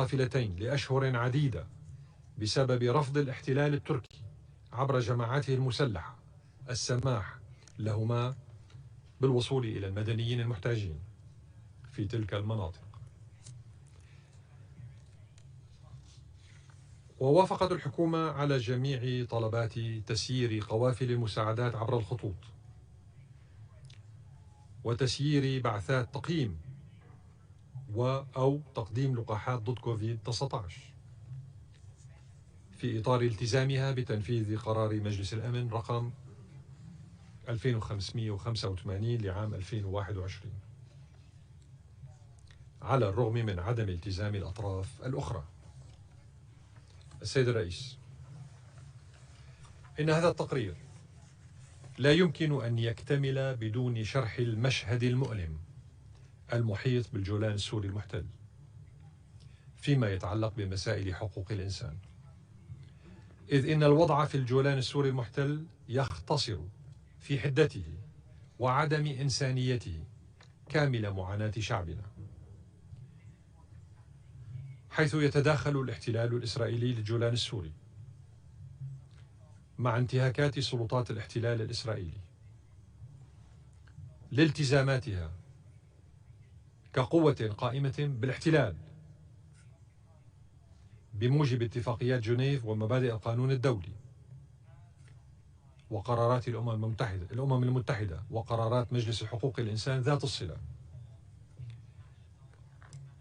قافلتين لأشهر عديدة بسبب رفض الاحتلال التركي عبر جماعاته المسلحة السماح لهما بالوصول إلى المدنيين المحتاجين في تلك المناطق. ووافقت الحكومة على جميع طلبات تسيير قوافل المساعدات عبر الخطوط وتسيير بعثات تقييم أو تقديم لقاحات ضد كوفيد-19 في إطار التزامها بتنفيذ قرار مجلس الأمن رقم 2585 لعام 2021 على الرغم من عدم التزام الأطراف الأخرى. السيد الرئيس، إن هذا التقرير لا يمكن أن يكتمل بدون شرح المشهد المؤلم المحيط بالجولان السوري المحتل فيما يتعلق بمسائل حقوق الإنسان، إذ إن الوضع في الجولان السوري المحتل يختصر في حدته وعدم إنسانيته كامل معاناة شعبنا، حيث يتداخل الاحتلال الإسرائيلي للجولان السوري مع انتهاكات سلطات الاحتلال الإسرائيلي لالتزاماتها كقوة قائمة بالاحتلال بموجب اتفاقيات جنيف ومبادئ القانون الدولي وقرارات الأمم المتحدة وقرارات مجلس حقوق الإنسان ذات الصلة،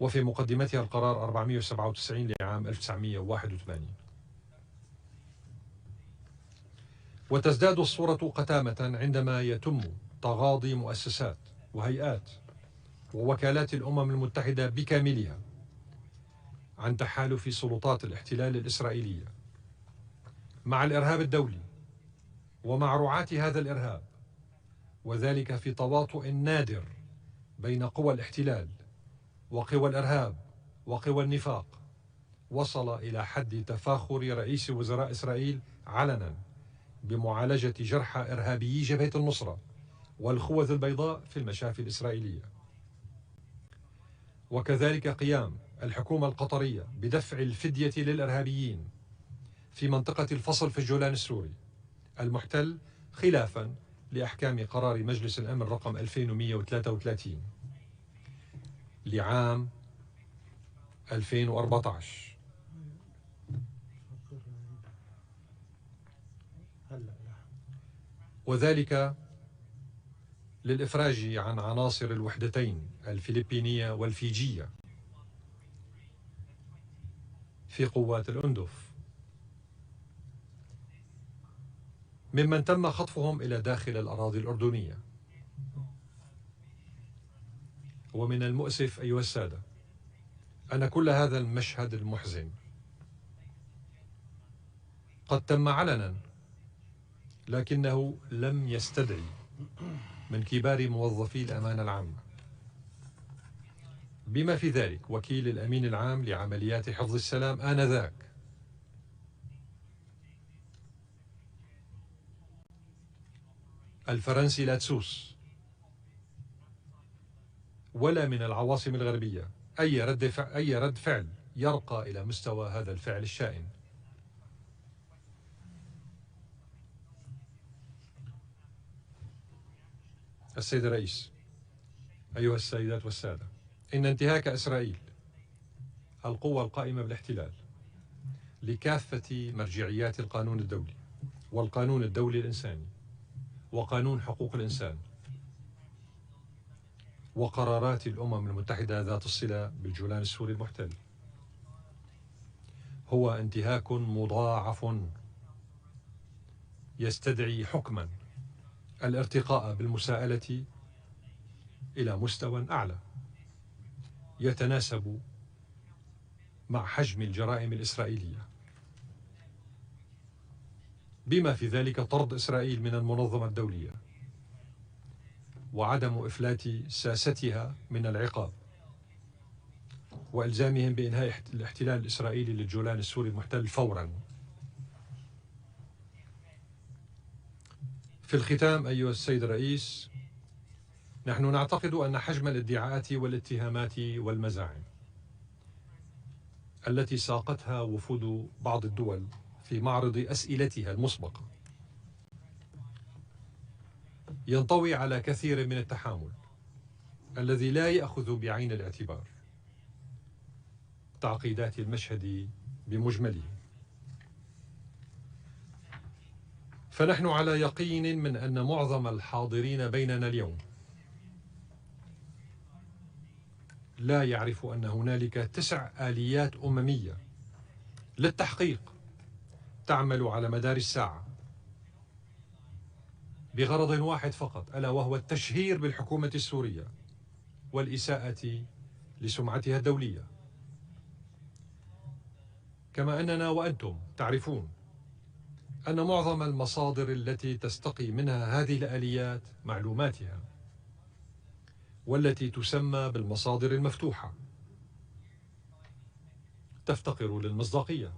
وفي مقدمتها القرار 497 لعام 1981. وتزداد الصورة قتامة عندما يتم تغاضي مؤسسات وهيئات ووكالات الأمم المتحدة بكاملها عن تحالف سلطات الاحتلال الإسرائيلية مع الإرهاب الدولي ومع رعاة هذا الإرهاب، وذلك في تواطؤ نادر بين قوى الاحتلال وقوى الإرهاب وقوى النفاق وصل إلى حد تفاخر رئيس وزراء إسرائيل علنا بمعالجة جرحى إرهابيي جبهة النصرة والخوذ البيضاء في المشافي الإسرائيلية، وكذلك قيام الحكومة القطرية بدفع الفدية للإرهابيين في منطقة الفصل في الجولان السوري المحتل خلافا لأحكام قرار مجلس الأمن رقم 2133 لعام 2014. وذلك للإفراج عن عناصر الوحدتين الفلبينية والفيجية في قوات الأندف ممن تم خطفهم إلى داخل الأراضي الأردنية. ومن المؤسف أيها السادة أن كل هذا المشهد المحزن قد تم علنا، لكنه لم يستدعي من كبار موظفي الأمانة العامة بما في ذلك وكيل الأمين العام لعمليات حفظ السلام آنذاك الفرنسي لاتسوس، ولا من العواصم الغربية أي رد فعل يرقى إلى مستوى هذا الفعل الشائن. السيد الرئيس، أيها السيدات والسادة، إن انتهاك إسرائيل القوى القائمة بالاحتلال لكافة مرجعيات القانون الدولي والقانون الدولي الإنساني وقانون حقوق الإنسان وقرارات الأمم المتحدة ذات الصلة بالجولان السوري المحتل هو انتهاك مضاعف يستدعي حكما الارتقاء بالمساءلة إلى مستوى أعلى يتناسب مع حجم الجرائم الإسرائيلية، بما في ذلك طرد إسرائيل من المنظمة الدولية وعدم إفلات ساستها من العقاب وإلزامهم بإنهاء الاحتلال الإسرائيلي للجولان السوري المحتل فورا. في الختام أيها السيد الرئيس، نحن نعتقد أن حجم الادعاءات والاتهامات والمزاعم التي ساقتها وفود بعض الدول في معرض أسئلتها المسبقة ينطوي على كثير من التحامل الذي لا يأخذ بعين الاعتبار تعقيدات المشهد بمجمله. فنحن على يقين من أن معظم الحاضرين بيننا اليوم لا يعرف أن هنالك 9 آليات أممية للتحقيق تعمل على مدار الساعة بغرض واحد فقط، ألا وهو التشهير بالحكومة السورية والإساءة لسمعتها الدولية. كما أننا وأنتم تعرفون أن معظم المصادر التي تستقي منها هذه الآليات معلوماتها والتي تسمى بالمصادر المفتوحة تفتقر للمصداقية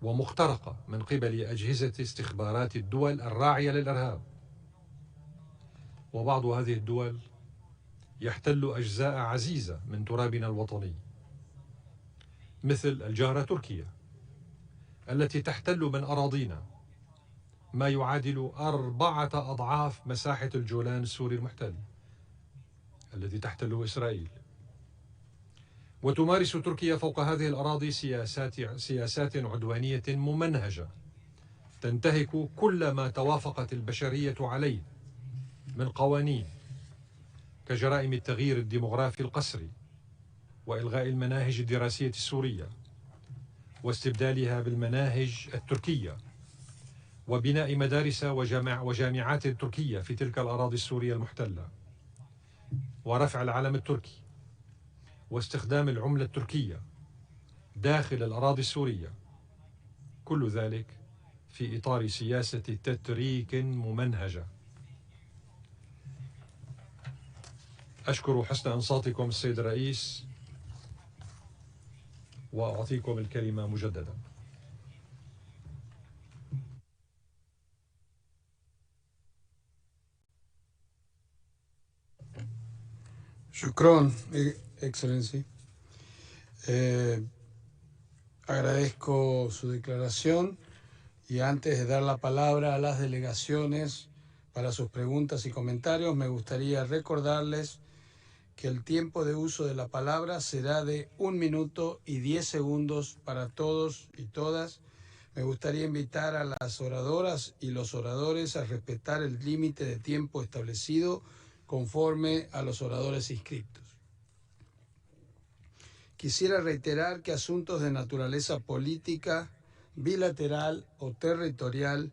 ومخترقة من قبل أجهزة استخبارات الدول الراعية للإرهاب، وبعض هذه الدول يحتل أجزاء عزيزة من ترابنا الوطني، مثل الجارة تركيا التي تحتل من أراضينا ما يعادل 4 أضعاف مساحة الجولان السوري المحتل الذي تحتله إسرائيل. وتمارس تركيا فوق هذه الأراضي سياسات عدوانية ممنهجة تنتهك كل ما توافقت البشرية عليه من قوانين كجرائم التغيير الديمغرافي القسري وإلغاء المناهج الدراسية السورية واستبدالها بالمناهج التركية وبناء مدارس وجامعات تركية في تلك الأراضي السورية المحتلة ورفع العلم التركي واستخدام العملة التركية داخل الأراضي السورية، كل ذلك في إطار سياسة تتريك ممنهجة. أشكر حسن إنصاتكم السيد الرئيس وأعطيكم الكلمة مجددا. Shukron, Excellency. Agradezco su declaración y antes de dar la palabra a las delegaciones para sus preguntas y comentarios, me gustaría recordarles que el tiempo de uso de la palabra será de 1 minuto y 10 segundos para todos y todas. Me gustaría invitar a las oradoras y los oradores a respetar el límite de tiempo establecido conforme a los oradores inscritos. Quisiera reiterar que asuntos de naturaleza política, bilateral o territorial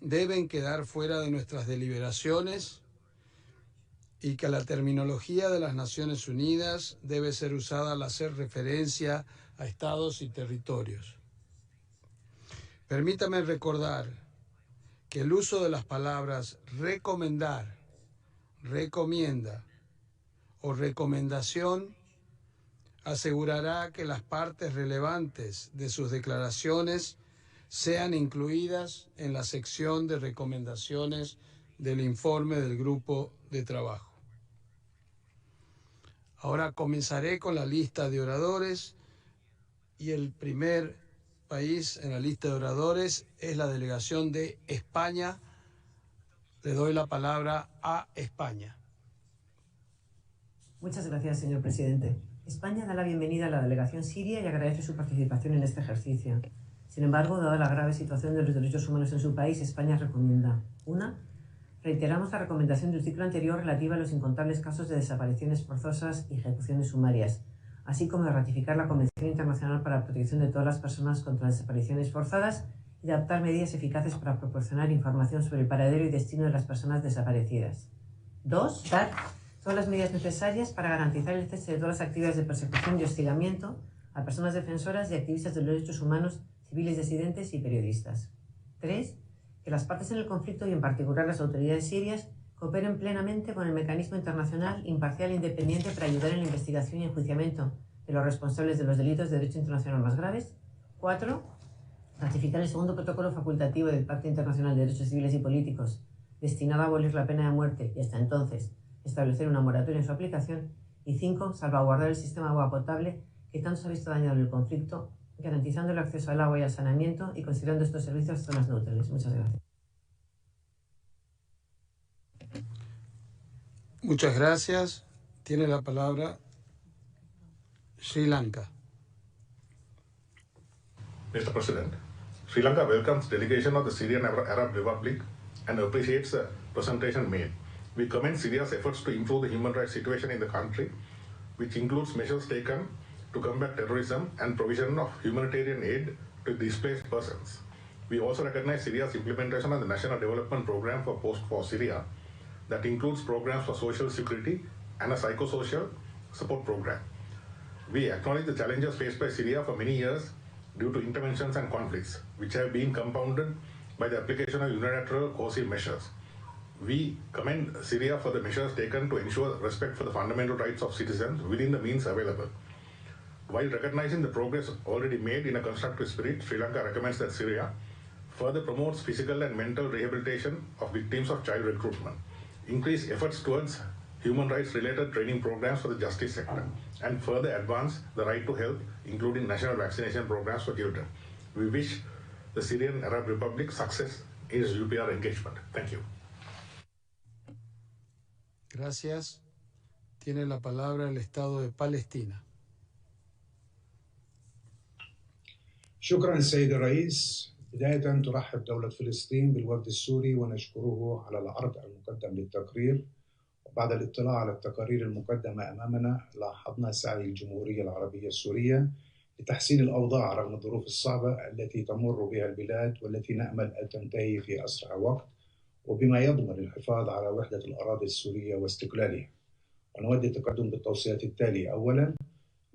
deben quedar fuera de nuestras deliberaciones y que la terminología de las Naciones Unidas debe ser usada al hacer referencia a estados y territorios. Permítame recordar que el uso de las palabras recomendar, recomienda o recomendación asegurará que las partes relevantes de sus declaraciones sean incluidas en la sección de recomendaciones del informe del grupo de trabajo. Ahora comenzaré con la lista de oradores y el primer país en la lista de oradores es la delegación de España. Le doy la palabra a España. Muchas gracias, señor presidente. España da la bienvenida a la delegación siria y agradece su participación en este ejercicio. Sin embargo, dada la grave situación de los derechos humanos en su país, España recomienda: 1. Reiteramos la recomendación del ciclo anterior relativa a los incontables casos de desapariciones forzosas y ejecuciones sumarias, así como de ratificar la Convención Internacional para la Protección de todas las personas contra las desapariciones forzadas y de adoptar medidas eficaces para proporcionar información sobre el paradero y destino de las personas desaparecidas. 2. Dar todas las medidas necesarias para garantizar el cese de todas las actividades de persecución y hostigamiento a personas defensoras y activistas de los derechos humanos, civiles disidentes y periodistas. 3. Que las partes en el conflicto y en particular las autoridades sirias cooperen plenamente con el mecanismo internacional imparcial e independiente para ayudar en la investigación y enjuiciamiento de los responsables de los delitos de derecho internacional más graves. 4. Ratificar el segundo protocolo facultativo del Pacto Internacional de Derechos Civiles y Políticos destinado a abolir la pena de muerte y hasta entonces establecer una moratoria en su aplicación. Y 5. Salvaguardar el sistema de agua potable que que tanto se ha visto dañado en el conflicto, garantizando el acceso al agua y al saneamiento y considerando estos servicios zonas neutrales. Muchas gracias. Muchas gracias. Tiene la palabra Sri Lanka. Mr. President, Sri Lanka welcomes delegation of the Syrian Arab Republic and appreciates the presentation made. We commend Syria's efforts to improve the human rights situation in the country, which includes measures taken to combat terrorism and provision of humanitarian aid to displaced persons. We also recognize Syria's implementation of the National Development Program for Post-War Syria that includes programs for social security and a psychosocial support program. We acknowledge the challenges faced by Syria for many years due to interventions and conflicts, which have been compounded by the application of unilateral coercive measures. We commend Syria for the measures taken to ensure respect for the fundamental rights of citizens within the means available. While recognizing the progress already made in a constructive spirit, Sri Lanka recommends that Syria further promotes physical and mental rehabilitation of victims of child recruitment, increase efforts towards human rights-related training programs for the justice sector, and further advance the right to health, including national vaccination programs for children. We wish the Syrian Arab Republic success in its UPR engagement. Thank you. Gracias. Tiene la palabra el Estado de Palestina. شكرا سيد الرئيس. بداية ترحب دولة فلسطين بالوفد السوري ونشكره على العرض المقدم للتقرير. وبعد الاطلاع على التقارير المقدمة أمامنا لاحظنا سعي الجمهورية العربية السورية لتحسين الأوضاع رغم الظروف الصعبة التي تمر بها البلاد والتي نأمل أن تنتهي في أسرع وقت، وبما يضمن الحفاظ على وحدة الأراضي السورية واستقلالها. ونود التقدم بالتوصيات التالية. أولاً،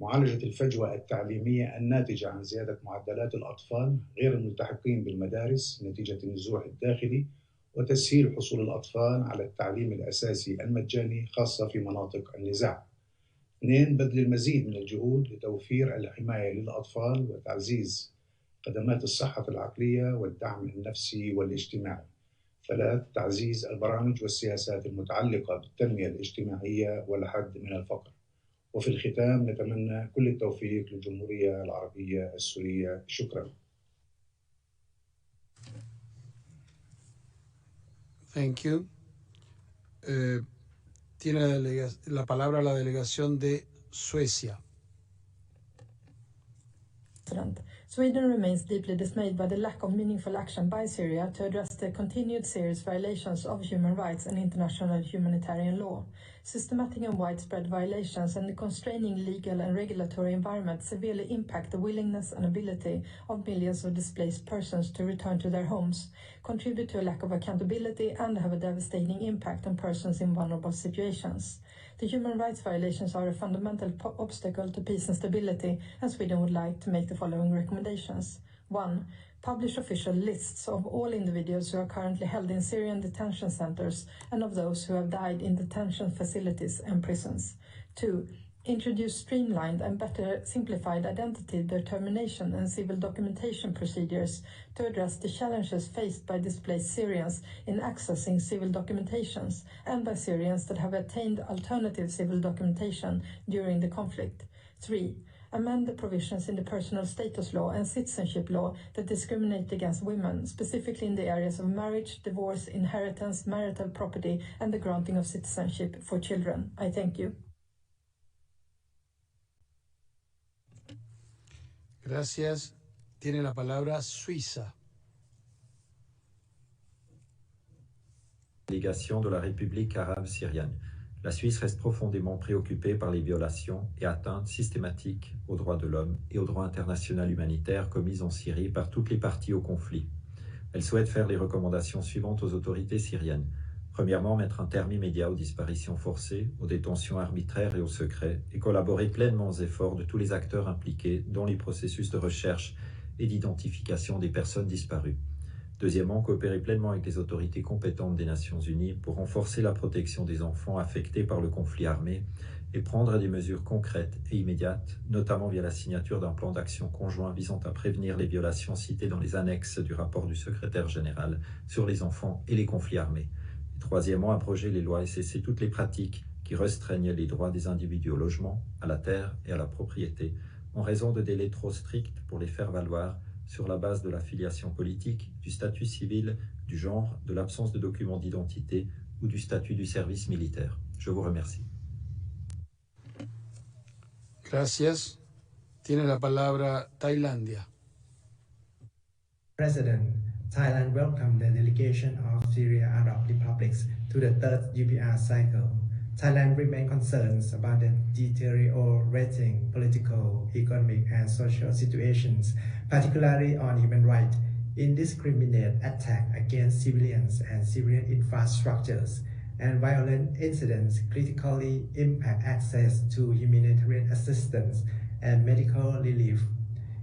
معالجة الفجوة التعليمية الناتجة عن زيادة معدلات الأطفال غير الملتحقين بالمدارس نتيجة النزوح الداخلي، وتسهيل حصول الأطفال على التعليم الأساسي المجاني خاصة في مناطق النزاع. 2. بذل المزيد من الجهود لتوفير الحماية للأطفال وتعزيز خدمات الصحة العقلية والدعم النفسي والاجتماعي. 3. تعزيز البرامج والسياسات المتعلقة بالتنمية الاجتماعية والحد من الفقر. وفي الختام نتمنى كل التوفيق للجمهورية العربية السورية. شكرا. Thank you. Tiene la palabra la delegación de Suecia. Sweden remains deeply dismayed by the lack of meaningful action by Syria to address the continued serious violations of human rights and international humanitarian law. Systematic and widespread violations and the constraining legal and regulatory environment severely impact the willingness and ability of millions of displaced persons to return to their homes, contribute to a lack of accountability, and have a devastating impact on persons in vulnerable situations. The human rights violations are a fundamental obstacle to peace and stability, and Sweden would like to make the following recommendations. 1. Publish official lists of all individuals who are currently held in Syrian detention centers and of those who have died in detention facilities and prisons. 2. Introduce streamlined and better simplified identity determination and civil documentation procedures to address the challenges faced by displaced Syrians in accessing civil documentations and by Syrians that have attained alternative civil documentation during the conflict. 3. Amend the provisions in the personal status law and citizenship law that discriminate against women, specifically in the areas of marriage, divorce, inheritance, marital property, and the granting of citizenship for children. I thank you. Gracias. Tiene la palabra Suiza. Délégation de la République arabe syrienne. La Suisse reste profondément préoccupée par les violations et atteintes systématiques aux droits de l'homme et au droit international humanitaire commises en Syrie par toutes les parties au conflit. Elle souhaite faire les recommandations suivantes aux autorités syriennes. Premièrement, mettre un terme immédiat aux disparitions forcées, aux détentions arbitraires et au secret, et collaborer pleinement aux efforts de tous les acteurs impliqués dans les processus de recherche et d'identification des personnes disparues. Deuxièmement, coopérer pleinement avec les autorités compétentes des Nations Unies pour renforcer la protection des enfants affectés par le conflit armé et prendre des mesures concrètes et immédiates, notamment via la signature d'un plan d'action conjoint visant à prévenir les violations citées dans les annexes du rapport du secrétaire général sur les enfants et les conflits armés. Et troisièmement, abroger les lois et cesser toutes les pratiques qui restreignent les droits des individus au logement, à la terre et à la propriété, en raison de délais trop stricts pour les faire valoir sur la base de la filiation politique, du statut civil, du genre, de l'absence de documents d'identité ou du statut du service militaire. Je vous remercie. Gracias. Tiene la palabra Tailandia. President, Thailand welcomed the delegation of Syria Arab Republics to the third UPR cycle. Thailand remains concerned about the deteriorating political, economic, and social situations, particularly on human rights, indiscriminate attack against civilians and civilian infrastructures, and violent incidents critically impact access to humanitarian assistance and medical relief.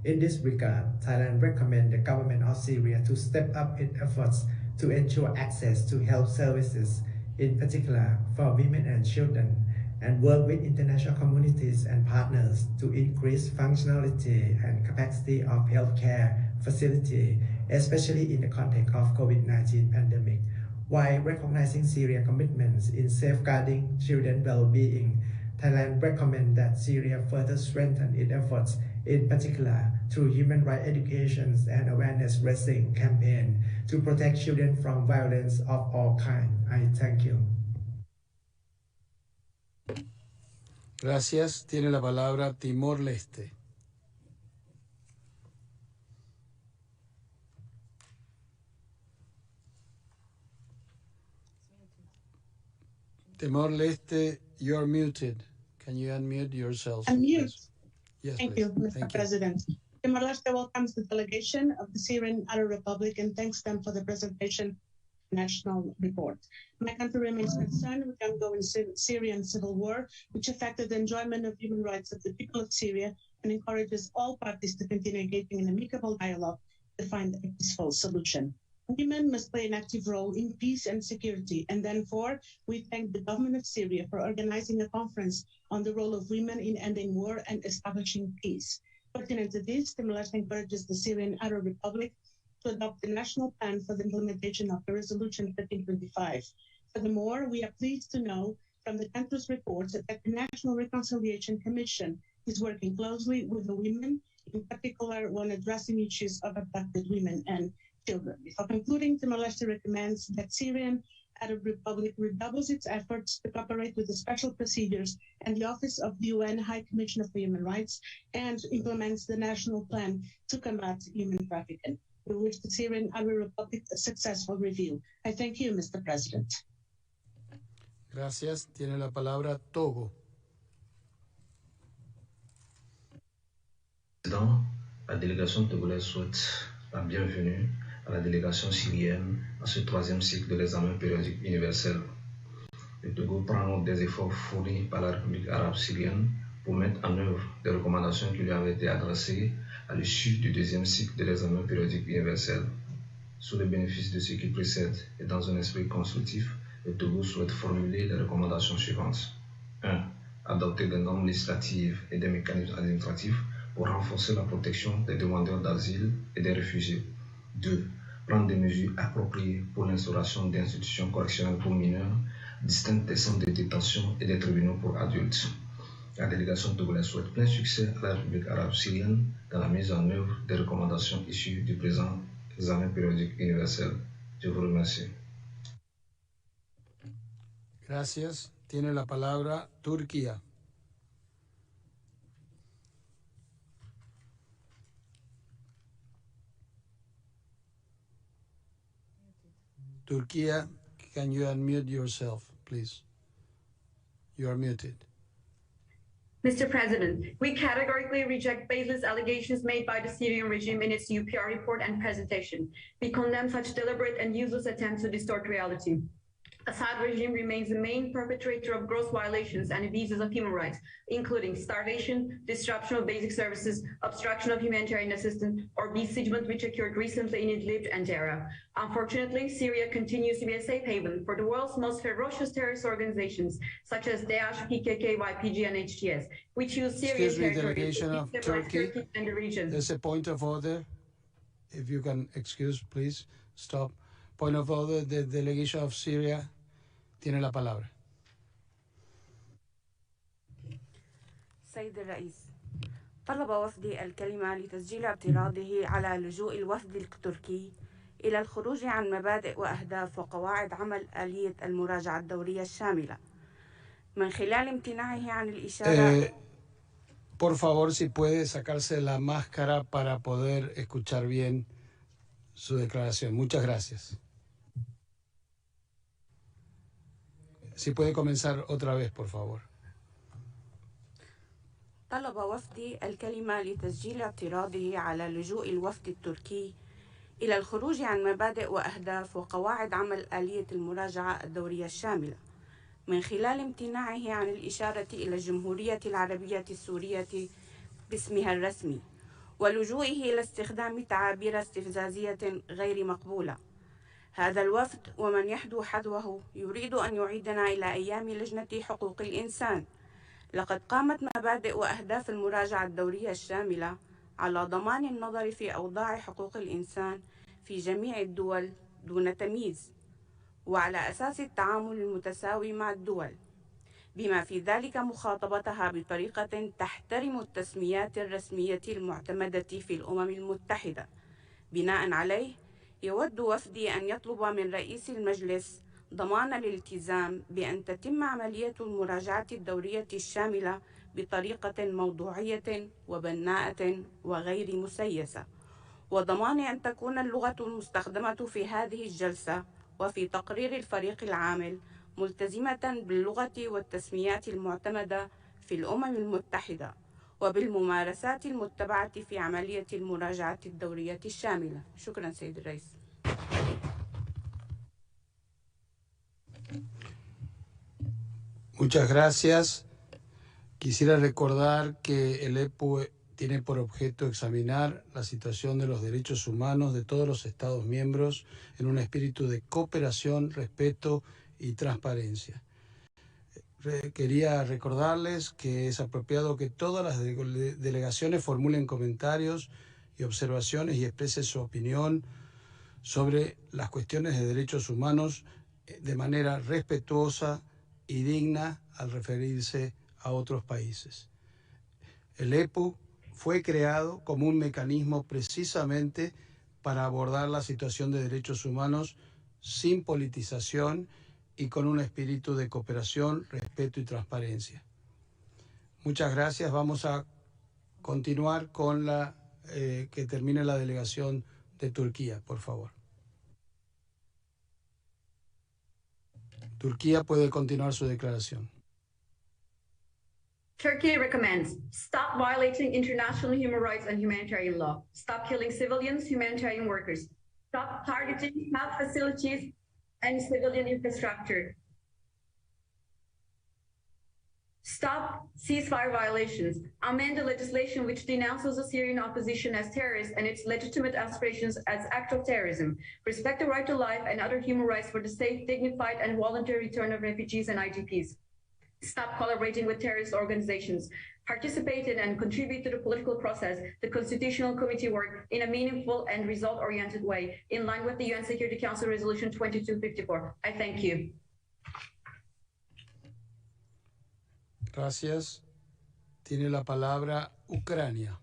In this regard, Thailand recommends the government of Syria to step up its efforts to ensure access to health services, in particular for women and children, and work with international communities and partners to increase functionality and capacity of healthcare facilities, especially in the context of COVID-19 pandemic. While recognizing Syria's commitments in safeguarding children's well-being, Thailand recommends that Syria further strengthen its efforts, in particular through human rights education and awareness raising campaign to protect children from violence of all kinds. I thank you. Gracias. Tiene la palabra Timor-Leste. Timor-Leste, you're muted. Can you unmute yourself? Unmute. Yes, Thank please. you, Mr. President. Timor-Leste welcomes the delegation of the Syrian Arab Republic and thanks them for the presentation of the national report. My country remains concerned with the ongoing Syrian civil war, which affected the enjoyment of human rights of the people of Syria and encourages all parties to continue engaging in amicable dialogue to find a peaceful solution. Women must play an active role in peace and security, and therefore we thank the government of Syria for organizing a conference on the role of women in ending war and establishing peace. Pertinent to this, Timor-Leste encourages the Syrian Arab Republic to adopt the national plan for the implementation of the Resolution 1325. Furthermore, we are pleased to know from the country's reports that the National Reconciliation Commission is working closely with the women, in particular when addressing issues of abducted women and children. Before concluding, Timor-Leste recommends that Syrian Arab Republic redoubles its efforts to cooperate with the special procedures and the Office of the UN High Commissioner for Human Rights and implements the national plan to combat human trafficking. We wish the Syrian Arab Republic a successful review. I thank you, Mr. President. Gracias. Tiene la palabra Togo. La délégation togolaise souhaite la bienvenue à la délégation syrienne à ce troisième cycle de l'examen périodique universel. Le Togo prend note des efforts fournis par la République arabe syrienne pour mettre en œuvre des recommandations qui lui avaient été adressées à l'issue du deuxième cycle de l'examen périodique universel. Sous le bénéfice de ce qui précède et dans un esprit constructif, le Togo souhaite formuler les recommandations suivantes. 1. Adopter des normes législatives et des mécanismes administratifs pour renforcer la protection des demandeurs d'asile et des réfugiés. 2. Prendre des mesures appropriées pour l'instauration d'institutions correctionnelles pour mineurs, distinctes des centres de détention et des tribunaux pour adultes. La délégation togolaise souhaite plein succès à la République arabe syrienne dans la mise en œuvre des recommandations issues du présent examen périodique universel. Je vous remercie. Gracias. Tiene la palabra Turquía. Turquía, can you unmute yourself, please? You are muted. Mr. President, we categorically reject baseless allegations made by the Syrian regime in its UPR report and presentation. We condemn such deliberate and useless attempts to distort reality. Assad regime remains the main perpetrator of gross violations and abuses of human rights, including starvation, disruption of basic services, obstruction of humanitarian assistance, or besiegement, which occurred recently in Idlib and Dera. Unfortunately, Syria continues to be a safe haven for the world's most ferocious terrorist organizations, such as Daesh, PKK, YPG, and HTS, which use Syrian territory to destabilize Turkey and the region. There's a point of order. If you can excuse, please stop. Point of order, the delegation of Syria tiene la palabra. سيد الرئيس، طلب وفدي الكلمة لتسجيل اعتراضه على لجوء الوفد التركي إلى الخروج عن مبادئ وأهداف وقواعد عمل آلية المراجعة الدورية الشاملة من خلال امتناعه عن الإشارة. Por favor, si puede sacarse la máscara para poder escuchar bien su declaración. Muchas gracias. Si puede comenzar otra vez, por favor. طلب وفدي الكلمة لتسجيل اعتراضه على لجوء الوفد التركي إلى الخروج عن مبادئ وأهداف وقواعد عمل آلية المراجعة الدورية الشاملة من خلال امتناعه عن الإشارة إلى الجمهورية العربية السورية باسمها الرسمي ولجوئه إلى استخدام تعابير استفزازية غير مقبولة. هذا الوفد ومن يحدو حذوه يريد أن يعيدنا إلى أيام لجنة حقوق الإنسان. لقد قامت مبادئ وأهداف المراجعة الدورية الشاملة على ضمان النظر في أوضاع حقوق الإنسان في جميع الدول دون تمييز وعلى أساس التعامل المتساوي مع الدول، بما في ذلك مخاطبتها بطريقة تحترم التسميات الرسمية المعتمدة في الأمم المتحدة. بناء عليه يود وفدي أن يطلب من رئيس المجلس ضمان الالتزام بأن تتم عملية المراجعة الدورية الشاملة بطريقة موضوعية وبناءة وغير مسيسة، وضمان أن تكون اللغة المستخدمة في هذه الجلسة وفي تقرير الفريق العامل ملتزمة باللغة والتسميات المعتمدة في الأمم المتحدة وبالممارسات المتبعة في عملية المراجعة الدورية الشاملة. شكرا سيد الرئيس. Muchas gracias. Quisiera recordar que el EPU tiene por objeto examinar la situación de los derechos humanos de todos los Estados miembros en un espíritu de cooperación, respeto y transparencia. Quería recordarles que es apropiado que todas las delegaciones formulen comentarios y observaciones y expresen su opinión sobre las cuestiones de derechos humanos de manera respetuosa y digna al referirse a otros países. El EPU fue creado como un mecanismo precisamente para abordar la situación de derechos humanos sin politización y con un espíritu de cooperación, respeto y transparencia. Muchas gracias. Vamos a continuar con que termine la delegación de Turquía, por favor. Turquía puede continuar su declaración. Turkey recommends stop violating international human rights and humanitarian law, stop killing civilians, humanitarian workers, stop targeting health facilities and civilian infrastructure, stop ceasefire violations, amend the legislation which denounces the Syrian opposition as terrorists and its legitimate aspirations as act of terrorism, respect the right to life and other human rights for the safe, dignified and voluntary return of refugees and IDPs. Stop collaborating with terrorist organizations, participate in and contribute to the political process, the Constitutional Committee work in a meaningful and result-oriented way, in line with the UN Security Council Resolution 2254. I thank you. Gracias. Tiene la palabra Ucrania.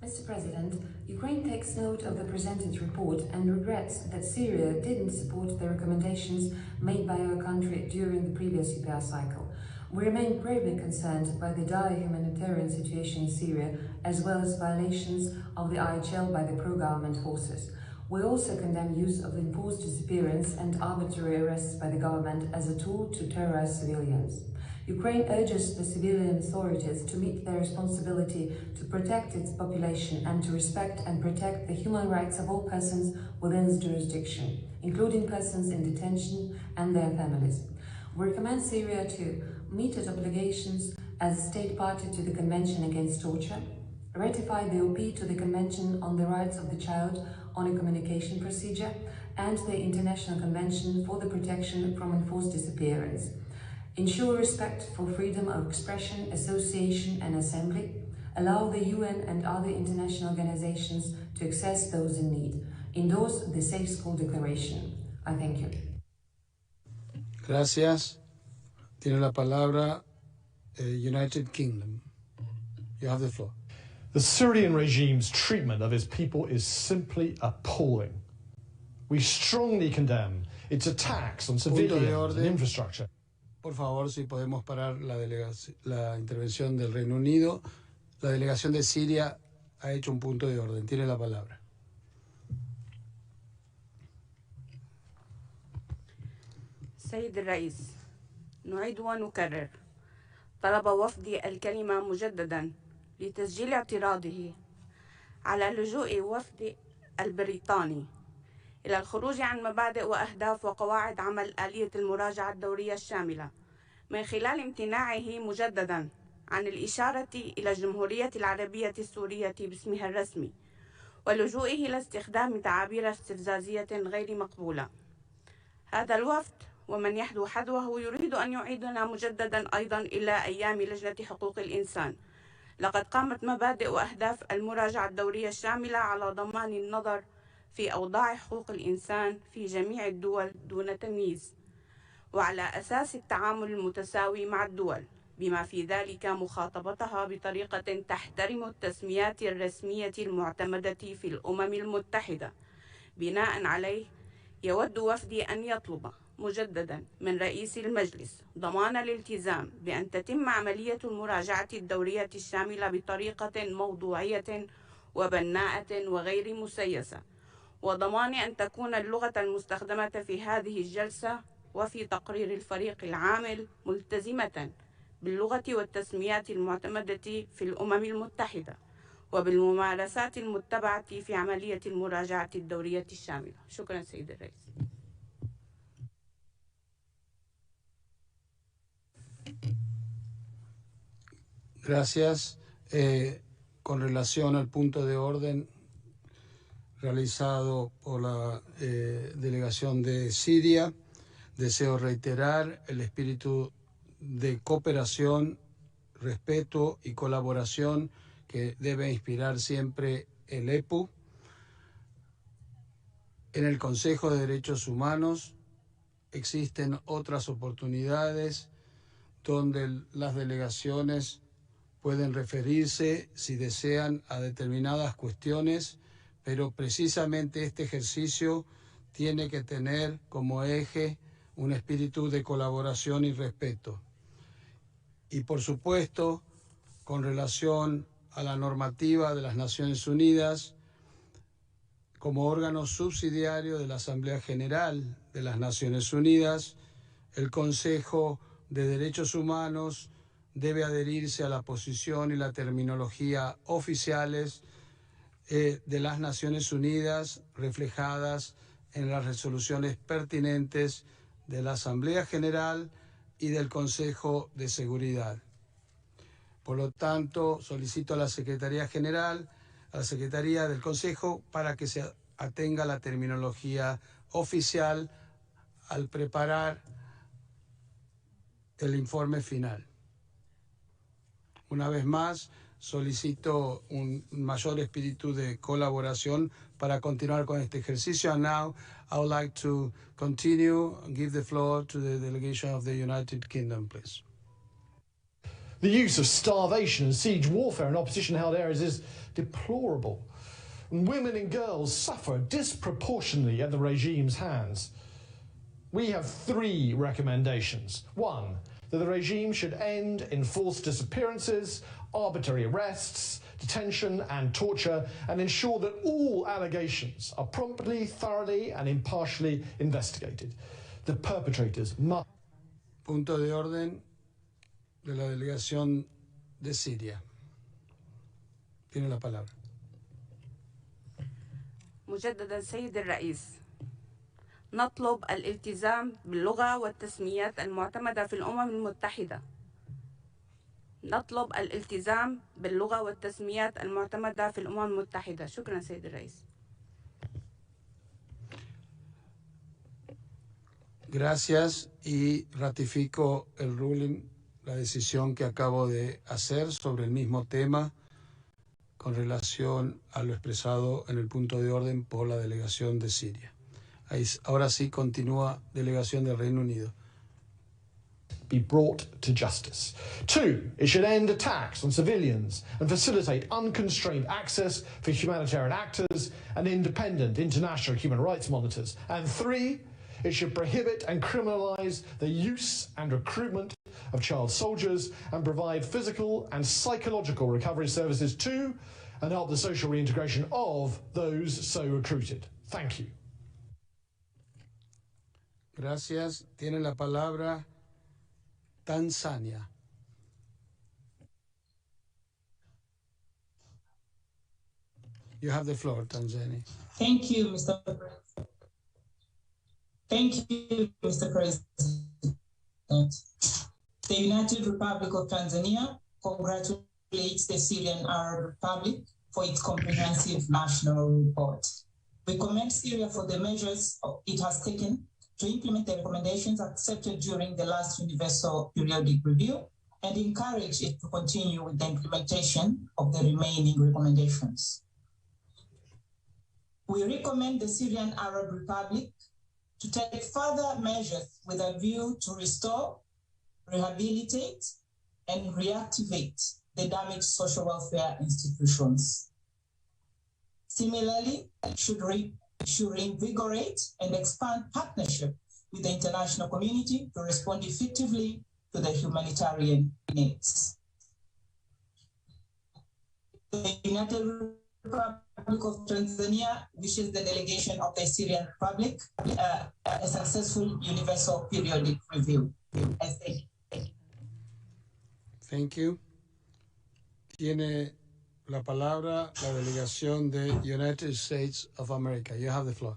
Mr. President, Ukraine takes note of the presented report and regrets that Syria didn't support the recommendations made by our country during the previous UPR cycle. We remain gravely concerned by the dire humanitarian situation in Syria, as well as violations of the IHL by the pro-government forces. We also condemn use of enforced disappearance and arbitrary arrests by the government as a tool to terrorize civilians. Ukraine urges the civilian authorities to meet their responsibility to protect its population and to respect and protect the human rights of all persons within its jurisdiction, including persons in detention and their families. We recommend Syria to meet its obligations as a state party to the Convention Against Torture, ratify the OP to the Convention on the Rights of the Child on a Communication Procedure, and the International Convention for the Protection from Enforced Disappearance. Ensure respect for freedom of expression, association and assembly. Allow the UN and other international organizations to access those in need. Endorse the Safe School Declaration. I thank you. Gracias. Tiene la palabra United Kingdom. You have the floor. The Syrian regime's treatment of its people is simply appalling. We strongly condemn its attacks on civilians and infrastructure. Por favor, si podemos parar la intervención del Reino Unido. La delegación de Siria ha hecho un punto de orden. Tiene la palabra. سيد الرئيس، نعيد ونكرر طلب وفدي الكلمة مجددا لتسجيل اعتراضه على لجوء وفد البريطاني إلى الخروج عن مبادئ وأهداف وقواعد عمل آلية المراجعة الدورية الشاملة من خلال امتناعه مجددا عن الإشارة إلى الجمهورية العربية السورية باسمها الرسمي ولجوئه إلى استخدام تعابير استفزازية غير مقبولة. هذا الوفد ومن يحذو حذوه يريد أن يعيدنا مجددا أيضا إلى أيام لجنة حقوق الإنسان. لقد قامت مبادئ وأهداف المراجعة الدورية الشاملة على ضمان النظر في أوضاع حقوق الإنسان في جميع الدول دون تمييز، وعلى أساس التعامل المتساوي مع الدول، بما في ذلك مخاطبتها بطريقة تحترم التسميات الرسمية المعتمدة في الأمم المتحدة. بناء عليه يود وفدي أن يطلب مجددا من رئيس المجلس ضمان الالتزام بأن تتم عملية المراجعة الدورية الشاملة بطريقة موضوعية وبناءة وغير مسيسة، وضمان أن تكون اللغة المستخدمة في هذه الجلسة وفي تقرير الفريق العامل ملتزمة باللغة والتسميات المعتمدة في الأمم المتحدة وبالممارسات المتبعة في عملية المراجعة الدورية الشاملة. شكرا سيد الرئيس. Gracias. Con relación al punto de orden realizado por la delegación de Siria, deseo reiterar el espíritu de cooperación, respeto y colaboración que debe inspirar siempre el EPU. En el Consejo de Derechos Humanos existen otras oportunidades donde las delegaciones pueden referirse, si desean, a determinadas cuestiones, pero precisamente este ejercicio tiene que tener como eje un espíritu de colaboración y respeto. Y por supuesto, con relación a la normativa de las Naciones Unidas, como órgano subsidiario de la Asamblea General de las Naciones Unidas, el Consejo de Derechos Humanos debe adherirse a la posición y la terminología oficiales de las Naciones Unidas reflejadas en las resoluciones pertinentes de la Asamblea General y del Consejo de Seguridad. Por lo tanto, solicito a la Secretaría General, a la Secretaría del Consejo, para que se atenga a la terminología oficial al preparar el informe final. Una vez más, solicito un mayor espíritu de colaboración para continuar con este ejercicio. And now I would like to continue and give the floor to the delegation of the United Kingdom, please. The use of starvation and siege warfare in opposition-held areas is deplorable. Women and girls suffer disproportionately at the regime's hands. We have 3 recommendations. 1, that the regime should end enforced disappearances, arbitrary arrests, detention and torture, and ensure that all allegations are promptly, thoroughly and impartially investigated. The perpetrators must... Punto de orden de la delegación de Siria. Tiene la palabra. مجددا سيد الرئيس، نطلب الالتزام باللغة والتسميات المعتمدة في الأمم المتحدة. نطلب الالتزام باللغة والتسميات المعتمدة في الأمم المتحدة. شكرا سيد الرئيس. Gracias, y ratifico el ruling, la decisión que acabo de hacer sobre el mismo tema con relación a lo expresado en el punto de orden por la delegación de Siria. Ahora sí continúa delegación del Reino Unido. be brought to justice. 2, it should end attacks on civilians and facilitate unconstrained access for humanitarian actors and independent international human rights monitors. And 3, it should prohibit and criminalise the use and recruitment of child soldiers and provide physical and psychological recovery services to and help the social reintegration of those so recruited. Thank you. Gracias. Tiene la palabra Tanzania. You have the floor, Tanzania. Thank you, Mr. President. Thank you, Mr. President. The United Republic of Tanzania congratulates the Syrian Arab Republic for its comprehensive national report. We commend Syria for the measures it has taken to implement the recommendations accepted during the last Universal Periodic Review and encourage it to continue with the implementation of the remaining recommendations. We recommend the Syrian Arab Republic to take further measures with a view to restore, rehabilitate, and reactivate the damaged social welfare institutions. Similarly, should reinvigorate and expand partnership with the international community to respond effectively to the humanitarian needs. The United Republic of Tanzania wishes the delegation of the Syrian Republic a successful universal periodic review. Thank you. Tiene la palabra la delegación de United States of America. You have the floor.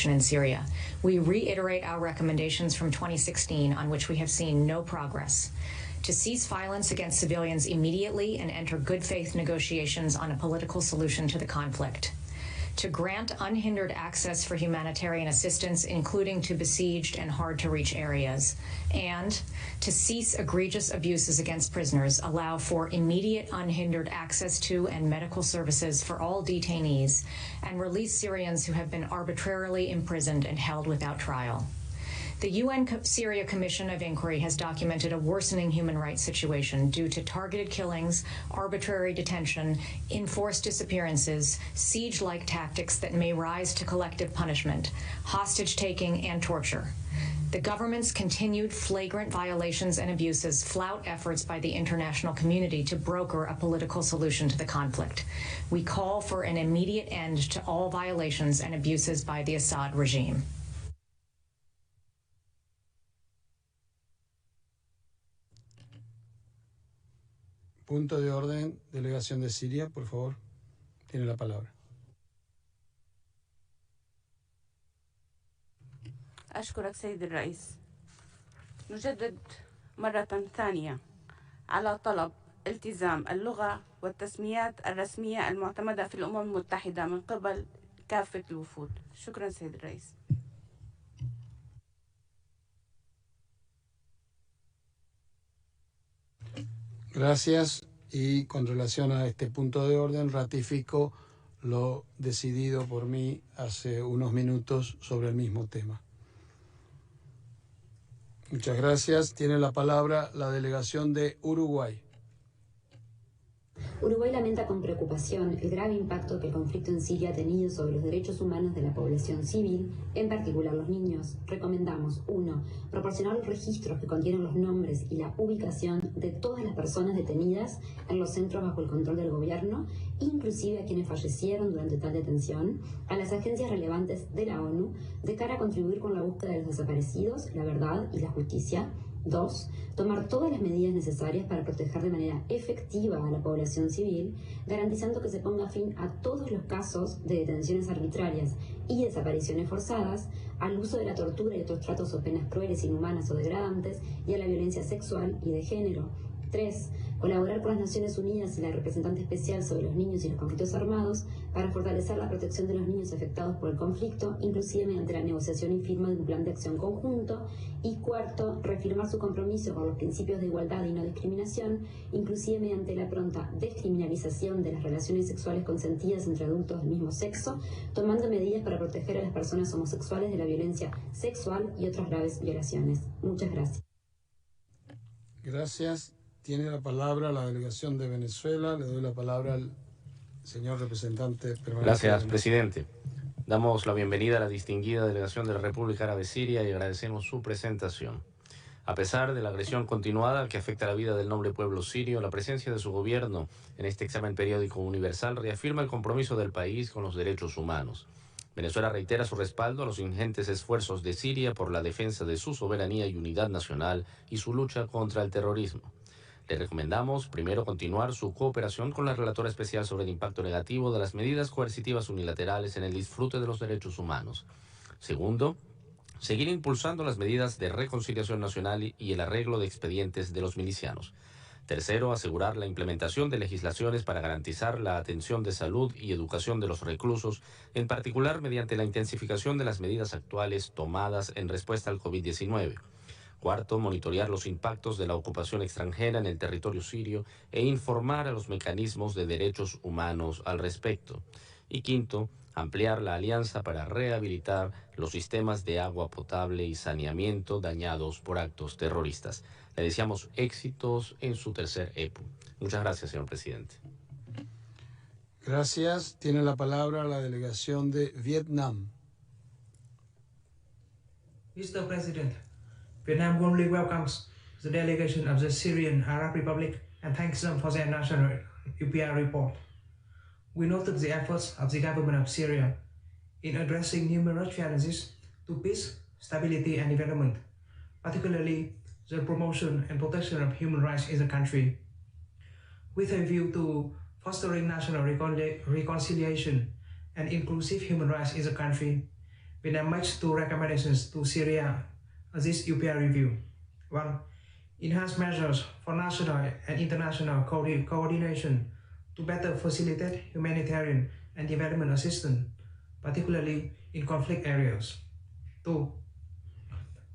In Syria, we reiterate our recommendations from 2016 on which we have seen no progress. To cease violence against civilians immediately and enter good faith negotiations on a political solution to the conflict. To grant unhindered access for humanitarian assistance, including to besieged and hard-to-reach areas, and to cease egregious abuses against prisoners, allow for immediate unhindered access to and medical services for all detainees, and release Syrians who have been arbitrarily imprisoned and held without trial. The UN Syria Commission of Inquiry has documented a worsening human rights situation due to targeted killings, arbitrary detention, enforced disappearances, siege-like tactics that may rise to collective punishment, hostage-taking, and torture. The government's continued flagrant violations and abuses flout efforts by the international community to broker a political solution to the conflict. We call for an immediate end to all violations and abuses by the Assad regime. Punto de orden, delegación de Siria, por favor, tiene la palabra. أشكرك سيد الرئيس. نجدد مرة ثانية على طلب التزام اللغة والتسميات الرسمية المعتمدة في الأمم المتحدة من قبل كافة الوفود. شكرا سيد الرئيس. Gracias. Y con relación a este punto de orden, ratifico lo decidido por mí hace unos minutos sobre el mismo tema. Muchas gracias. Tiene la palabra la delegación de Uruguay. Uruguay lamenta con preocupación el grave impacto que el conflicto en Siria ha tenido sobre los derechos humanos de la población civil, en particular los niños. Recomendamos 1. Proporcionar los registros que contienen los nombres y la ubicación de todas las personas detenidas en los centros bajo el control del gobierno, inclusive a quienes fallecieron durante tal detención, a las agencias relevantes de la ONU, de cara a contribuir con la búsqueda de los desaparecidos, la verdad y la justicia. 2. Tomar todas las medidas necesarias para proteger de manera efectiva a la población civil, garantizando que se ponga fin a todos los casos de detenciones arbitrarias y desapariciones forzadas, al uso de la tortura y otros tratos o penas crueles, inhumanas o degradantes, y a la violencia sexual y de género. 3. Colaborar con las Naciones Unidas y la representante especial sobre los niños y los conflictos armados para fortalecer la protección de los niños afectados por el conflicto, inclusive mediante la negociación y firma de un plan de acción conjunto. Y cuarto, reafirmar su compromiso con los principios de igualdad y no discriminación, inclusive mediante la pronta descriminalización de las relaciones sexuales consentidas entre adultos del mismo sexo, tomando medidas para proteger a las personas homosexuales de la violencia sexual y otras graves violaciones. Muchas gracias. Gracias. Tiene la palabra la delegación de Venezuela. Le doy la palabra al señor representante permanente. Gracias, presidente. Damos la bienvenida a la distinguida delegación de la República Árabe Siria y agradecemos su presentación. A pesar de la agresión continuada que afecta la vida del noble pueblo sirio, la presencia de su gobierno en este examen periódico universal reafirma el compromiso del país con los derechos humanos. Venezuela reitera su respaldo a los ingentes esfuerzos de Siria por la defensa de su soberanía y unidad nacional y su lucha contra el terrorismo. Le recomendamos, primero, continuar su cooperación con la relatora especial sobre el impacto negativo de las medidas coercitivas unilaterales en el disfrute de los derechos humanos. Segundo, seguir impulsando las medidas de reconciliación nacional y el arreglo de expedientes de los milicianos. Tercero, asegurar la implementación de legislaciones para garantizar la atención de salud y educación de los reclusos, en particular mediante la intensificación de las medidas actuales tomadas en respuesta al COVID-19. Cuarto, monitorear los impactos de la ocupación extranjera en el territorio sirio e informar a los mecanismos de derechos humanos al respecto. Y quinto, ampliar la alianza para rehabilitar los sistemas de agua potable y saneamiento dañados por actos terroristas. Le deseamos éxitos en su tercer EPU. Muchas gracias, señor presidente. Gracias. Tiene la palabra la delegación de Vietnam. Mr. President, Vietnam warmly welcomes the delegation of the Syrian Arab Republic and thanks them for their national UPR report. We noted the efforts of the government of Syria in addressing numerous challenges to peace, stability and development, particularly the promotion and protection of human rights in the country. With a view to fostering national reconciliation and inclusive human rights in the country, Vietnam makes two recommendations to Syria on this UPR review. One, enhance measures for national and international coordination to better facilitate humanitarian and development assistance, particularly in conflict areas. Two,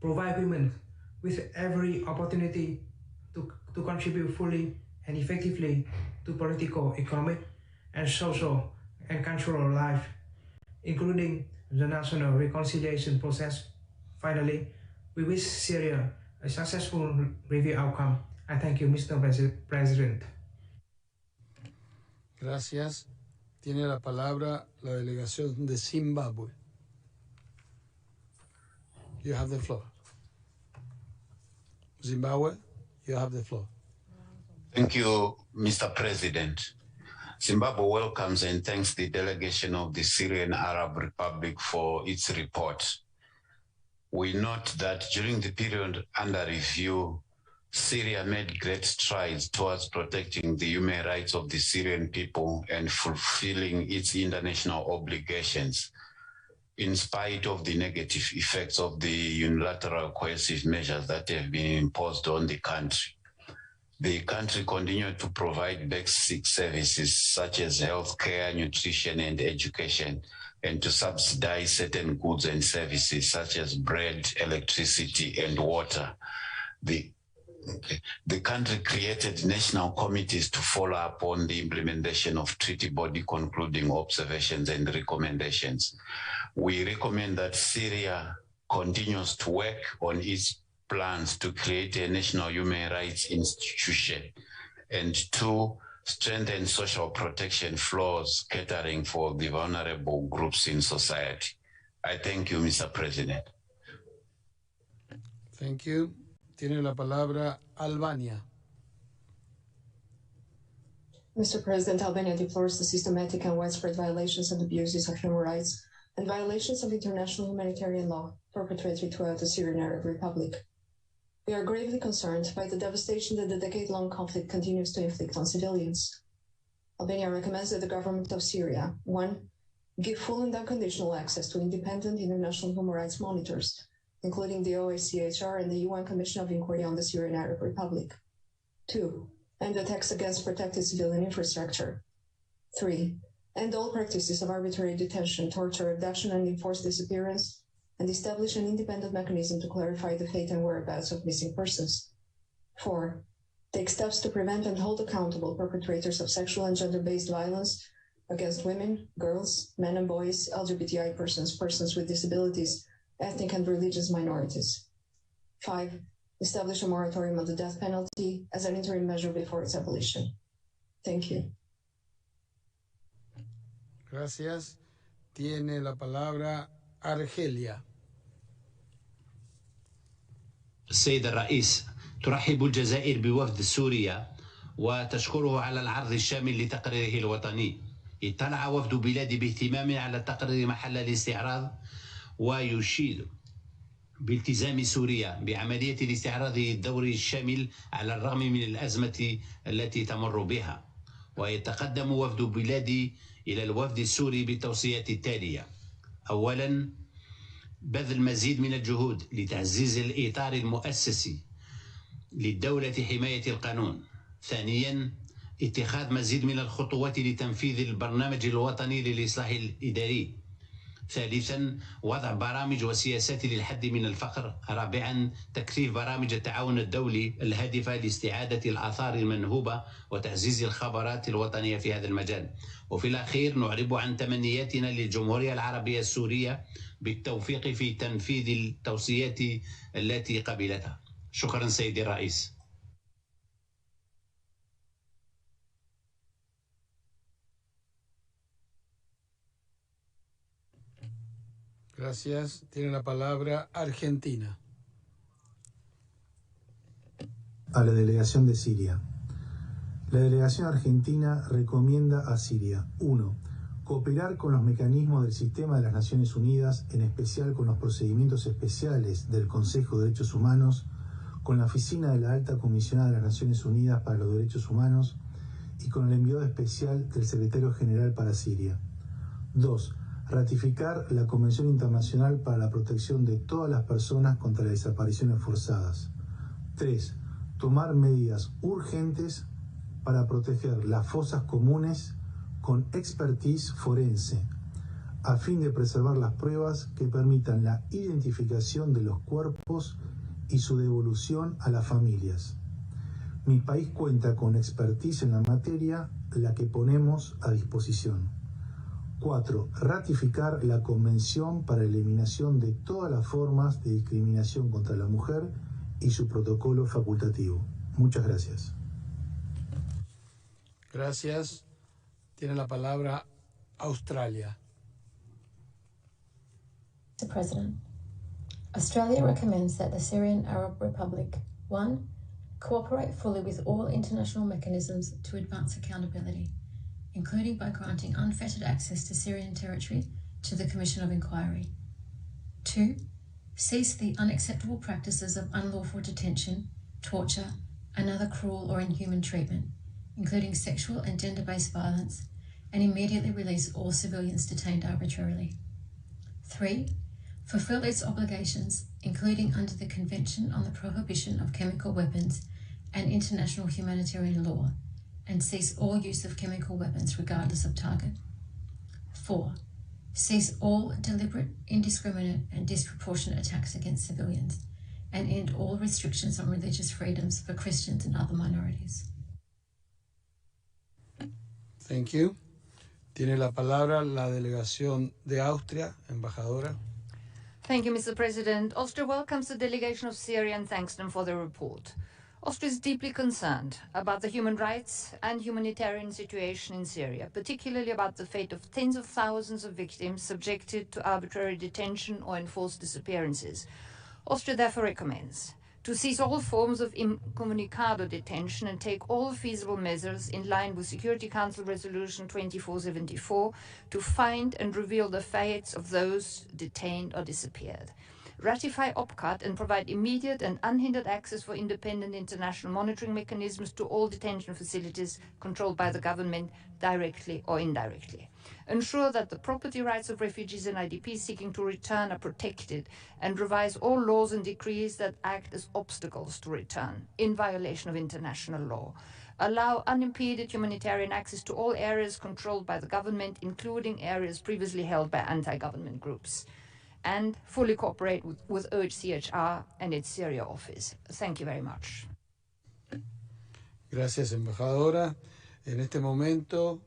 provide women with every opportunity to contribute fully and effectively to political, economic, and social and cultural life, including the national reconciliation process. Finally, we wish Syria a successful review outcome. I thank you, Mr. President. Gracias. Tiene la palabra la delegación de Zimbabue. You have the floor. Zimbabwe, you have the floor. Thank you, Mr. President. Zimbabwe welcomes and thanks the delegation of the Syrian Arab Republic for its report. We note that during the period under review, Syria made great strides towards protecting the human rights of the Syrian people and fulfilling its international obligations, in spite of the negative effects of the unilateral coercive measures that have been imposed on the country. The country continued to provide basic services such as healthcare, nutrition, and education, and to subsidize certain goods and services such as bread, electricity, and water. The country created national committees to follow up on the implementation of treaty body concluding observations and recommendations. We recommend that Syria continues to work on its plans to create a national human rights institution and to strengthen social protection floors catering for the vulnerable groups in society. I thank you, Mr. President. Thank you. Tiene la palabra Albania. Mr. President, Albania deplores the systematic and widespread violations and abuses of human rights and violations of international humanitarian law perpetrated throughout the Syrian Arab Republic. We are gravely concerned by the devastation that the decade-long conflict continues to inflict on civilians. Albania recommends that the government of Syria, 1, give full and unconditional access to independent international human rights monitors, including the OHCHR and the UN Commission of Inquiry on the Syrian Arab Republic. 2, end attacks against protected civilian infrastructure. 3. End all practices of arbitrary detention, torture, abduction, and enforced disappearance, and establish an independent mechanism to clarify the fate and whereabouts of missing persons. 4. Take steps to prevent and hold accountable perpetrators of sexual and gender-based violence against women, girls, men and boys, LGBTI persons, persons with disabilities, ethnic and religious minorities. 5. Establish a moratorium on the death penalty as an interim measure before its abolition. Thank you. Gracias. Tiene la palabra Argelia. السيد الرئيس، ترحب الجزائر بوفد سوريا وتشكره على العرض الشامل لتقريره الوطني. اطلع وفد بلاد باهتمام على تقرير محل الاستعراض ويشيد بالتزام سوريا بعملية الاستعراض الدوري الشامل على الرغم من الأزمة التي تمر بها. ويتقدم وفد بلادي إلى الوفد السوري بالتوصيات التالية: أولا، بذل مزيد من الجهود لتعزيز الإطار المؤسسي للدولة حماية القانون. ثانيا، اتخاذ مزيد من الخطوات لتنفيذ البرنامج الوطني للإصلاح الإداري. ثالثا، وضع برامج وسياسات للحد من الفقر. رابعا، تكثيف برامج التعاون الدولي الهادفة لاستعادة الآثار المنهوبة وتعزيز الخبرات الوطنية في هذا المجال. وفي الأخير، نعرب عن تمنياتنا للجمهورية العربية السورية بالتوفيق في تنفيذ التوصيات التي قبلتها. شكرا سيدي الرئيس. Gracias. Tiene la palabra Argentina. A la delegación de Siria. La delegación argentina recomienda a Siria: 1. Cooperar con los mecanismos del sistema de las Naciones Unidas, en especial con los procedimientos especiales del Consejo de Derechos Humanos, con la Oficina de la Alta Comisionada de las Naciones Unidas para los Derechos Humanos y con el enviado especial del Secretario General para Siria. 2. Ratificar la Convención Internacional para la Protección de todas las personas contra las desapariciones forzadas. 3. Tomar medidas urgentes para proteger las fosas comunes con expertise forense, a fin de preservar las pruebas que permitan la identificación de los cuerpos y su devolución a las familias. Mi país cuenta con expertise en la materia, la que ponemos a disposición. 4. Ratificar la Convención para la Eliminación de todas las formas de discriminación contra la mujer y su protocolo facultativo. Muchas gracias. Gracias. Tiene la palabra Australia. Mr. President, Australia recommends that the Syrian Arab Republic, 1. Cooperate fully with all international mechanisms to advance accountability, including by granting unfettered access to Syrian territory to the Commission of Inquiry. 2. Cease the unacceptable practices of unlawful detention, torture, and other cruel or inhuman treatment, including sexual and gender-based violence, and immediately release all civilians detained arbitrarily. 3. Fulfill its obligations, including under the Convention on the Prohibition of Chemical Weapons and international humanitarian law, and cease all use of chemical weapons regardless of target. 4. Cease all deliberate, indiscriminate and disproportionate attacks against civilians, and end all restrictions on religious freedoms for Christians and other minorities. Thank you. Tiene la palabra la delegación de Austria, embajadora. Thank you, Mr. President. Austria welcomes the delegation of Syria and thanks them for their report. Austria is deeply concerned about the human rights and humanitarian situation in Syria, particularly about the fate of tens of thousands of victims subjected to arbitrary detention or enforced disappearances. Austria therefore recommends to cease all forms of incommunicado detention and take all feasible measures in line with Security Council Resolution 2474 to find and reveal the fates of those detained or disappeared. Ratify OPCAT and provide immediate and unhindered access for independent international monitoring mechanisms to all detention facilities controlled by the government, directly or indirectly. Ensure that the property rights of refugees and IDPs seeking to return are protected, and revise all laws and decrees that act as obstacles to return in violation of international law. allow unimpeded humanitarian access to all areas controlled by the government, including areas previously held by anti-government groups, and fully cooperate with OHCHR and its Syria office. Thank you very much. Gracias, embajadora. En este momento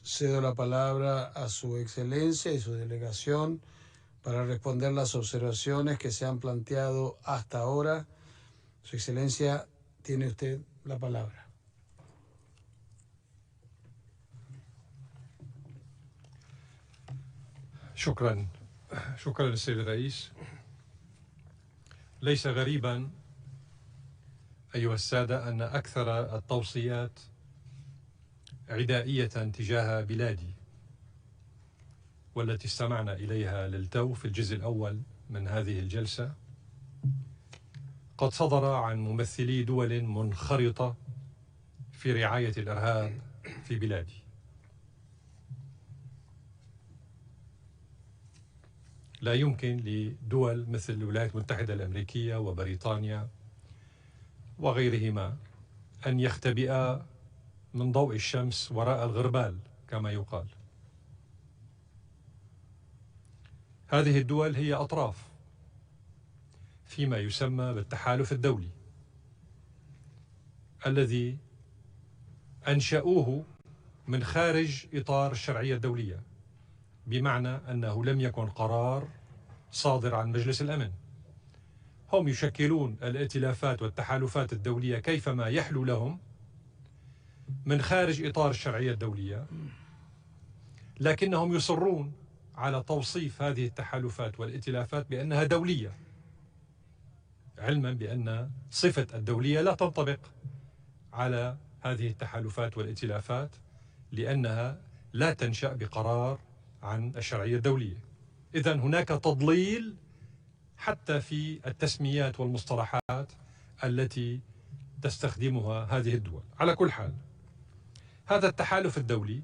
cedo la palabra a su excelencia y su delegación para responder las observaciones que se han planteado hasta ahora. Su excelencia, tiene usted la palabra. شكرا السيد الرئيس. ليس غريبا أيها السادة أن أكثر التوصيات عدائية تجاه بلادي والتي استمعنا إليها للتو في الجزء الأول من هذه الجلسة قد صدر عن ممثلي دول منخرطة في رعاية الإرهاب في بلادي. لا يمكن لدول مثل الولايات المتحدة الأمريكية وبريطانيا وغيرهما أن يختبئا من ضوء الشمس وراء الغربال كما يقال. هذه الدول هي أطراف فيما يسمى بالتحالف الدولي الذي أنشأوه من خارج إطار الشرعية الدولية، بمعنى أنه لم يكن قرار صادر عن مجلس الأمن. هم يشكلون الائتلافات والتحالفات الدولية كيفما يحلو لهم من خارج إطار الشرعية الدولية، لكنهم يصرون على توصيف هذه التحالفات والائتلافات بأنها دولية، علما بأن صفة الدولية لا تنطبق على هذه التحالفات والائتلافات لأنها لا تنشأ بقرار عن الشرعية الدولية. إذن هناك تضليل حتى في التسميات والمصطلحات التي تستخدمها هذه الدول. على كل حال، هذا التحالف الدولي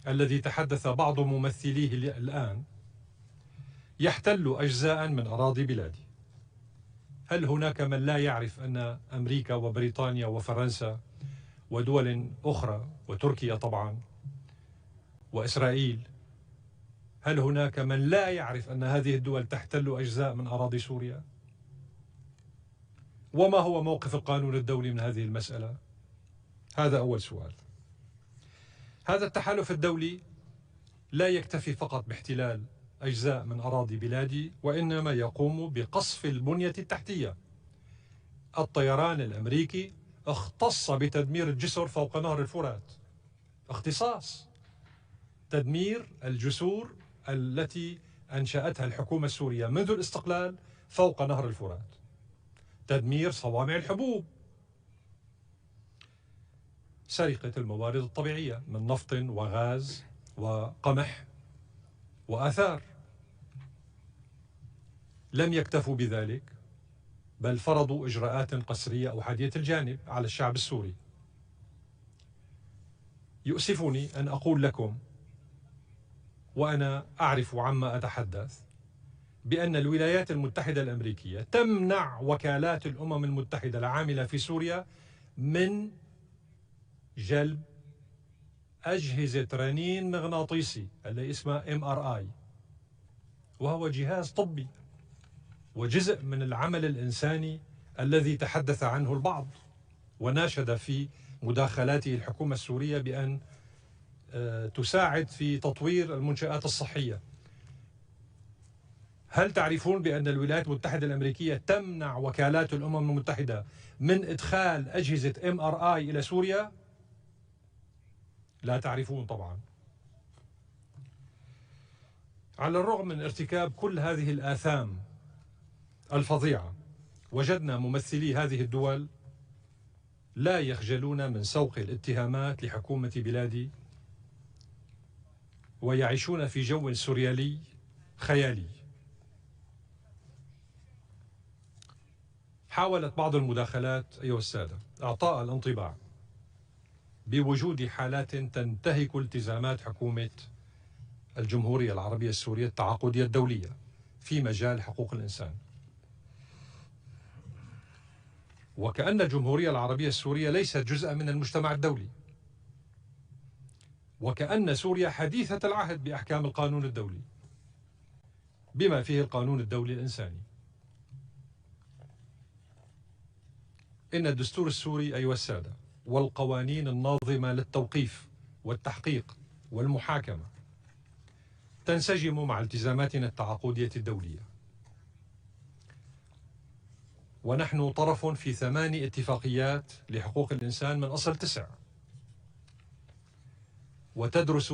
الذي تحدث بعض ممثليه الآن يحتل أجزاء من أراضي بلادي. هل هناك من لا يعرف أن أمريكا وبريطانيا وفرنسا ودول أخرى وتركيا طبعا وإسرائيل، هل هناك من لا يعرف أن هذه الدول تحتل أجزاء من أراضي سوريا؟ وما هو موقف القانون الدولي من هذه المسألة؟ هذا أول سؤال. هذا التحالف الدولي لا يكتفي فقط باحتلال أجزاء من أراضي بلادي، وإنما يقوم بقصف البنية التحتية. الطيران الأمريكي اختص بتدمير الجسر فوق نهر الفرات، اختصاص تدمير الجسور التي أنشأتها الحكومة السورية منذ الاستقلال فوق نهر الفرات، تدمير صوامع الحبوب، سرقة الموارد الطبيعية من نفط وغاز وقمح وآثار. لم يكتفوا بذلك، بل فرضوا إجراءات قسرية أو حادية الجانب على الشعب السوري. يؤسفني أن أقول لكم وأنا أعرف عما أتحدث بأن الولايات المتحدة الأمريكية تمنع وكالات الأمم المتحدة العاملة في سوريا من جلب أجهزة رنين مغناطيسي اللي اسمها MRI، وهو جهاز طبي وجزء من العمل الإنساني الذي تحدث عنه البعض وناشد في مداخلاته الحكومة السورية بأن تساعد في تطوير المنشآت الصحية. هل تعرفون بأن الولايات المتحدة الأمريكية تمنع وكالات الأمم المتحدة من إدخال أجهزة MRI إلى سوريا؟ لا تعرفون طبعا. على الرغم من ارتكاب كل هذه الآثام الفظيعة، وجدنا ممثلي هذه الدول لا يخجلون من سوق الاتهامات لحكومة بلادي، ويعيشون في جو سوريالي خيالي. حاولت بعض المداخلات أيها السادة إعطاء الانطباع بوجود حالات تنتهك التزامات حكومة الجمهورية العربية السورية التعاقدية الدولية في مجال حقوق الإنسان. وكأن الجمهورية العربية السورية ليست جزءا من المجتمع الدولي، وكأن سوريا حديثة العهد بأحكام القانون الدولي بما فيه القانون الدولي الإنساني. إن الدستور السوري أيها السادة والقوانين الناظمة للتوقيف والتحقيق والمحاكمة تنسجم مع التزاماتنا التعاقدية الدولية، ونحن طرف في 8 اتفاقيات لحقوق الإنسان من أصل 9، وتدرس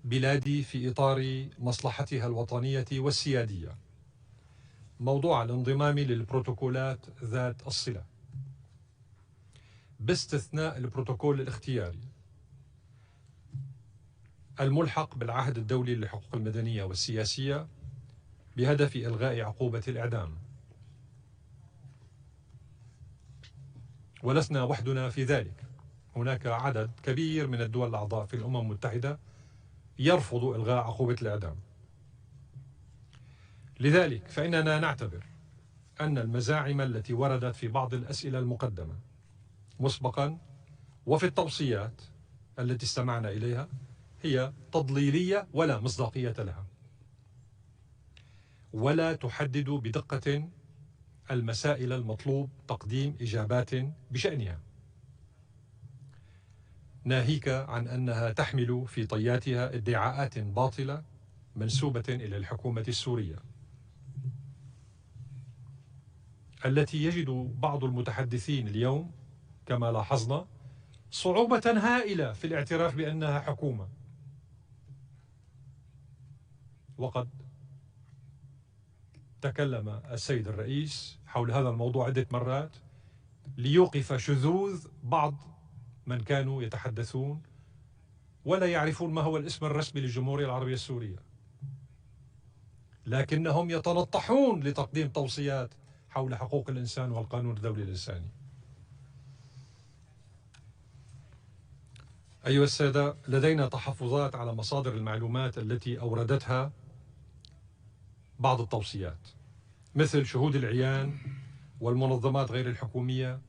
بلادي في إطار مصلحتها الوطنية والسيادية موضوع الانضمام للبروتوكولات ذات الصلة، باستثناء البروتوكول الاختياري الملحق بالعهد الدولي للحقوق المدنية والسياسية بهدف إلغاء عقوبة الإعدام. ولسنا وحدنا في ذلك، هناك عدد كبير من الدول الأعضاء في الأمم المتحدة يرفض إلغاء عقوبة الإعدام. لذلك فإننا نعتبر أن المزاعم التي وردت في بعض الأسئلة المقدمة مسبقا وفي التوصيات التي استمعنا إليها هي تضليلية ولا مصداقية لها، ولا تحدد بدقة المسائل المطلوب تقديم إجابات بشأنها، ناهيك عن أنها تحمل في طياتها ادعاءات باطلة منسوبة إلى الحكومة السورية، التي يجد بعض المتحدثين اليوم كما لاحظنا صعوبة هائلة في الاعتراف بأنها حكومة. وقد تكلم السيد الرئيس حول هذا الموضوع عدة مرات ليوقف شذوذ بعض من كانوا يتحدثون ولا يعرفون ما هو الاسم الرسمي للجمهورية العربية السورية، لكنهم يتنطحون لتقديم توصيات حول حقوق الإنسان والقانون الدولي الإنساني. أيها السادة، لدينا تحفظات على مصادر المعلومات التي أوردتها بعض التوصيات، مثل شهود العيان والمنظمات غير الحكومية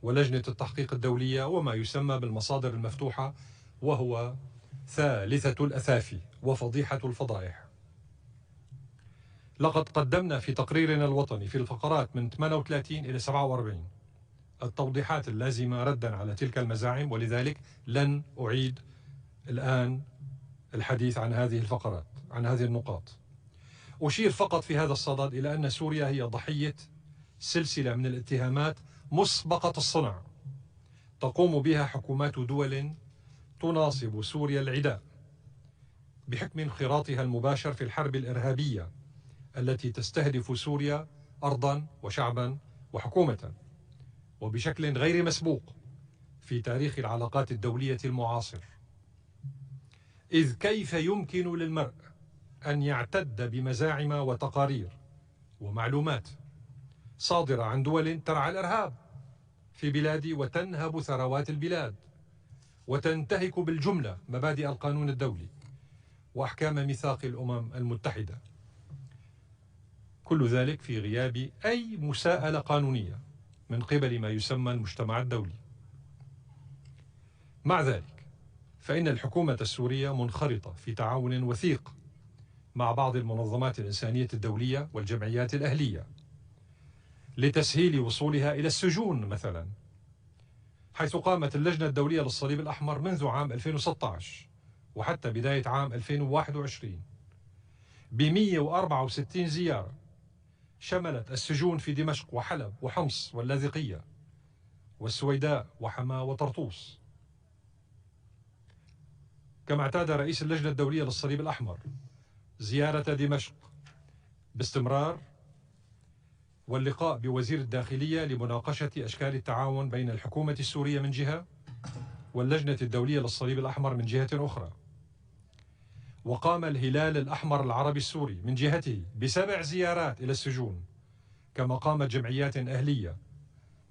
ولجنة التحقيق الدولية وما يسمى بالمصادر المفتوحة، وهو ثالثة الأثافي وفضيحة الفضائح. لقد قدمنا في تقريرنا الوطني في الفقرات من 38 إلى 47 التوضيحات اللازمة ردا على تلك المزاعم، ولذلك لن أعيد الآن الحديث عن هذه الفقرات، عن هذه النقاط. أشير فقط في هذا الصدد إلى أن سوريا هي ضحية سلسلة من الاتهامات مسبقة الصنع تقوم بها حكومات دول تناصب سوريا العداء بحكم انخراطها المباشر في الحرب الإرهابية التي تستهدف سوريا أرضا وشعبا وحكومة وبشكل غير مسبوق في تاريخ العلاقات الدولية المعاصر. إذ كيف يمكن للمرء أن يعتد بمزاعم وتقارير ومعلومات صادرة عن دول ترعى الإرهاب في بلاد وتنهب ثروات البلاد وتنتهك بالجملة مبادئ القانون الدولي وأحكام ميثاق الأمم المتحدة، كل ذلك في غياب أي مساءلة قانونية من قبل ما يسمى المجتمع الدولي. مع ذلك فإن الحكومة السورية منخرطة في تعاون وثيق مع بعض المنظمات الإنسانية الدولية والجمعيات الأهلية لتسهيل وصولها إلى السجون مثلا، حيث قامت اللجنة الدولية للصليب الأحمر منذ عام 2016 وحتى بداية عام 2021 ب164 زيارة شملت السجون في دمشق وحلب وحمص واللاذقية والسويداء وحماة وطرطوس. كما اعتاد رئيس اللجنة الدولية للصليب الأحمر زيارة دمشق باستمرار واللقاء بوزير الداخلية لمناقشة أشكال التعاون بين الحكومة السورية من جهة واللجنة الدولية للصليب الأحمر من جهة أخرى. وقام الهلال الأحمر العربي السوري من جهته ب7 زيارات إلى السجون، كما قامت جمعيات أهلية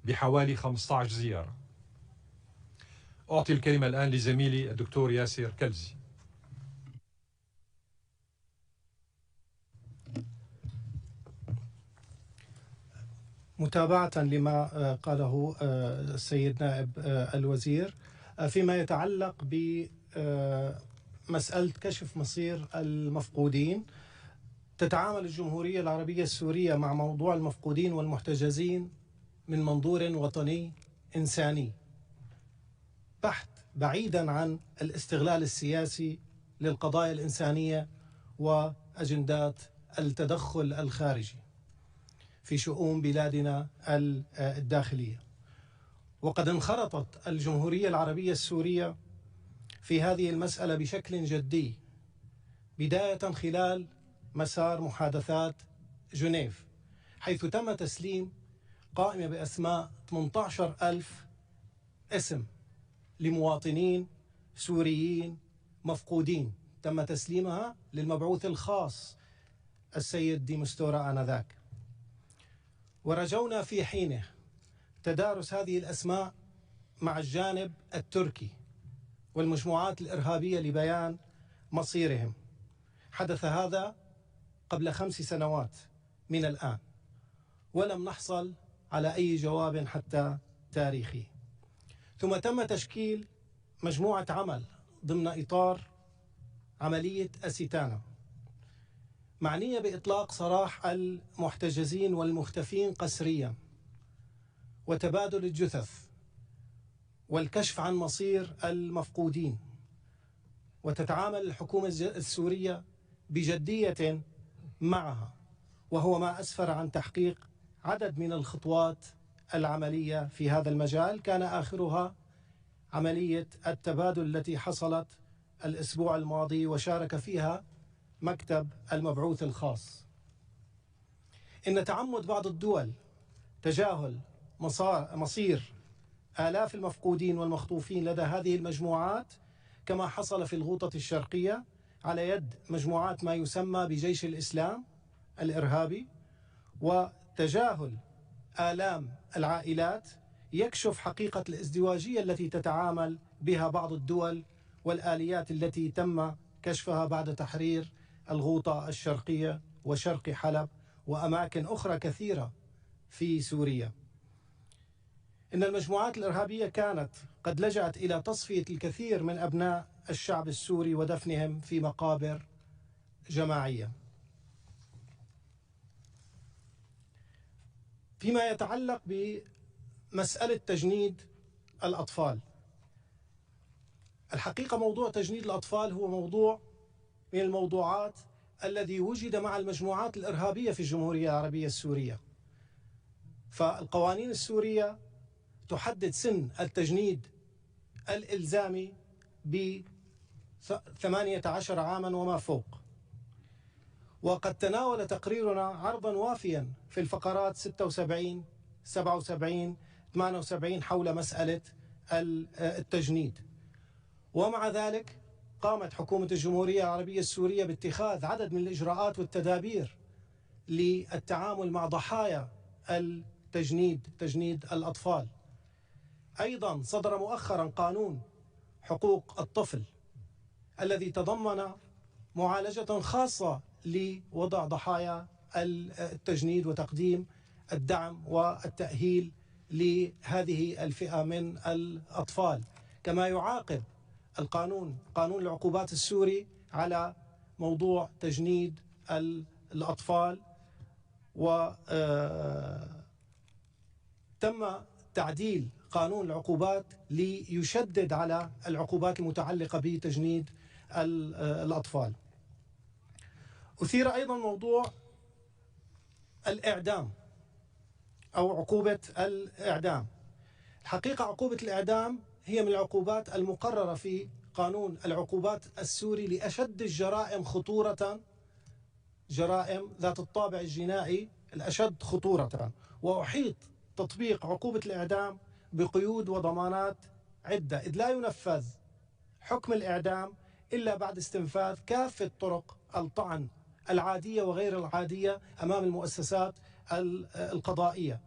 بحوالي 15 زيارة. أعطي الكلمة الآن لزميلي الدكتور ياسر كلزي. متابعة لما قاله السيد نائب الوزير فيما يتعلق بمسألة كشف مصير المفقودين، تتعامل الجمهورية العربية السورية مع موضوع المفقودين والمحتجزين من منظور وطني إنساني بحت، بعيدا عن الاستغلال السياسي للقضايا الإنسانية وأجندات التدخل الخارجي في شؤون بلادنا الداخلية. وقد انخرطت الجمهورية العربية السورية في هذه المسألة بشكل جدي، بداية خلال مسار محادثات جنيف، حيث تم تسليم قائمة بأسماء 18,000 اسم لمواطنين سوريين مفقودين، تم تسليمها للمبعوث الخاص السيد دي مستورة آنذاك. ورجونا في حينه تدارس هذه الأسماء مع الجانب التركي والمجموعات الإرهابية لبيان مصيرهم. حدث هذا قبل 5 سنوات من الآن، ولم نحصل على أي جواب حتى تاريخي. ثم تم تشكيل مجموعة عمل ضمن إطار عملية أسيتانا، معنية بإطلاق سراح المحتجزين والمختفين قسريا، وتبادل الجثث، والكشف عن مصير المفقودين. وتتعامل الحكومة السورية بجدية معها، وهو ما أسفر عن تحقيق عدد من الخطوات العملية في هذا المجال، كان آخرها عملية التبادل التي حصلت الأسبوع الماضي وشارك فيها مكتب المبعوث الخاص. إن تعمد بعض الدول تجاهل مصير آلاف المفقودين والمخطوفين لدى هذه المجموعات، كما حصل في الغوطة الشرقية على يد مجموعات ما يسمى بجيش الإسلام الإرهابي، وتجاهل آلام العائلات، يكشف حقيقة الازدواجية التي تتعامل بها بعض الدول والآليات التي تم كشفها بعد تحرير الغوطة الشرقية وشرق حلب وأماكن أخرى كثيرة في سوريا. إن المجموعات الإرهابية كانت قد لجأت إلى تصفية الكثير من أبناء الشعب السوري ودفنهم في مقابر جماعية. فيما يتعلق بمسألة تجنيد الأطفال، الحقيقة موضوع تجنيد الأطفال هو موضوع من الموضوعات الذي وجد مع المجموعات الإرهابية في الجمهورية العربية السورية. فالقوانين السورية تحدد سن التجنيد الإلزامي ب 18 عاما وما فوق، وقد تناول تقريرنا عرضا وافيا في الفقرات 76 77 78 حول مسألة التجنيد. ومع ذلك قامت حكومة الجمهورية العربية السورية باتخاذ عدد من الإجراءات والتدابير للتعامل مع ضحايا تجنيد الأطفال. أيضا صدر مؤخرا قانون حقوق الطفل الذي تضمن معالجة خاصة لوضع ضحايا التجنيد وتقديم الدعم والتأهيل لهذه الفئة من الأطفال، كما يعاقب قانون العقوبات السوري على موضوع تجنيد الأطفال. وتم تعديل قانون العقوبات ليشدد على العقوبات المتعلقة بتجنيد الأطفال. أثير أيضا موضوع الإعدام أو عقوبة الإعدام. الحقيقة عقوبة الإعدام هي من العقوبات المقررة في قانون العقوبات السوري لأشد الجرائم خطورة، جرائم ذات الطابع الجنائي الأشد خطورة. وأحيط تطبيق عقوبة الإعدام بقيود وضمانات عدة، إذ لا ينفذ حكم الإعدام إلا بعد استنفاذ كافة طرق الطعن العادية وغير العادية أمام المؤسسات القضائية.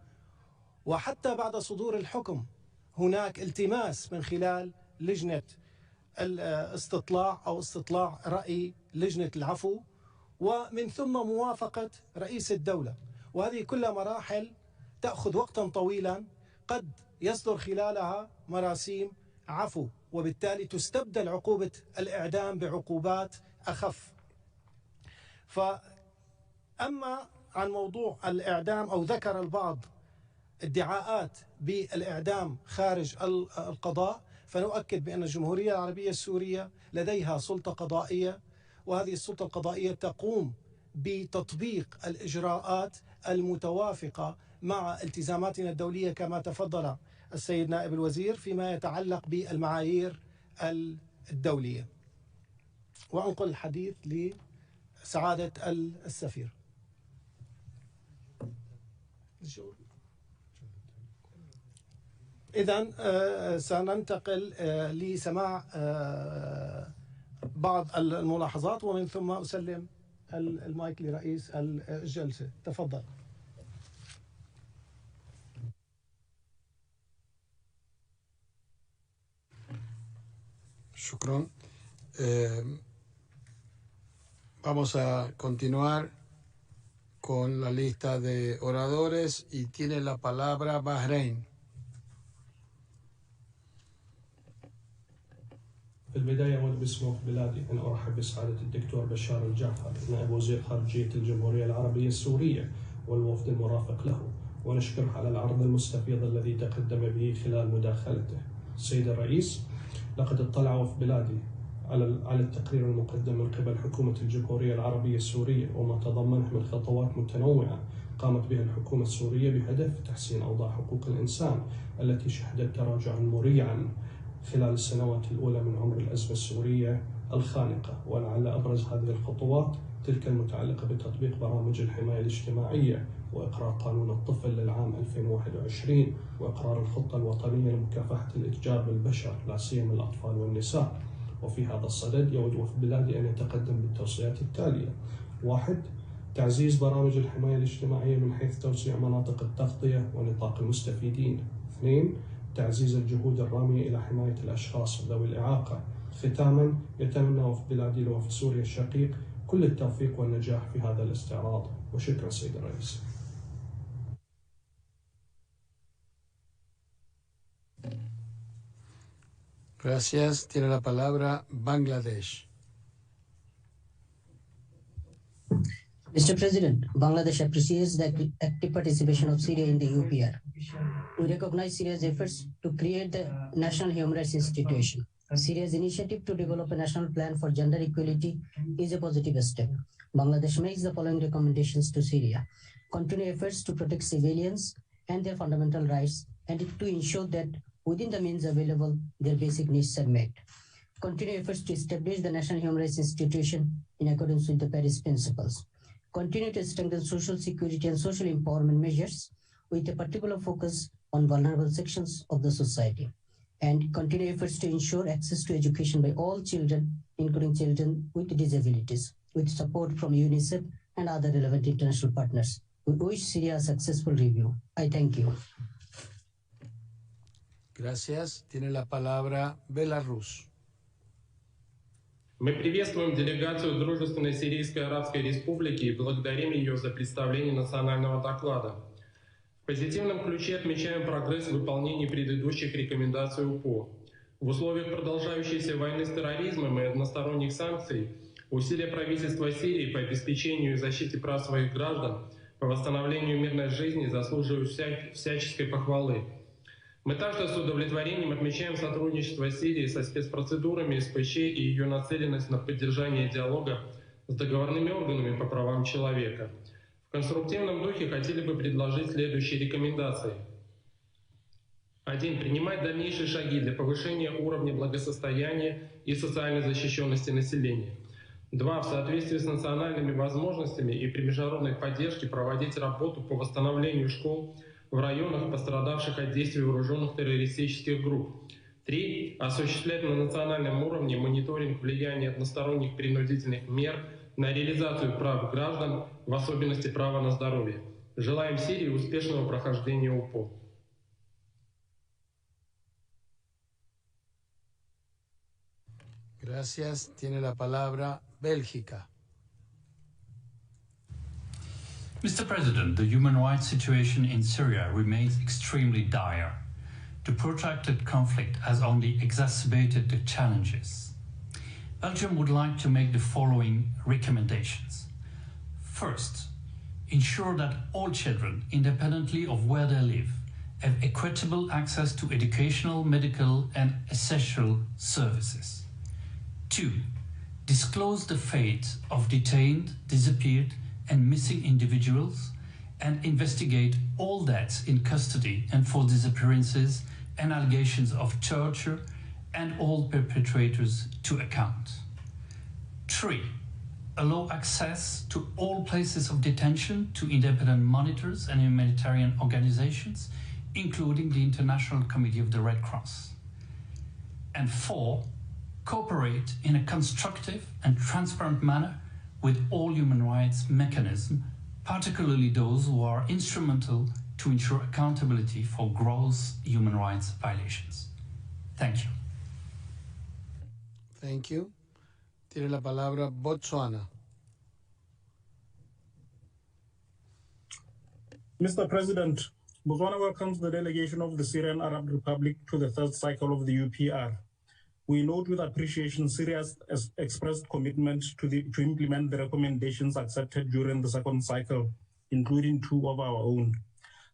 وحتى بعد صدور الحكم هناك التماس من خلال لجنة الاستطلاع أو استطلاع رأي لجنة العفو، ومن ثم موافقة رئيس الدولة. وهذه كلها مراحل تأخذ وقتا طويلا قد يصدر خلالها مراسيم عفو، وبالتالي تستبدل عقوبة الإعدام بعقوبات أخف. فأما عن موضوع الإعدام، أو ذكر البعض ادعاءات بالإعدام خارج القضاء، فنؤكد بأن الجمهورية العربية السورية لديها سلطة قضائية، وهذه السلطة القضائية تقوم بتطبيق الإجراءات المتوافقة مع التزاماتنا الدولية كما تفضل السيد نائب الوزير فيما يتعلق بالمعايير الدولية. وأنقل الحديث لسعادة السفير. إذن سننتقل لسماع بعض الملاحظات، ومن ثم أسلم المايك لرئيس الجلسة. تفضل. Shukran. Vamos a continuar con la lista de oradores y tiene la palabra Bahrein. في البداية أود باسم بلادي أن أرحب بسعادة الدكتور بشار الجعفر نائب وزير خارجية الجمهورية العربية السورية والوفد المرافق له، ونشكره على العرض المستفيض الذي تقدم به خلال مداخلته. السيد الرئيس، لقد اطلع وفد بلادي على التقرير المقدم من قبل حكومة الجمهورية العربية السورية، وما تضمنه من خطوات متنوعة قامت بها الحكومة السورية بهدف تحسين أوضاع حقوق الإنسان التي شهدت تراجعا مريعا خلال السنوات الأولى من عمر الأزمة السورية الخانقة. ولعل أبرز هذه الخطوات تلك المتعلقة بتطبيق برامج الحماية الاجتماعية، وإقرار قانون الطفل للعام 2021، وإقرار الخطة الوطنية لمكافحة الإتجار بالبشر لا سيما الأطفال والنساء. وفي هذا الصدد يود وفد بلادي أن يتقدم بالتوصيات التالية: 1. تعزيز برامج الحماية الاجتماعية من حيث توسيع مناطق التغطية ونطاق المستفيدين. 2. تعزيز الجهود الرامية إلى حماية الأشخاص ذوي الإعاقة. ختاما، يتمنى وفد بلادي لوفد سوريا الشقيق كل التوفيق والنجاح في هذا الاستعراض. وشكرا سيد الرئيس. Gracias. Tiene la palabra Bangladesh. Mr. President, Bangladesh appreciates the active participation of Syria in the UPR. We recognize Syria's efforts to create the National Human Rights Institution. Syria's initiative to develop a national plan for gender equality is a positive step. Bangladesh makes the following recommendations to Syria: continue efforts to protect civilians and their fundamental rights, and to ensure that within the means available, their basic needs are met. Continue efforts to establish the National Human Rights Institution in accordance with the Paris Principles. Continue to strengthen social security and social empowerment measures with a particular focus on vulnerable sections of the society. And continue efforts to ensure access to education by all children, including children with disabilities, with support from UNICEF and other relevant international partners. We wish Syria a successful review. I thank you. Gracias. Tiene la palabra Belarus. Мы приветствуем делегацию Дружественной Сирийской Арабской Республики и благодарим ее за представление национального доклада. В позитивном ключе отмечаем прогресс в выполнении предыдущих рекомендаций УПО. В условиях продолжающейся войны с терроризмом и односторонних санкций усилия правительства Сирии по обеспечению и защите прав своих граждан, по восстановлению мирной жизни заслуживают всяческой похвалы. Мы также с удовлетворением отмечаем сотрудничество Сирии со спецпроцедурами СПЧ и ее нацеленность на поддержание диалога с договорными органами по правам человека. В конструктивном духе хотели бы предложить следующие рекомендации. 1. Принимать дальнейшие шаги для повышения уровня благосостояния и социальной защищенности населения. 2. В соответствии с национальными возможностями и при международной поддержке проводить работу по восстановлению школ в районах, пострадавших от действий вооруженных террористических групп. 3. Осуществлять на национальном уровне мониторинг влияния односторонних принудительных мер на реализацию прав граждан, в особенности права на здоровье. Желаем Сирии успешного прохождения УПО. Gracias. Tiene la palabra Bélgica. Mr. President, the human rights situation in Syria remains extremely dire. The protracted conflict has only exacerbated the challenges. Belgium would like to make the following recommendations. First, ensure that all children, independently of where they live, have equitable access to educational, medical, and essential services. 2. Disclose the fate of detained, disappeared, and missing individuals, and investigate all deaths in custody and for disappearances and allegations of torture, and all perpetrators to account. 3. Allow access to all places of detention to independent monitors and humanitarian organizations, including the International Committee of the Red Cross. And 4, cooperate in a constructive and transparent manner with all human rights mechanisms, particularly those who are instrumental to ensure accountability for gross human rights violations. Thank you. Thank you. Tiene la palabra Botswana. Mr. President, Botswana welcomes the delegation of the Syrian Arab Republic to the third cycle of the UPR. We note with appreciation Syria's expressed commitment to implement the recommendations accepted during the second cycle, including 2 of our own.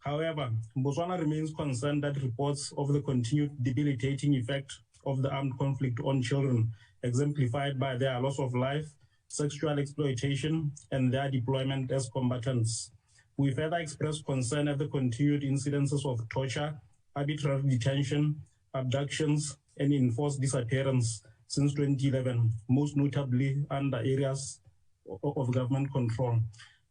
However, Botswana remains concerned that reports of the continued debilitating effect of the armed conflict on children, exemplified by their loss of life, sexual exploitation, and their deployment as combatants. We further express concern at the continued incidences of torture, arbitrary detention, abductions, and enforced disappearance since 2011, most notably under areas of government control.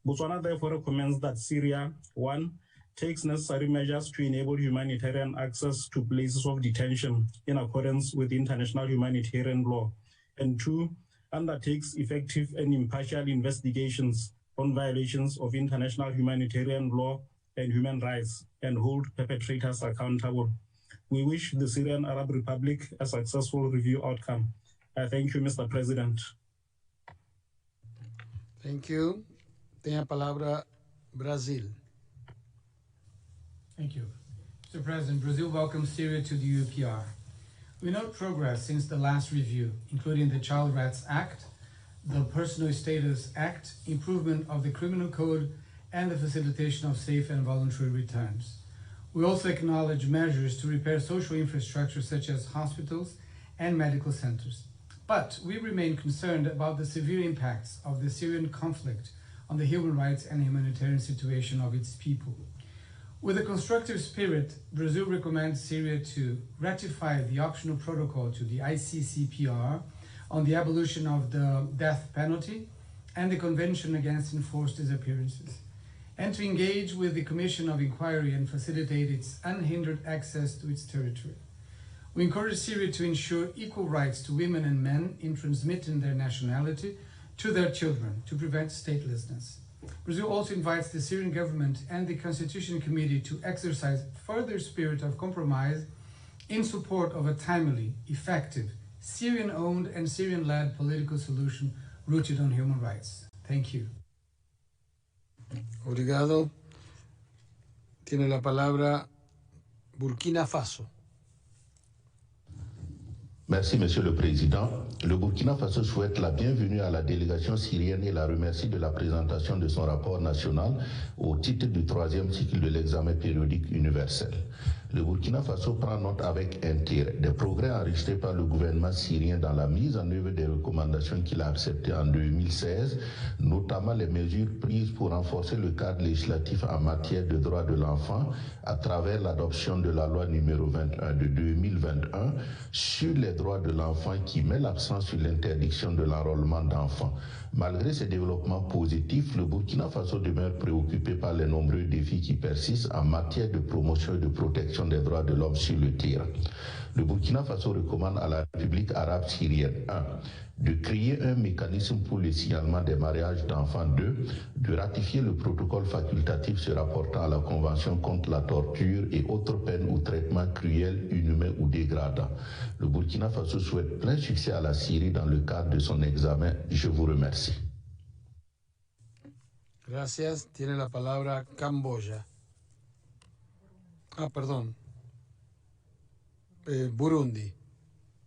Botswana therefore recommends that Syria, 1, takes necessary measures to enable humanitarian access to places of detention in accordance with international humanitarian law, and 2, undertakes effective and impartial investigations on violations of international humanitarian law and human rights, and hold perpetrators accountable. We wish the Syrian Arab Republic a successful review outcome. I thank you, Mr. President. Thank you. Tiene la palabra Brazil. Thank you. Mr. President, Brazil welcomes Syria to the UPR. We note progress since the last review, including the Child Rights Act, the Personal Status Act, improvement of the Criminal Code, and the facilitation of safe and voluntary returns. We also acknowledge measures to repair social infrastructure such as hospitals and medical centers. But we remain concerned about the severe impacts of the Syrian conflict on the human rights and humanitarian situation of its people. With a constructive spirit, Brazil recommends Syria to ratify the optional protocol to the ICCPR on the abolition of the death penalty and the Convention Against Enforced Disappearances, and to engage with the Commission of Inquiry and facilitate its unhindered access to its territory. We encourage Syria to ensure equal rights to women and men in transmitting their nationality to their children to prevent statelessness. Brazil also invites the Syrian government and the Constitution Committee to exercise further spirit of compromise in support of a timely, effective, Syrian-owned and Syrian-led political solution rooted on human rights. Thank you. Obrigado. Tiene la palabra Burkina Faso. Merci, Monsieur le Président. Le Burkina Faso souhaite la bienvenue à la délégation syrienne et la remercie de la présentation de son rapport national au titre du 3e cycle de l'examen périodique universel. Le Burkina Faso prend note avec intérêt des progrès enregistrés par le gouvernement syrien dans la mise en œuvre des recommandations qu'il a acceptées en 2016, notamment les mesures prises pour renforcer le cadre législatif en matière de droits de l'enfant à travers l'adoption de la loi numéro 21 de 2021 sur les droits de l'enfant qui met l'accent sur l'interdiction de l'enrôlement d'enfants. Malgré ces développements positifs, le Burkina Faso demeure préoccupé par les nombreux défis qui persistent en matière de promotion et de protection des droits de l'homme sur le terrain. Le Burkina Faso recommande à la République arabe syrienne 1. De créer un mécanisme pour le signalement des mariages d'enfants 2, de ratifier le protocole facultatif se rapportant à la Convention contre la torture et autres peines ou traitements cruels, inhumains ou dégradants. Le Burkina Faso souhaite plein succès à la Syrie dans le cadre de son examen. Je vous remercie. Gracias. Tiene la palabra Camboya. Perdón. Burundi.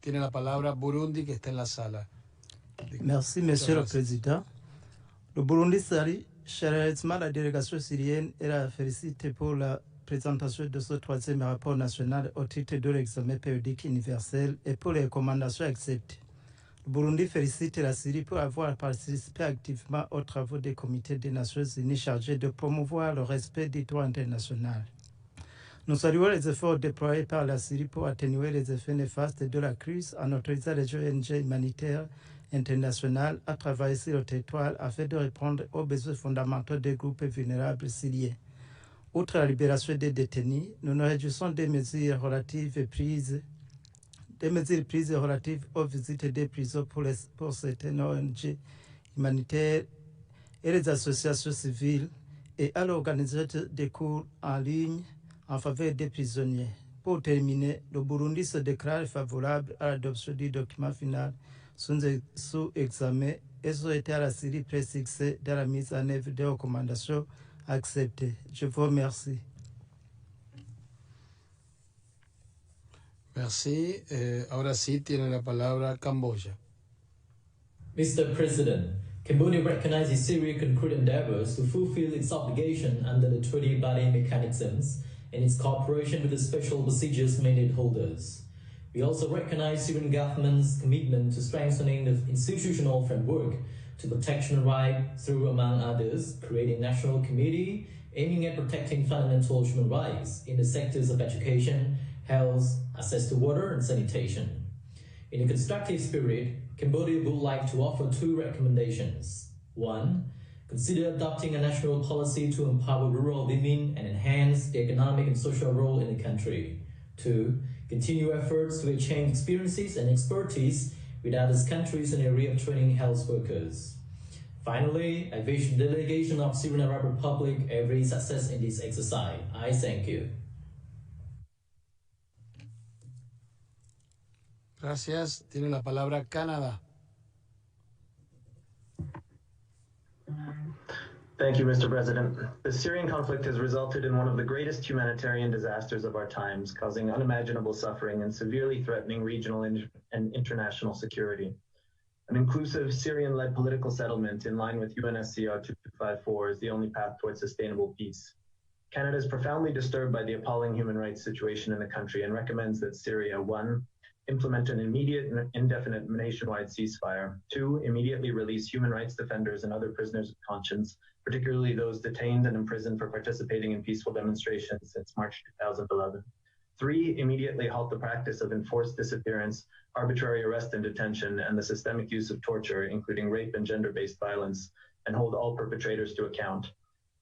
Tiene la palabra Burundi que está en la sala. Merci, Monsieur le Président. Le Burundi salue chaleureusement la délégation syrienne et la félicite pour la présentation de ce troisième rapport national au titre de l'examen périodique universel et pour les recommandations acceptées. Le Burundi félicite la Syrie pour avoir participé activement aux travaux des comités des Nations Unies chargés de promouvoir le respect du droit international. Nous saluons les efforts déployés par la Syrie pour atténuer les effets néfastes de la crise en autorisant les ONG humanitaires internationales à travailler sur le territoire afin de répondre aux besoins fondamentaux des groupes vulnérables syriens. Outre la libération des détenus, nous nous réjouissons des mesures prises relatives aux visites des prisons pour certaines ONG humanitaires et les associations civiles et à l'organisation des cours en ligne en faveur des prisonniers. Pour terminer, le Burundi se déclare favorable à l'adoption du document final sous examen et souhaite à la Syrie succès dans la mise en œuvre des recommandations acceptées. Je vous remercie. Merci. Ahora sí tiene la palabra Camboya. Mr. President, Cambodia recognizes Syria's concrete endeavors to fulfill its obligation under the treaty body mechanisms and its cooperation with the special procedures mandate holders. We also recognize Syrian government's commitment to strengthening the institutional framework to protect human rights through, among others, creating a national committee aiming at protecting fundamental human rights in the sectors of education, health, access to water, and sanitation. In a constructive spirit, Cambodia would like to offer two recommendations. One, consider adopting a national policy to empower rural women and enhance the economic and social role in the country. Two, continue efforts to exchange experiences and expertise with other countries in the area of training health workers. Finally, I wish the delegation of Syrian Arab Republic every success in this exercise. I thank you. Gracias. Tiene la palabra Canadá. Thank you, Mr. President. The Syrian conflict has resulted in one of the greatest humanitarian disasters of our times, causing unimaginable suffering and severely threatening regional and international security. An inclusive Syrian-led political settlement in line with UNSCR 2254 is the only path towards sustainable peace. Canada is profoundly disturbed by the appalling human rights situation in the country and recommends that Syria, 1, implement an immediate and indefinite nationwide ceasefire. 2, immediately release human rights defenders and other prisoners of conscience, particularly those detained and imprisoned for participating in peaceful demonstrations since March 2011. 3, immediately halt the practice of enforced disappearance, arbitrary arrest and detention, and the systemic use of torture, including rape and gender-based violence, and hold all perpetrators to account.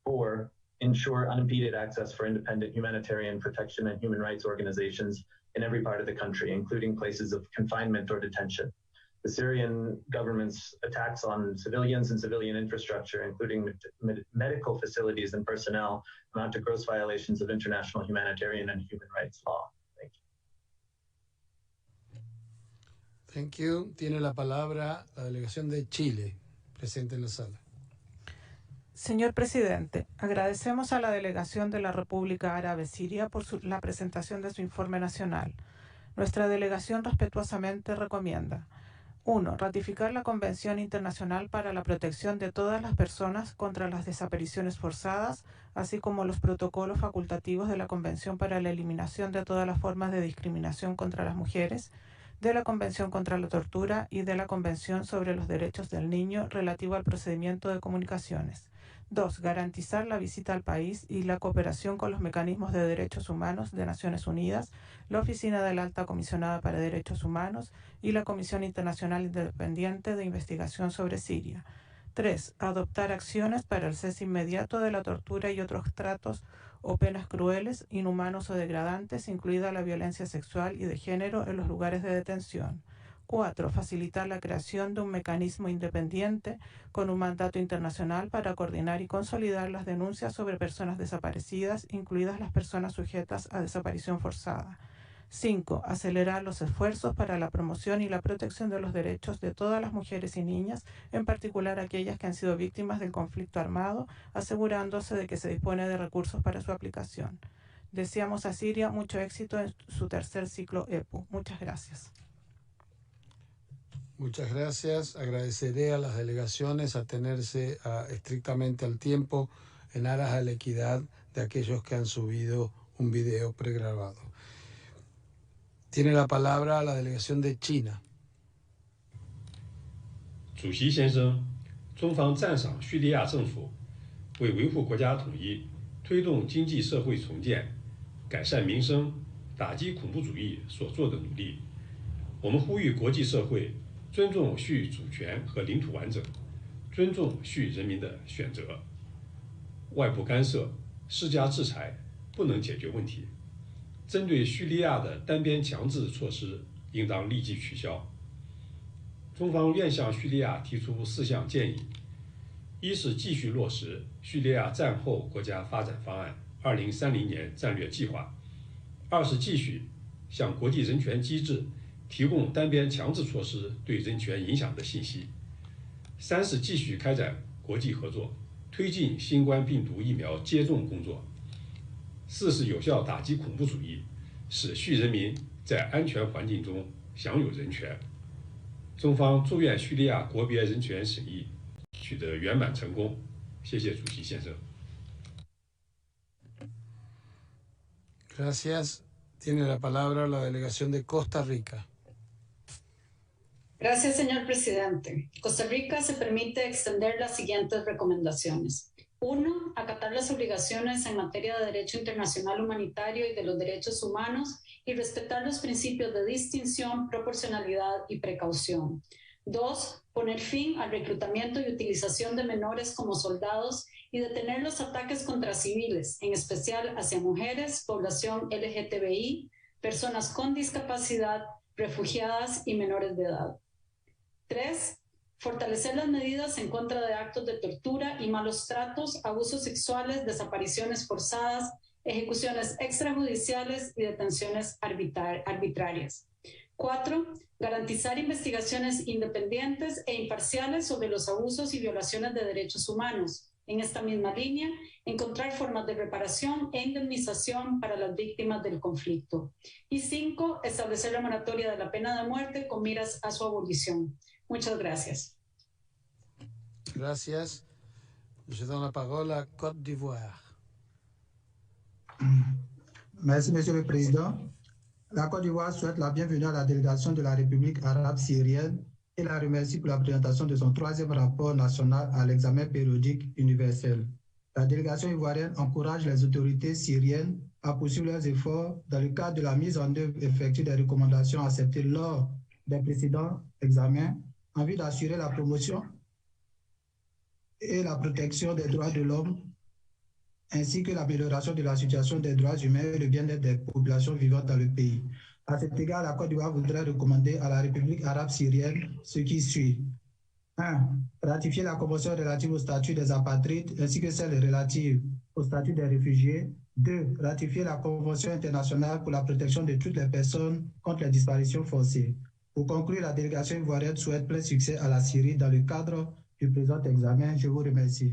4, ensure unimpeded access for independent humanitarian protection and human rights organizations in every part of the country, including places of confinement or detention. The Syrian government's attacks on civilians and civilian infrastructure, including medical facilities and personnel, amount to gross violations of international humanitarian and human rights law. Thank you. Thank you. Tiene la palabra la delegación de Chile, presente en la sala. Señor Presidente, agradecemos a la delegación de la República Árabe Siria por la presentación de su informe nacional. Nuestra delegación respetuosamente recomienda: 1. Ratificar la Convención Internacional para la Protección de todas las personas contra las desapariciones forzadas, así como los protocolos facultativos de la Convención para la Eliminación de todas las formas de discriminación contra las mujeres, de la Convención contra la Tortura y de la Convención sobre los Derechos del Niño relativo al procedimiento de comunicaciones. 2. Garantizar la visita al país y la cooperación con los mecanismos de derechos humanos de Naciones Unidas, la Oficina de la Alta Comisionada para Derechos Humanos y la Comisión Internacional Independiente de Investigación sobre Siria. 3. Adoptar acciones para el cese inmediato de la tortura y otros tratos o penas crueles, inhumanos o degradantes, incluida la violencia sexual y de género en los lugares de detención. 4. Facilitar la creación de un mecanismo independiente con un mandato internacional para coordinar y consolidar las denuncias sobre personas desaparecidas, incluidas las personas sujetas a desaparición forzada. 5. Acelerar los esfuerzos para la promoción y la protección de los derechos de todas las mujeres y niñas, en particular aquellas que han sido víctimas del conflicto armado, asegurándose de que se dispone de recursos para su aplicación. Deseamos a Siria mucho éxito en su tercer ciclo EPU. Muchas gracias. Muchas gracias. Agradeceré a las delegaciones atenerse estrictamente al tiempo en aras a la equidad de aquellos que han subido un video pregrabado. Tiene la palabra la delegación de China. 主席先生，中方赞赏叙利亚政府为维护国家统一、推动经济社会重建、改善民生、打击恐怖主义所做的努力。我们呼吁国际社会尊重叙主权和领土完整，尊重叙人民的选择。外部干涉、施加制裁不能解决问题。针对叙利亚的单边强制措施，应当立即取消。中方愿向叙利亚提出4项建议：一是继续落实叙利亚战后国家发展方案2030年战略计划；二是继续向国际人权机制提供单边强制措施对人权影响的信息；三是继续开展国际合作，推进新冠病毒疫苗接种工作；四是有效打击恐怖主义，使叙人民在安全环境中享有人权。中方祝愿叙利亚国别人权审议取得圆满成功。谢谢主席先生。Gracias. Tiene la palabra la delegación de Costa Rica. Gracias, señor presidente. Costa Rica se permite extender las siguientes recomendaciones. 1. Acatar las obligaciones en materia de derecho internacional humanitario y de los derechos humanos y respetar los principios de distinción, proporcionalidad y precaución. 2. Poner fin al reclutamiento y utilización de menores como soldados y detener los ataques contra civiles, en especial hacia mujeres, población LGTBI, personas con discapacidad, refugiadas y menores de edad. 3. Fortalecer las medidas en contra de actos de tortura y malos tratos, abusos sexuales, desapariciones forzadas, ejecuciones extrajudiciales y detenciones arbitrarias. 4. Garantizar investigaciones independientes e imparciales sobre los abusos y violaciones de derechos humanos. En esta misma línea, encontrar formas de reparación e indemnización para las víctimas del conflicto. Y 5. Establecer la moratoria de la pena de muerte con miras a su abolición. Muchas gracias. Gracias. Je donne la parole à Côte d'Ivoire. Merci, Monsieur le Président. La Côte d'Ivoire souhaite la bienvenue à la délégation de la République arabe syrienne et la remercie pour la présentation de son 3e rapport national à l'examen périodique universel. La délégation ivoirienne encourage les autorités syriennes à poursuivre leurs efforts dans le cadre de la mise en œuvre effective des recommandations acceptées lors des précédents examens en vue d'assurer la promotion et la protection des droits de l'homme ainsi que l'amélioration de la situation des droits humains et le bien-être des populations vivantes dans le pays. À cet égard, la Côte d'Ivoire voudrait recommander à la République arabe syrienne ce qui suit. 1. Ratifier la Convention relative au statut des apatrides ainsi que celle relative au statut des réfugiés. 2. Ratifier la Convention internationale pour la protection de toutes les personnes contre les disparitions forcées. Pour conclure, la délégation ivoirienne souhaite plein succès à la Syrie dans le cadre du présent examen. Je vous remercie.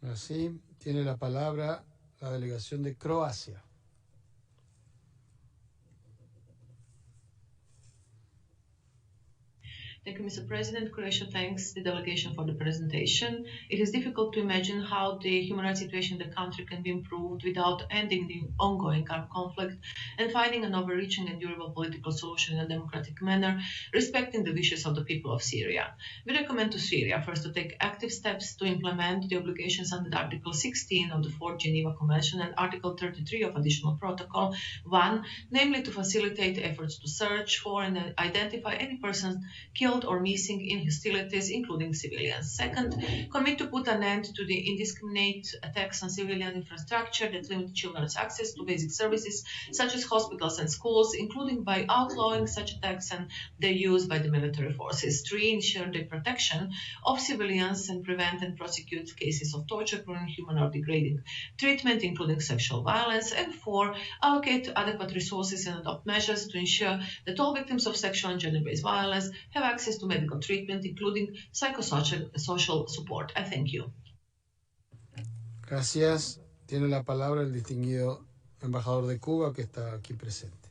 Merci. Tiene la palabra la delegación de Croacia. Thank you, Mr. President. Croatia thanks the delegation for the presentation. It is difficult to imagine how the human rights situation in the country can be improved without ending the ongoing armed conflict and finding an overreaching and durable political solution in a democratic manner, respecting the wishes of the people of Syria. We recommend to Syria first to take active steps to implement the obligations under Article 16 of the 4th Geneva Convention and Article 33 of Additional Protocol 1, namely to facilitate efforts to search for and identify any persons killed killed or missing in hostilities, including civilians. Second, commit to put an end to the indiscriminate attacks on civilian infrastructure that limit children's access to basic services such as hospitals and schools, including by outlawing such attacks and their use by the military forces. 3, ensure the protection of civilians and prevent and prosecute cases of torture, inhuman or degrading treatment, including sexual violence. And 4, allocate adequate resources and adopt measures to ensure that all victims of sexual and gender-based violence have access to medical treatment, including psychosocial support. I thank you. Gracias. Tiene la palabra el distinguido embajador de Cuba que está aquí presente.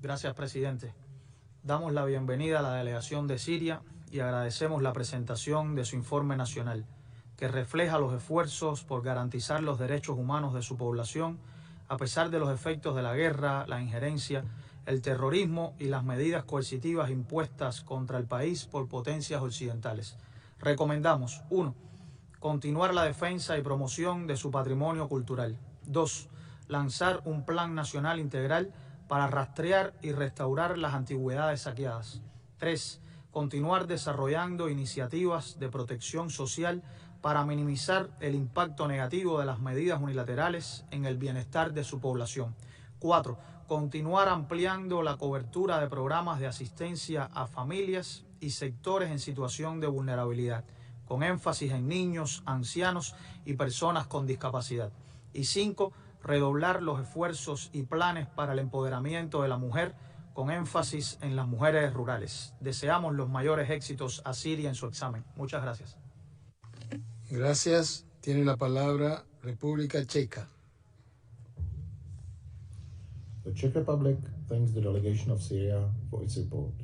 Gracias, presidente. Damos la bienvenida a la delegación de Siria y agradecemos la presentación de su informe nacional, que refleja los esfuerzos por garantizar los derechos humanos de su población, a pesar de los efectos de la guerra, la injerencia, el terrorismo y las medidas coercitivas impuestas contra el país por potencias occidentales. Recomendamos: 1. Continuar la defensa y promoción de su patrimonio cultural. 2. Lanzar un plan nacional integral para rastrear y restaurar las antigüedades saqueadas. 3. Continuar desarrollando iniciativas de protección social para minimizar el impacto negativo de las medidas unilaterales en el bienestar de su población. 4. Continuar ampliando la cobertura de programas de asistencia a familias y sectores en situación de vulnerabilidad, con énfasis en niños, ancianos y personas con discapacidad. Y 5. Redoblar los esfuerzos y planes para el empoderamiento de la mujer, con énfasis en las mujeres rurales. Deseamos los mayores éxitos a Siria en su examen. Muchas gracias. Gracias. Tiene la palabra República Checa. The Czech Republic thanks the delegation of Syria for its report.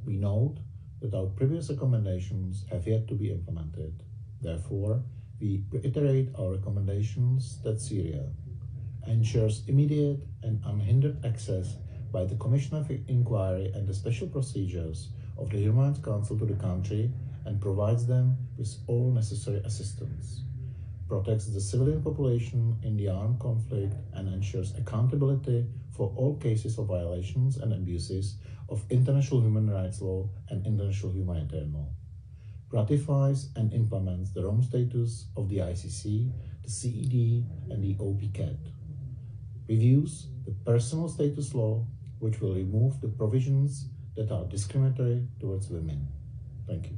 We note that our previous recommendations have yet to be implemented. Therefore, we reiterate our recommendations that Syria ensures immediate and unhindered access by the Commission of Inquiry and the special procedures of the Human Rights Council to the country and provides them with all necessary assistance, protects the civilian population in the armed conflict and ensures accountability for all cases of violations and abuses of international human rights law and international humanitarian law, ratifies and implements the Rome Status of the ICC, the CED and the OPCAT, reviews the personal status law, which will remove the provisions that are discriminatory towards women. Thank you.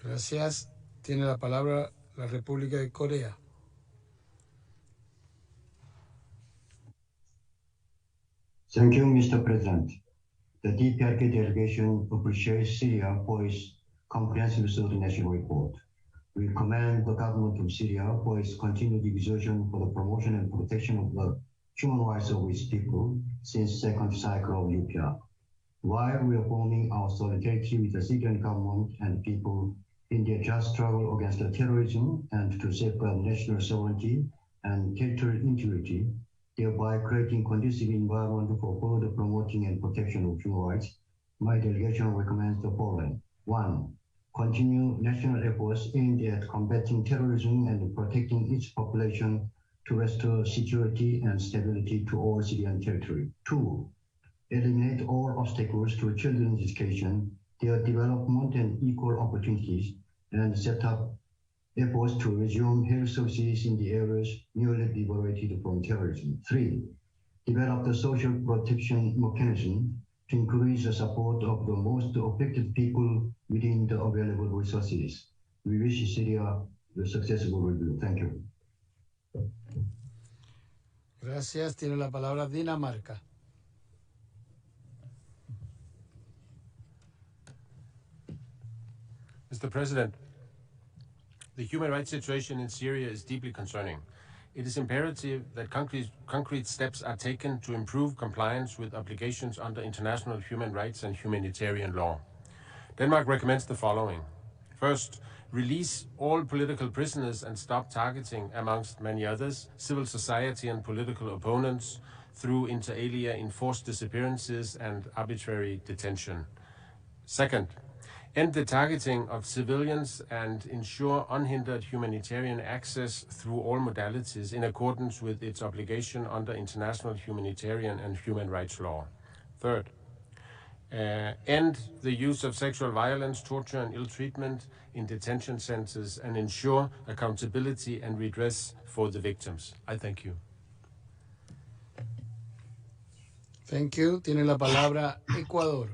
Gracias. Tiene la palabra la República de Corea. Thank you, Mr. President. The DPRK delegation appreciates Syria for its comprehensive third national report. We commend the government of Syria for its continued exertion for the promotion and protection of the human rights of its people since the second cycle of UPR. While reaffirming our solidarity with the Syrian government and people in their just struggle against the terrorism and to safeguard national sovereignty and territorial integrity, thereby creating conducive environment for further promoting and protection of human rights, my delegation recommends the following. 1. Continue national efforts aimed at combating terrorism and protecting its population to restore security and stability to all Syrian territory. 2. Eliminate all obstacles to children's education, their development and equal opportunities, and set up efforts to resume health services in the areas newly liberated from terrorism. 3. Develop the social protection mechanism to increase the support of the most affected people within the available resources. We wish Syria a successful review. Thank you. Gracias. Tiene la palabra Dinamarca. Mr. President, the human rights situation in Syria is deeply concerning. It is imperative that concrete steps are taken to improve compliance with obligations under international human rights and humanitarian law. Denmark recommends the following. First, release all political prisoners and stop targeting, amongst many others, civil society and political opponents through inter alia enforced disappearances and arbitrary detention. Second, end the targeting of civilians and ensure unhindered humanitarian access through all modalities in accordance with its obligation under international humanitarian and human rights law. Third, end the use of sexual violence, torture, and ill treatment in detention centers, and ensure accountability and redress for the victims. I thank you. Thank you. Tiene la palabra Ecuador.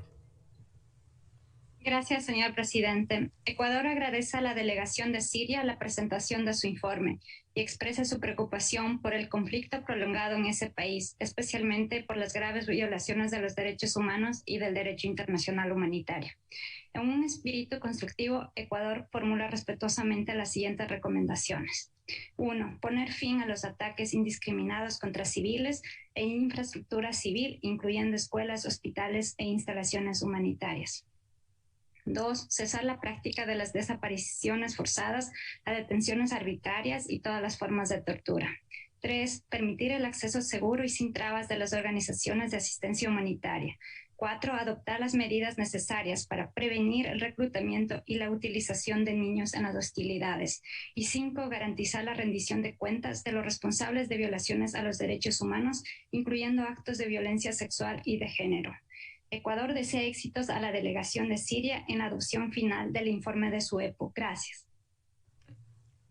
Gracias, señor presidente. Ecuador agradece a la delegación de Siria la presentación de su informe y expresa su preocupación por el conflicto prolongado en ese país, especialmente por las graves violaciones de los derechos humanos y del derecho internacional humanitario. En un espíritu constructivo, Ecuador formula respetuosamente las siguientes recomendaciones. 1. Poner fin a los ataques indiscriminados contra civiles e infraestructura civil, incluyendo escuelas, hospitales e instalaciones humanitarias. 2. Cesar la práctica de las desapariciones forzadas, las detenciones arbitrarias y todas las formas de tortura. 3. Permitir el acceso seguro y sin trabas de las organizaciones de asistencia humanitaria. 4. Adoptar las medidas necesarias para prevenir el reclutamiento y la utilización de niños en las hostilidades. Y 5. Garantizar la rendición de cuentas de los responsables de violaciones a los derechos humanos, incluyendo actos de violencia sexual y de género. Ecuador desea éxitos a la delegación de Siria en la adopción final del informe de su EPO. Gracias.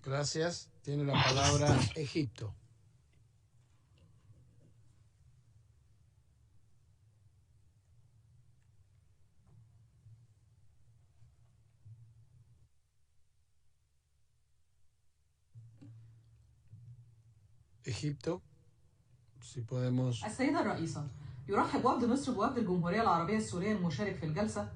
Gracias. Tiene la palabra Egipto. Egipto, si podemos... السيدة الرئيسة، يرحب وفد مصر بوفد الجمهورية العربية السورية المشارك في الجلسة،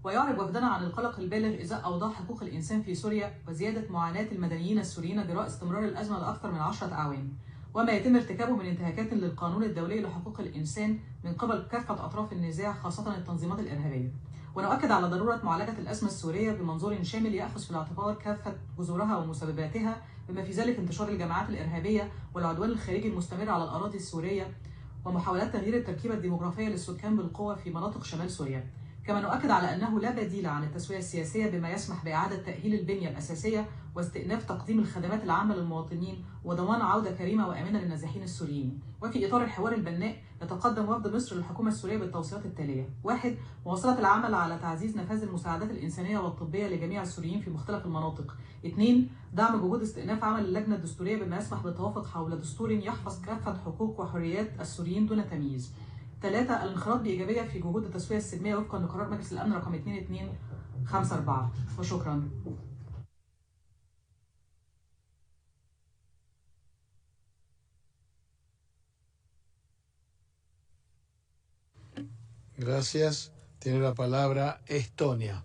ويعرب وفدنا عن القلق البالغ إزاء أوضاع حقوق الإنسان في سوريا وزيادة معاناة المدنيين السوريين جراء استمرار الأزمة لأكثر من 10 أعوام، وما يتم ارتكابه من انتهاكات للقانون الدولي لحقوق الإنسان من قبل كافة أطراف النزاع خاصة التنظيمات الإرهابية. ونؤكد على ضرورة معالجة الأزمة السورية بمنظور شامل يأخذ في الاعتبار كافة جذورها ومسبباتها، بما في ذلك انتشار الجماعات الإرهابية والعدوان الخارجي المستمر على الأراضي السورية ومحاولات تغيير التركيبة الديموغرافية للسكان بالقوة في مناطق شمال سوريا. كما نؤكد على أنه لا بديل عن التسوية السياسية بما يسمح بإعادة تأهيل البنية الأساسية واستئناف تقديم الخدمات العامة للمواطنين وضمان عودة كريمة وآمنة للنازحين السوريين. وفي إطار الحوار البناء يتقدم وفد مصر للحكومة السورية بالتوصيات التالية: 1. مواصلة العمل على تعزيز نفاذ المساعدات الإنسانية والطبية لجميع السوريين في مختلف المناطق. 2. دعم جهود استئناف عمل اللجنة الدستورية بما يسمح بالتوافق حول دستور يحفظ كافة حقوق وحريات السوريين دون تمييز. 3. الانخراط بإيجابية في جهود التسوية السلمية وفقا لقرار مجلس الأمن رقم 2254. وشكرا. Gracias. Tiene la palabra Estonia.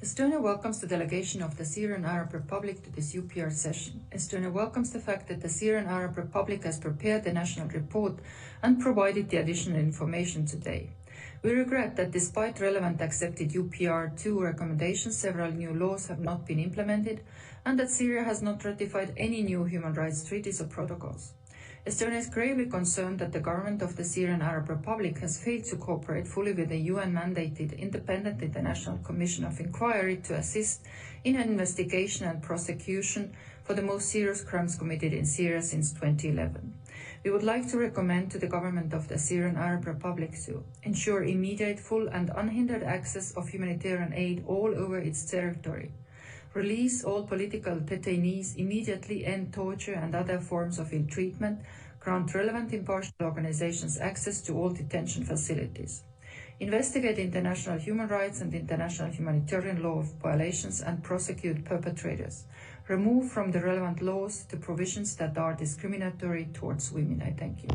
Estonia welcomes the delegation of the Syrian Arab Republic to this UPR session. Estonia welcomes the fact that the Syrian Arab Republic has prepared the national report and provided the additional information today. We regret that despite relevant accepted UPR2 recommendations, several new laws have not been implemented and that Syria has not ratified any new human rights treaties or protocols. Estonia is gravely concerned that the government of the Syrian Arab Republic has failed to cooperate fully with the UN-mandated Independent International Commission of Inquiry to assist in an investigation and prosecution for the most serious crimes committed in Syria since 2011. We would like to recommend to the government of the Syrian Arab Republic to ensure immediate, full and unhindered access of humanitarian aid all over its territory, release all political detainees, immediately end torture and other forms of ill treatment, grant relevant impartial organizations access to all detention facilities, investigate international human rights and international humanitarian law violations and prosecute perpetrators, remove from the relevant laws the provisions that are discriminatory towards women. I thank you.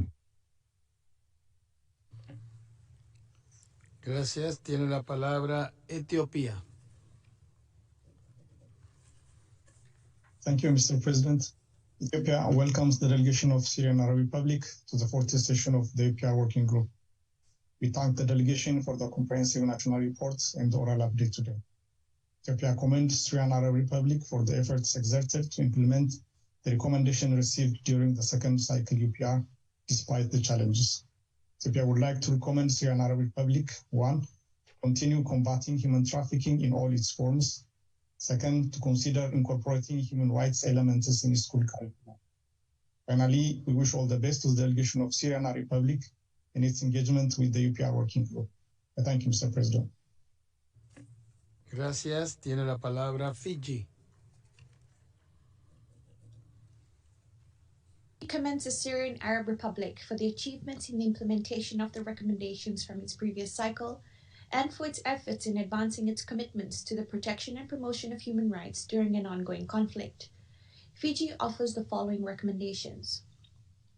Gracias. Tiene la palabra Etiopía. Thank you, Mr. President. Ethiopia welcomes the delegation of Syrian Arab Republic to the 40th session of the API Working Group. We thank the delegation for the comprehensive national reports and the oral update today. Ethiopia commends Syrian Arab Republic for the efforts exerted to implement the recommendation received during the second cycle UPR, despite the challenges. Ethiopia would like to recommend Syrian Arab Republic, 1, to continue combating human trafficking in all its forms. Second, to consider incorporating human rights elements in school curriculum. Finally, we wish all the best to the delegation of Syrian Arab Republic in its engagement with the UPR working group. Thank you, Mr. President. Gracias. Tiene la palabra Fiji. He commends the Syrian Arab Republic for the achievements in the implementation of the recommendations from its previous cycle and for its efforts in advancing its commitments to the protection and promotion of human rights during an ongoing conflict. Fiji offers the following recommendations.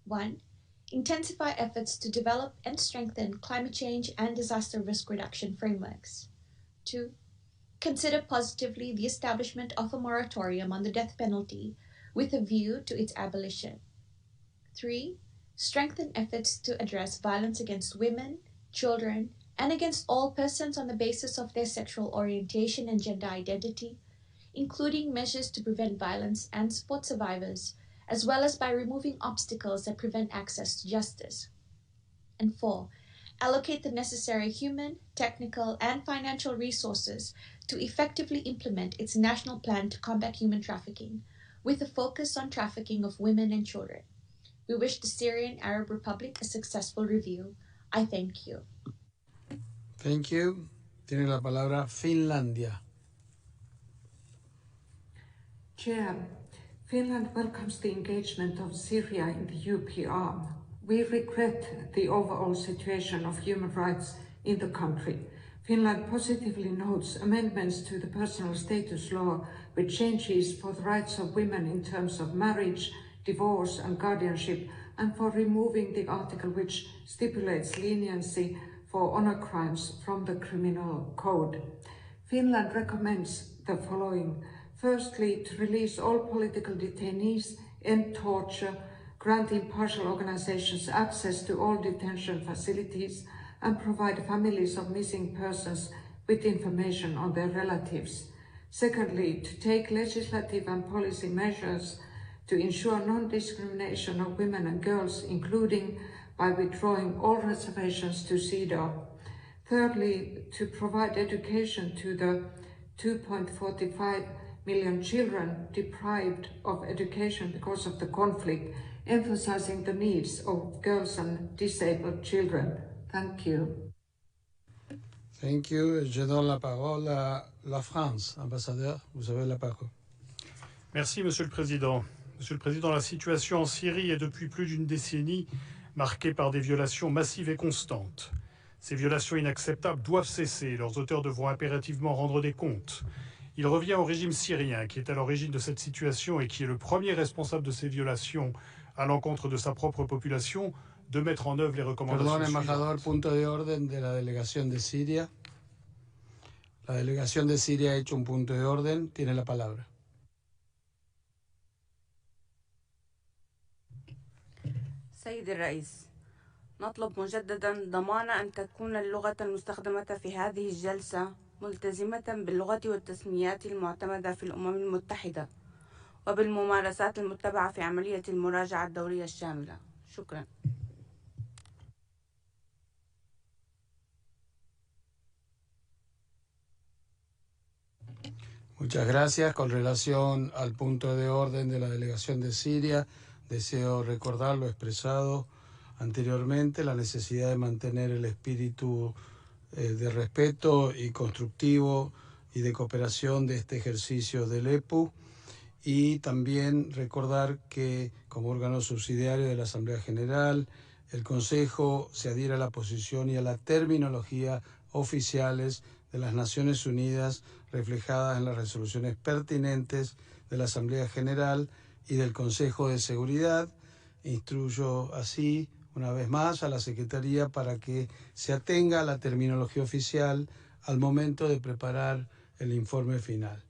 1. Intensify efforts to develop and strengthen climate change and disaster risk reduction frameworks. 2. Consider positively the establishment of a moratorium on the death penalty with a view to its abolition. 3. Strengthen efforts to address violence against women, children, and against all persons on the basis of their sexual orientation and gender identity, including measures to prevent violence and support survivors, as well as by removing obstacles that prevent access to justice. And 4. Allocate the necessary human, technical, and financial resources to effectively implement its national plan to combat human trafficking, with a focus on trafficking of women and children. We wish the Syrian Arab Republic a successful review. I thank you. Thank you. Tiene la palabra Finlandia. Chair, Finland welcomes the engagement of Syria in the UPR. We regret the overall situation of human rights in the country. Finland positively notes amendments to the personal status law with changes for the rights of women in terms of marriage, divorce and guardianship, and for removing the article which stipulates leniency for honor crimes from the criminal code. Finland recommends the following. Firstly, to release all political detainees, end torture, grant impartial organizations access to all detention facilities, and provide families of missing persons with information on their relatives. Secondly, to take legislative and policy measures to ensure non-discrimination of women and girls, including by withdrawing all reservations to CEDAW. Thirdly, to provide education to the 2.45 million children deprived of education because of the conflict, emphasizing the needs of girls and disabled children. Thank you. Thank you. Je donne la parole à la France. Ambassadeur, vous avez la parole. Merci, Monsieur le Président. Monsieur le Président, la situation en Syrie est depuis plus d'une décennie marquée par des violations massives et constantes. Ces violations inacceptables doivent cesser. Leurs auteurs devront impérativement rendre des comptes. Il revient au régime syrien, qui est à l'origine de cette situation et qui est le premier responsable de ces violations à l'encontre de sa propre population, de mettre en œuvre les recommandations Perdón, suivantes. embajador, punto de orden de la delegación de Siria. La delegación de Siria ha hecho un punto de orden. Tiene la palabra. سيدي الرئيس، نطلب مجددا ضمان أن تكون اللغة المستخدمة في هذه الجلسة ملتزمة باللغة والتسميات المعتمدة في الأمم المتحدة وبالممارسات المتبعة في عملية المراجعة الدورية الشاملة. شكرا. Muchas gracias. Con relación al punto de orden de la delegación de Siria, deseo recordar lo expresado anteriormente, la necesidad de mantener el espíritu de respeto y constructivo y de cooperación de este ejercicio del EPU, y también recordar que como órgano subsidiario de la Asamblea General, el Consejo se adhiere a la posición y a la terminología oficiales de las Naciones Unidas reflejadas en las resoluciones pertinentes de la Asamblea General y del Consejo de Seguridad. Instruyo así una vez más a la Secretaría para que se atenga a la terminología oficial al momento de preparar el informe final.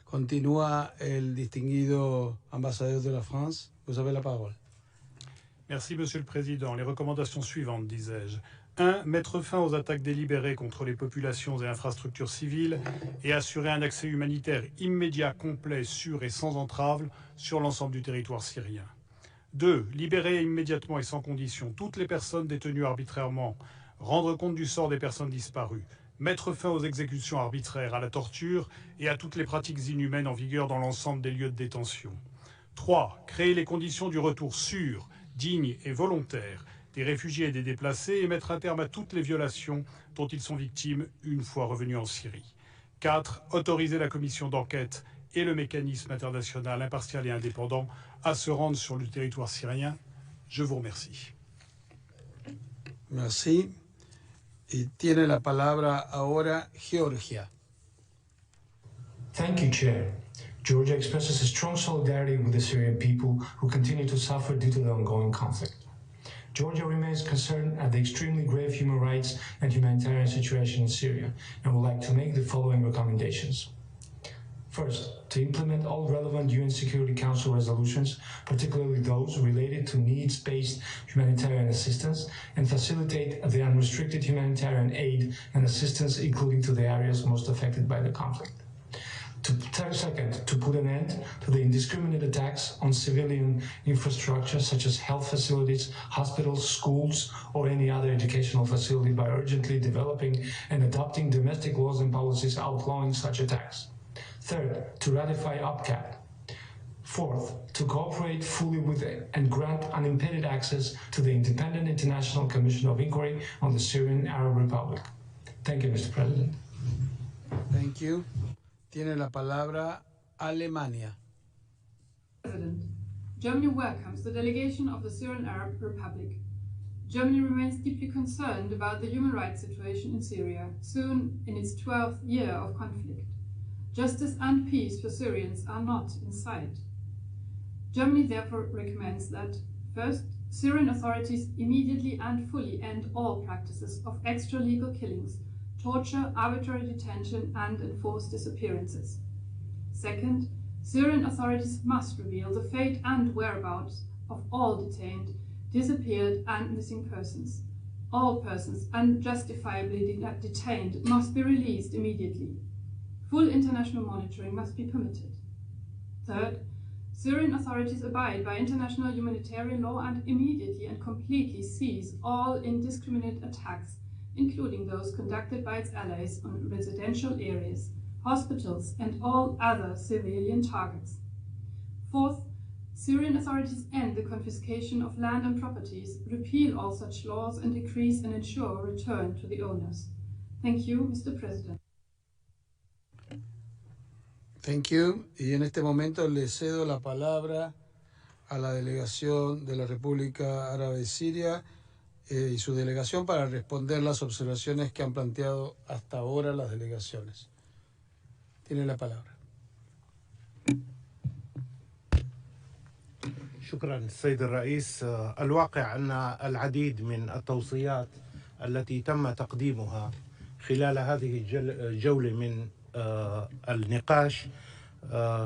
Continúa el distinguido ambassadeur de la France. Vous avez la parole. Merci, Monsieur le Président. Les recommandations suivantes, disais-je. 1. Mettre fin aux attaques délibérées contre les populations et infrastructures civiles et assurer un accès humanitaire immédiat, complet, sûr et sans entrave sur l'ensemble du territoire syrien. 2. Libérer immédiatement et sans condition toutes les personnes détenues arbitrairement, rendre compte du sort des personnes disparues, mettre fin aux exécutions arbitraires, à la torture et à toutes les pratiques inhumaines en vigueur dans l'ensemble des lieux de détention. 3. Créer les conditions du retour sûr, digne et volontaire des réfugiés et des déplacés et mettre un terme à toutes les violations dont ils sont victimes une fois revenus en Syrie. 4. Autoriser la commission d'enquête et le mécanisme international impartial et indépendant à se rendre sur le territoire syrien. Je vous remercie. Merci. Y tiene la palabra ahora Georgia. Thank you, Chair. Georgia expresses a strong solidarity with the Syrian people who continue to suffer due to the ongoing conflict. Georgia remains concerned at the extremely grave human rights and humanitarian situation in Syria and would like to make the following recommendations. First, to implement all relevant UN Security Council resolutions, particularly those related to needs-based humanitarian assistance, and facilitate the unrestricted humanitarian aid and assistance, including to the areas most affected by the conflict. Second, to put an end to the indiscriminate attacks on civilian infrastructure such as health facilities, hospitals, schools, or any other educational facility by urgently developing and adopting domestic laws and policies outlawing such attacks. Third, to ratify OPCAT. Fourth, to cooperate fully with and grant unimpeded access to the Independent International Commission of Inquiry on the Syrian Arab Republic. Thank you, Mr. President. Thank you. Tiene la palabra Alemania. President, Germany welcomes the delegation of the Syrian Arab Republic. Germany remains deeply concerned about the human rights situation in Syria, soon in its 12th year of conflict. Justice and peace for Syrians are not in sight. Germany therefore recommends that, first, Syrian authorities immediately and fully end all practices of extralegal killings, torture, arbitrary detention, and enforced disappearances. Second, Syrian authorities must reveal the fate and whereabouts of all detained, disappeared, and missing persons. All persons unjustifiably detained must be released immediately. Full international monitoring must be permitted. Third, Syrian authorities abide by international humanitarian law and immediately and completely cease all indiscriminate attacks, including those conducted by its allies on residential areas, hospitals, and all other civilian targets. Fourth, Syrian authorities end the confiscation of land and properties, repeal all such laws and decrees, and ensure return to the owners. Thank you, Mr. President. Thank you. Y en este momento le cedo la palabra a la delegación de la República Árabe de Siria y su delegación para responder las observaciones que han planteado hasta ahora las delegaciones. Tiene la palabra. شكرا السيد الرئيس. الواقع أن العديد من التوصيات التي تم تقديمها خلال هذه الجولة من النقاش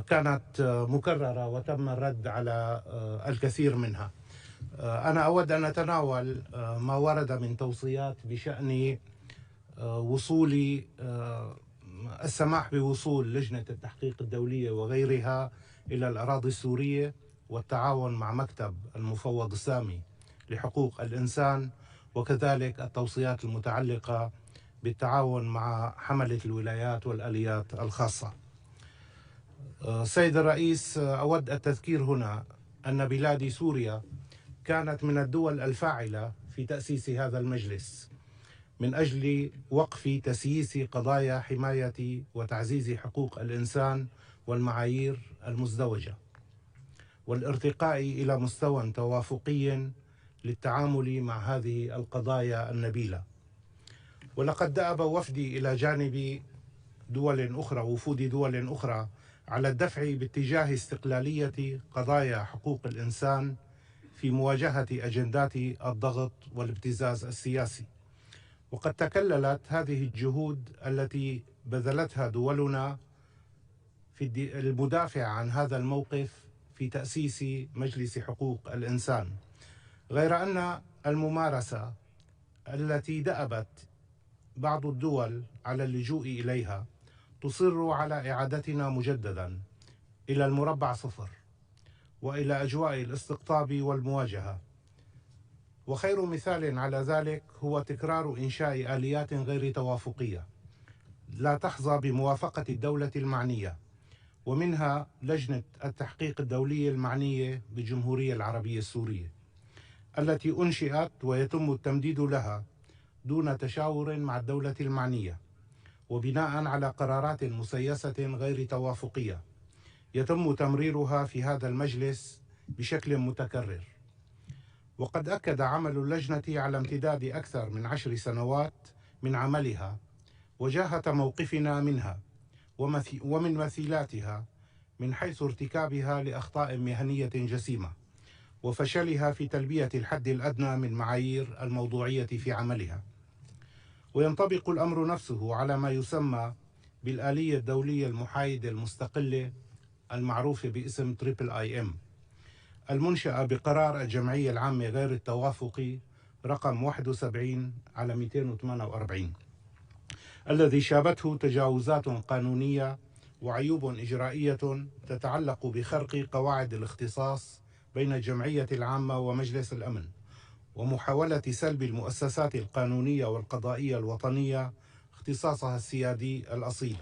كانت مكررة وتم الرد على الكثير منها. أنا أود أن أتناول ما ورد من توصيات بشأن وصول السماح بوصول لجنة التحقيق الدولية وغيرها إلى الأراضي السورية والتعاون مع مكتب المفوض السامي لحقوق الإنسان، وكذلك التوصيات المتعلقة بالتعاون مع حملة الولايات والآليات الخاصة. سيد الرئيس، أود التذكير هنا أن بلادي سوريا كانت من الدول الفاعلة في تأسيس هذا المجلس من أجل وقف تسييس قضايا حماية وتعزيز حقوق الإنسان والمعايير المزدوجة، والارتقاء إلى مستوى توافقي للتعامل مع هذه القضايا النبيلة. ولقد دأب وفدي إلى جانب وفود دول أخرى على الدفع باتجاه استقلالية قضايا حقوق الإنسان في مواجهة أجندات الضغط والابتزاز السياسي. وقد تكللت هذه الجهود التي بذلتها دولنا في المدافع عن هذا الموقف في تأسيس مجلس حقوق الإنسان، غير أن الممارسة التي دأبت بعض الدول على اللجوء إليها تصر على إعادتنا مجددا إلى المربع صفر وإلى أجواء الاستقطاب والمواجهة. وخير مثال على ذلك هو تكرار إنشاء آليات غير توافقية لا تحظى بموافقة الدولة المعنية، ومنها لجنة التحقيق الدولية المعنية بالجمهورية العربية السورية، التي أنشئت ويتم التمديد لها دون تشاور مع الدولة المعنية وبناء على قرارات مسيسة غير توافقية يتم تمريرها في هذا المجلس بشكل متكرر. وقد أكد عمل اللجنة على امتداد أكثر من 10 سنوات من عملها وجاهة موقفنا منها ومن مثيلاتها من حيث ارتكابها لأخطاء مهنية جسيمة وفشلها في تلبية الحد الأدنى من معايير الموضوعية في عملها. وينطبق الأمر نفسه على ما يسمى بالآلية الدولية المحايدة المستقلة المعروفة باسم IIIM المنشأة بقرار الجمعية العامة غير التوافقي رقم 71/248 الذي شابته تجاوزات قانونية وعيوب إجرائية تتعلق بخرق قواعد الاختصاص بين الجمعية العامة ومجلس الأمن ومحاولة سلب المؤسسات القانونية والقضائية الوطنية اختصاصها السيادي الأصيل.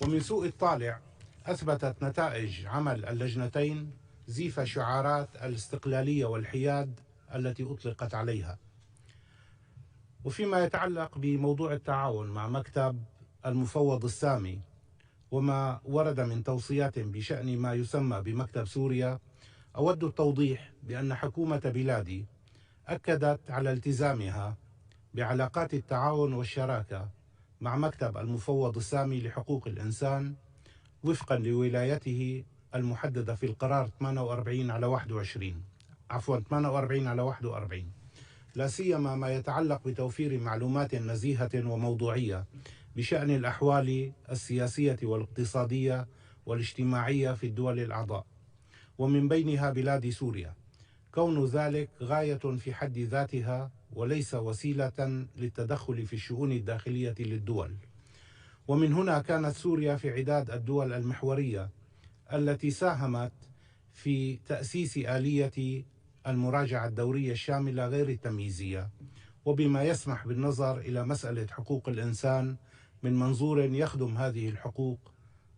ومن سوء الطالع أثبتت نتائج عمل اللجنتين زيف شعارات الاستقلالية والحياد التي أطلقت عليها. وفيما يتعلق بموضوع التعاون مع مكتب المفوض السامي وما ورد من توصيات بشأن ما يسمى بمكتب سوريا، أود التوضيح بأن حكومة بلادي أكدت على التزامها بعلاقات التعاون والشراكة مع مكتب المفوض السامي لحقوق الإنسان وفقا لولايته المحددة في القرار 48/21 لا سيما ما يتعلق بتوفير معلومات نزيهة وموضوعية بشأن الأحوال السياسية والاقتصادية والاجتماعية في الدول الأعضاء ومن بينها بلاد سوريا، كون ذلك غاية في حد ذاتها وليس وسيلة للتدخل في الشؤون الداخلية للدول. ومن هنا كانت سوريا في عداد الدول المحورية التي ساهمت في تأسيس آلية المراجعة الدورية الشاملة غير التمييزية، وبما يسمح بالنظر إلى مسألة حقوق الإنسان من منظور يخدم هذه الحقوق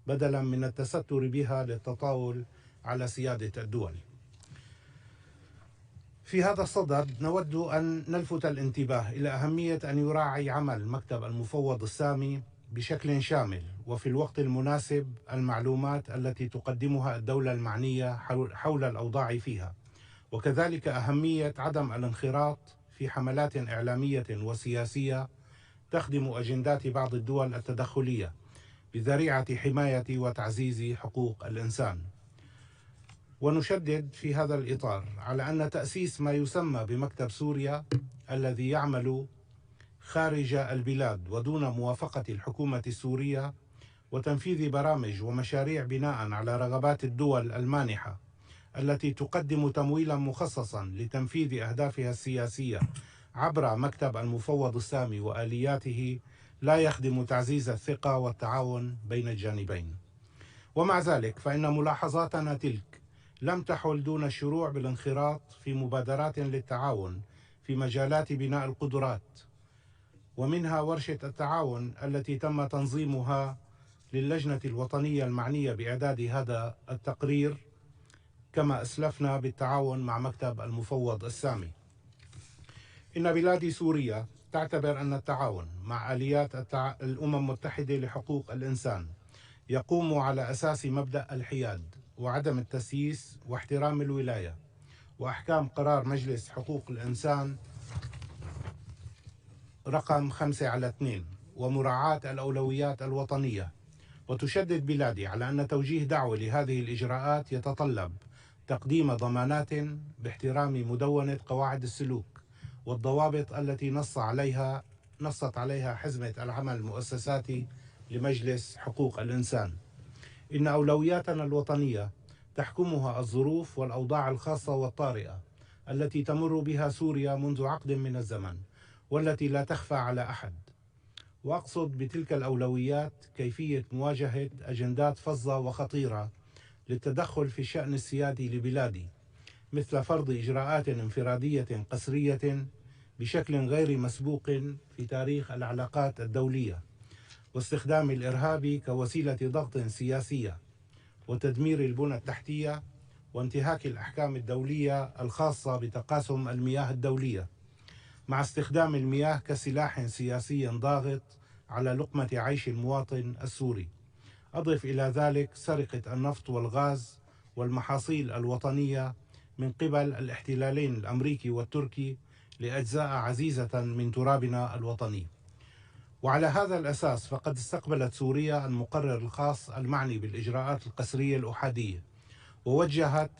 بدلا من التستر بها للتطاول على سيادة الدول. في هذا الصدد نود أن نلفت الانتباه إلى أهمية أن يراعي عمل مكتب المفوض السامي بشكل شامل وفي الوقت المناسب المعلومات التي تقدمها الدولة المعنية حول الأوضاع فيها، وكذلك أهمية عدم الانخراط في حملات إعلامية وسياسية تخدم أجندات بعض الدول التدخلية بذريعة حماية وتعزيز حقوق الإنسان. ونشدد في هذا الإطار على أن تأسيس ما يسمى بمكتب سوريا الذي يعمل خارج البلاد ودون موافقة الحكومة السورية وتنفيذ برامج ومشاريع بناء على رغبات الدول المانحة التي تقدم تمويلا مخصصا لتنفيذ أهدافها السياسية عبر مكتب المفوض السامي وآلياته لا يخدم تعزيز الثقة والتعاون بين الجانبين. ومع ذلك فإن ملاحظاتنا تلك لم تحل دون الشروع بالانخراط في مبادرات للتعاون في مجالات بناء القدرات، ومنها ورشة التعاون التي تم تنظيمها للجنة الوطنية المعنية بإعداد هذا التقرير كما أسلفنا بالتعاون مع مكتب المفوض السامي. إن بلاد سوريا تعتبر أن التعاون مع آليات الأمم المتحدة لحقوق الإنسان يقوم على أساس مبدأ الحياد وعدم التسييس واحترام الولاية وأحكام قرار مجلس حقوق الإنسان رقم 5/2 ومراعاة الأولويات الوطنية. وتشدد بلادي على أن توجيه دعوة لهذه الإجراءات يتطلب تقديم ضمانات باحترام مدونة قواعد السلوك والضوابط التي نصت عليها حزمة العمل المؤسساتي لمجلس حقوق الإنسان. إن أولوياتنا الوطنية تحكمها الظروف والأوضاع الخاصة والطارئة التي تمر بها سوريا منذ عقد من الزمن والتي لا تخفى على أحد. وأقصد بتلك الأولويات كيفية مواجهة أجندات فظة وخطيرة للتدخل في الشأن السيادي لبلادي، مثل فرض إجراءات انفرادية قسرية بشكل غير مسبوق في تاريخ العلاقات الدولية، واستخدام الإرهاب كوسيلة ضغط سياسية، وتدمير البنى التحتية، وانتهاك الأحكام الدولية الخاصة بتقاسم المياه الدولية، مع استخدام المياه كسلاح سياسي ضاغط على لقمة عيش المواطن السوري. أضف إلى ذلك سرقة النفط والغاز والمحاصيل الوطنية من قبل الاحتلالين الأمريكي والتركي لأجزاء عزيزة من ترابنا الوطني. وعلى هذا الأساس فقد استقبلت سوريا المقرر الخاص المعني بالإجراءات القسرية الأحادية، ووجهت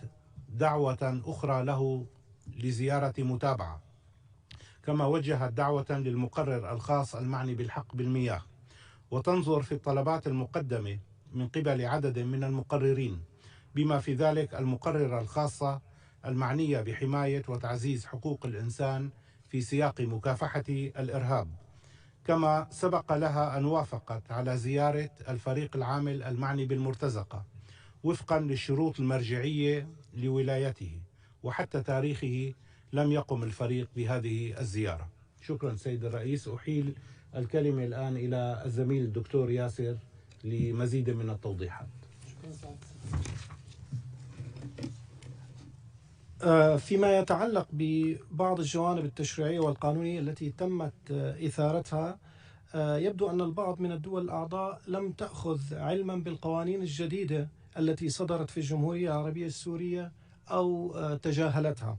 دعوة أخرى له لزيارة متابعة، كما وجهت دعوة للمقرر الخاص المعني بالحق بالمياه، وتنظر في الطلبات المقدمة من قبل عدد من المقررين، بما في ذلك المقررة الخاصة المعنية بحماية وتعزيز حقوق الإنسان في سياق مكافحة الإرهاب، كما سبق لها أن وافقت على زيارة الفريق العامل المعني بالمرتزقة وفقا للشروط المرجعية لولايته، وحتى تاريخه لم يقم الفريق بهذه الزيارة. شكرا سيد الرئيس. أحيل الكلمة الآن إلى الزميل الدكتور ياسر لمزيد من التوضيحات. فيما يتعلق ببعض الجوانب التشريعية والقانونية التي تمت إثارتها، يبدو أن البعض من الدول الأعضاء لم تأخذ علما بالقوانين الجديدة التي صدرت في الجمهورية العربية السورية أو تجاهلتها،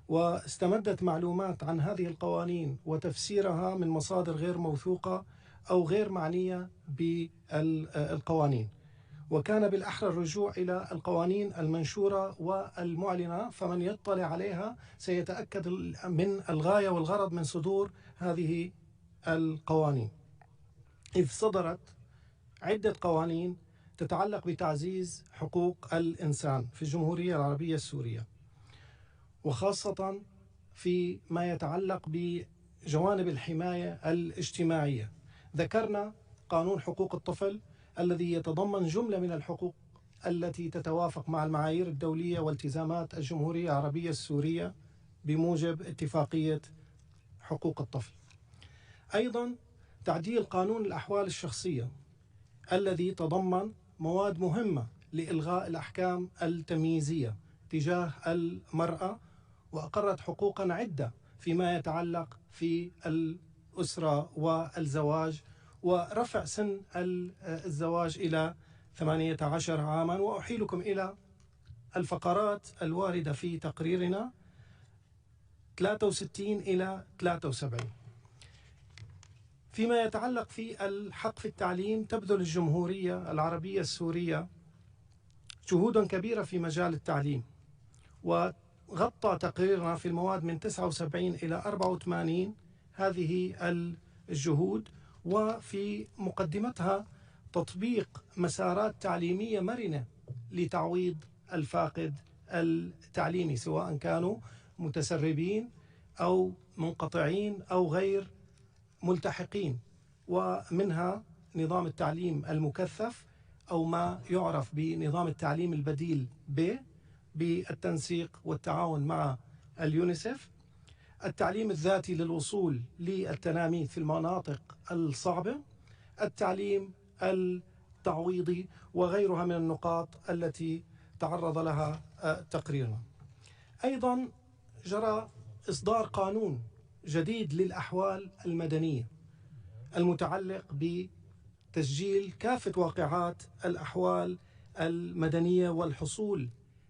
واستمدت معلومات عن هذه القوانين وتفسيرها من مصادر غير موثوقة أو غير معنية بالقوانين، وكان بالأحرى الرجوع إلى القوانين المنشورة والمعلنة، فمن يطلع عليها سيتأكد من الغاية والغرض من صدور هذه القوانين، إذ صدرت عدة قوانين تتعلق بتعزيز حقوق الإنسان في الجمهورية العربية السورية، وخاصة في ما يتعلق بجوانب الحماية الاجتماعية. ذكرنا قانون حقوق الطفل الذي يتضمن جملة من الحقوق التي تتوافق مع المعايير الدولية والتزامات الجمهورية العربية السورية بموجب اتفاقية حقوق الطفل. أيضا تعديل قانون الأحوال الشخصية الذي تضمن مواد مهمة لإلغاء الأحكام التمييزية تجاه المرأة، وأقرت حقوقا عدة فيما يتعلق في الأسرة والزواج، ورفع سن الزواج إلى 18 عاما. وأحيلكم إلى الفقرات الواردة في تقريرنا 63 إلى 73. فيما يتعلق في الحق في التعليم، تبذل الجمهورية العربية السورية جهودا كبيرة في مجال التعليم، وغطى تقريرنا في المواد من 79 إلى 84 هذه الجهود، وفي مقدمتها تطبيق مسارات تعليمية مرنة لتعويض الفاقد التعليمي، سواء كانوا متسربين أو منقطعين أو غير ملتحقين، ومنها نظام التعليم المكثف أو ما يعرف بنظام التعليم البديل بالتنسيق والتعاون مع اليونيسف، التعليم الذاتي للوصول للتلاميذ في المناطق الصعبة، التعليم التعويضي، وغيرها من النقاط التي تعرض لها تقريرنا. أيضا جرى إصدار قانون جديد للأحوال المدنية المتعلق بتسجيل كافة واقعات الأحوال المدنية والحصول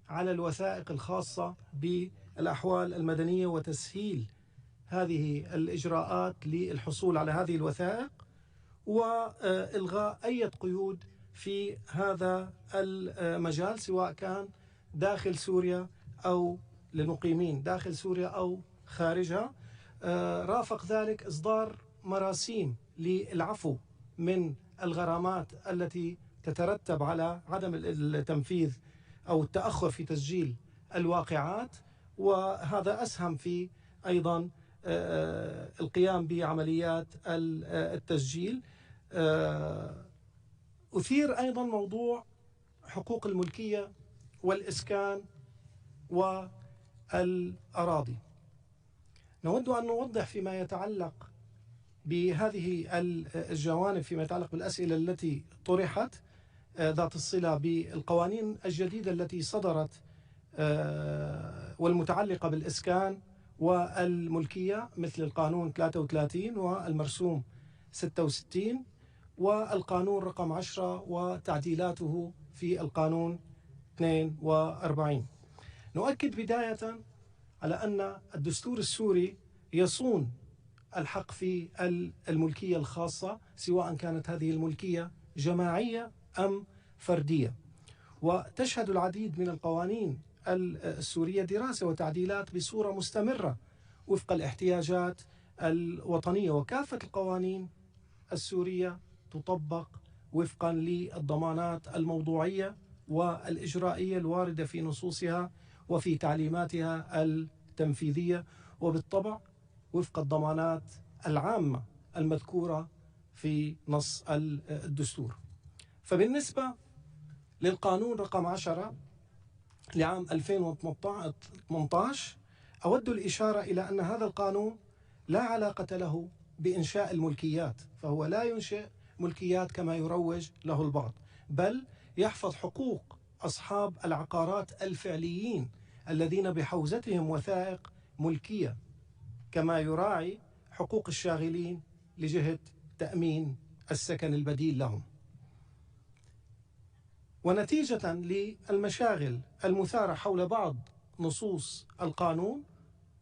على الوثائق الخاصة بالأحوال المدنية وتسهيل هذه الإجراءات للحصول على هذه الوثائق، وإلغاء أي قيود في هذا المجال سواء كان داخل سوريا أو للمقيمين داخل سوريا أو خارجها. رافق ذلك إصدار مراسيم للعفو من الغرامات التي تترتب على عدم التنفيذ أو التأخر في تسجيل الواقعات، وهذا أسهم في أيضا القيام بعمليات التسجيل. أثير أيضا موضوع حقوق الملكية والإسكان والأراضي. نود أن نوضح فيما يتعلق بهذه الجوانب فيما يتعلق بالأسئلة التي طرحت ذات الصلة بالقوانين الجديدة التي صدرت والمتعلقة بالإسكان والملكية مثل القانون 33 والمرسوم 66 والقانون رقم 10 وتعديلاته في القانون 42. نؤكد بداية على أن الدستور السوري يصون الحق في الملكية الخاصة سواء كانت هذه الملكية جماعية أم فردية، وتشهد العديد من القوانين السورية دراسة وتعديلات بصورة مستمرة وفق الاحتياجات الوطنية، وكافة القوانين السورية تطبق وفقا للضمانات الموضوعية والإجرائية الواردة في نصوصها وفي تعليماتها التنفيذية، وبالطبع وفق الضمانات العامة المذكورة في نص الدستور. فبالنسبة للقانون رقم 10 لعام 2018 أود الإشارة إلى أن هذا القانون لا علاقة له بإنشاء الملكيات، فهو لا ينشئ ملكيات كما يروج له البعض، بل يحفظ حقوق أصحاب العقارات الفعليين الذين بحوزتهم وثائق ملكية، كما يراعي حقوق الشاغلين لجهة تأمين السكن البديل لهم. ونتيجة للمشاغل المثارة حول بعض نصوص القانون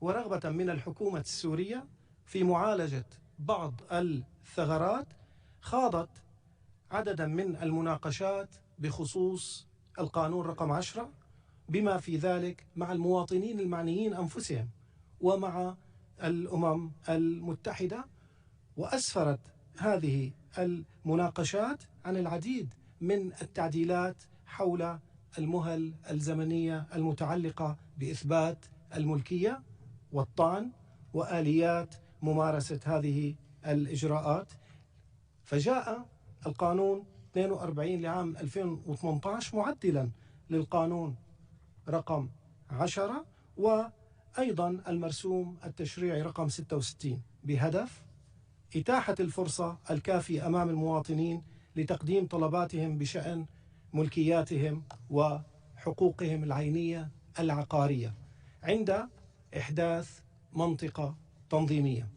ورغبة من الحكومة السورية في معالجة بعض الثغرات، خاضت عددا من المناقشات بخصوص القانون رقم 10 بما في ذلك مع المواطنين المعنيين أنفسهم ومع الأمم المتحدة، وأسفرت هذه المناقشات عن العديد من التعديلات حول المهل الزمنية المتعلقة بإثبات الملكية والطعن وآليات ممارسة هذه الإجراءات. فجاء القانون 42 لعام 2018 معدلا للقانون رقم 10 وأيضا المرسوم التشريعي رقم 66 بهدف إتاحة الفرصة الكافية أمام المواطنين لتقديم طلباتهم بشأن ملكياتهم وحقوقهم العينية العقارية عند إحداث منطقة تنظيمية،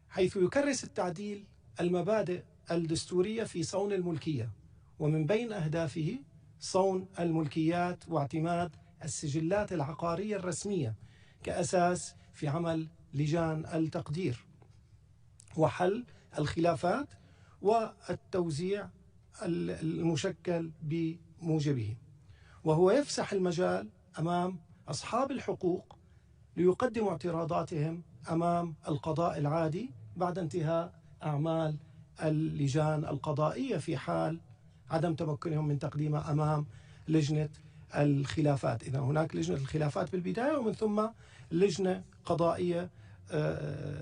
حيث يكرس التعديل المبادئ الدستورية في صون الملكية، ومن بين أهدافه صون الملكيات واعتماد السجلات العقارية الرسمية كأساس في عمل لجان التقدير وحل الخلافات والتوزيع المشكل بموجبه، وهو يفسح المجال أمام أصحاب الحقوق ليقدموا اعتراضاتهم أمام القضاء العادي بعد انتهاء أعمال اللجان القضائية في حال عدم تمكنهم من تقديمها أمام لجنة الخلافات. إذا هناك لجنة الخلافات بالبداية ومن ثم لجنة قضائية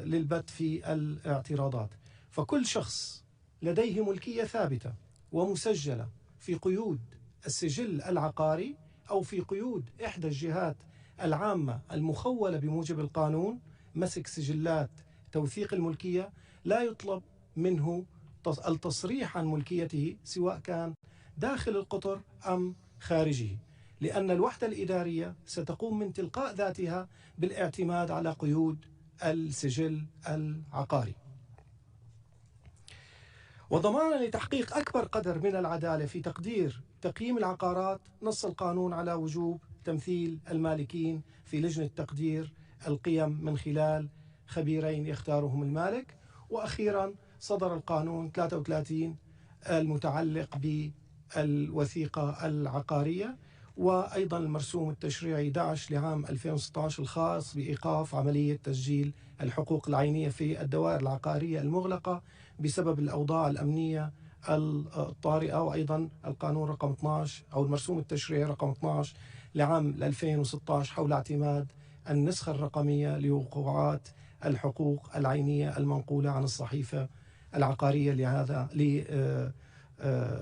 للبت في الاعتراضات. فكل شخص لديه ملكية ثابتة ومسجلة في قيود السجل العقاري أو في قيود إحدى الجهات العامة المخولة بموجب القانون مسك سجلات توثيق الملكية، لا يطلب منه التصريح عن ملكيته سواء كان داخل القطر أم خارجه، لأن الوحدة الإدارية ستقوم من تلقاء ذاتها بالاعتماد على قيود السجل العقاري. وضمانا لتحقيق أكبر قدر من العدالة في تقييم العقارات، نص القانون على وجوب تمثيل المالكين في لجنة تقدير القيم من خلال خبيرين يختارهم المالك. وأخيرا صدر القانون 33 المتعلق بالوثيقة العقارية، وأيضا المرسوم التشريعي 11 لعام 2016 الخاص بإيقاف عملية تسجيل الحقوق العينية في الدوائر العقارية المغلقة بسبب الأوضاع الأمنية الطارئة، وأيضا القانون رقم 12 أو المرسوم التشريعي رقم 12 لعام 2016 حول اعتماد النسخة الرقمية لوقوعات الحقوق العينية المنقولة عن الصحيفة العقارية لهذا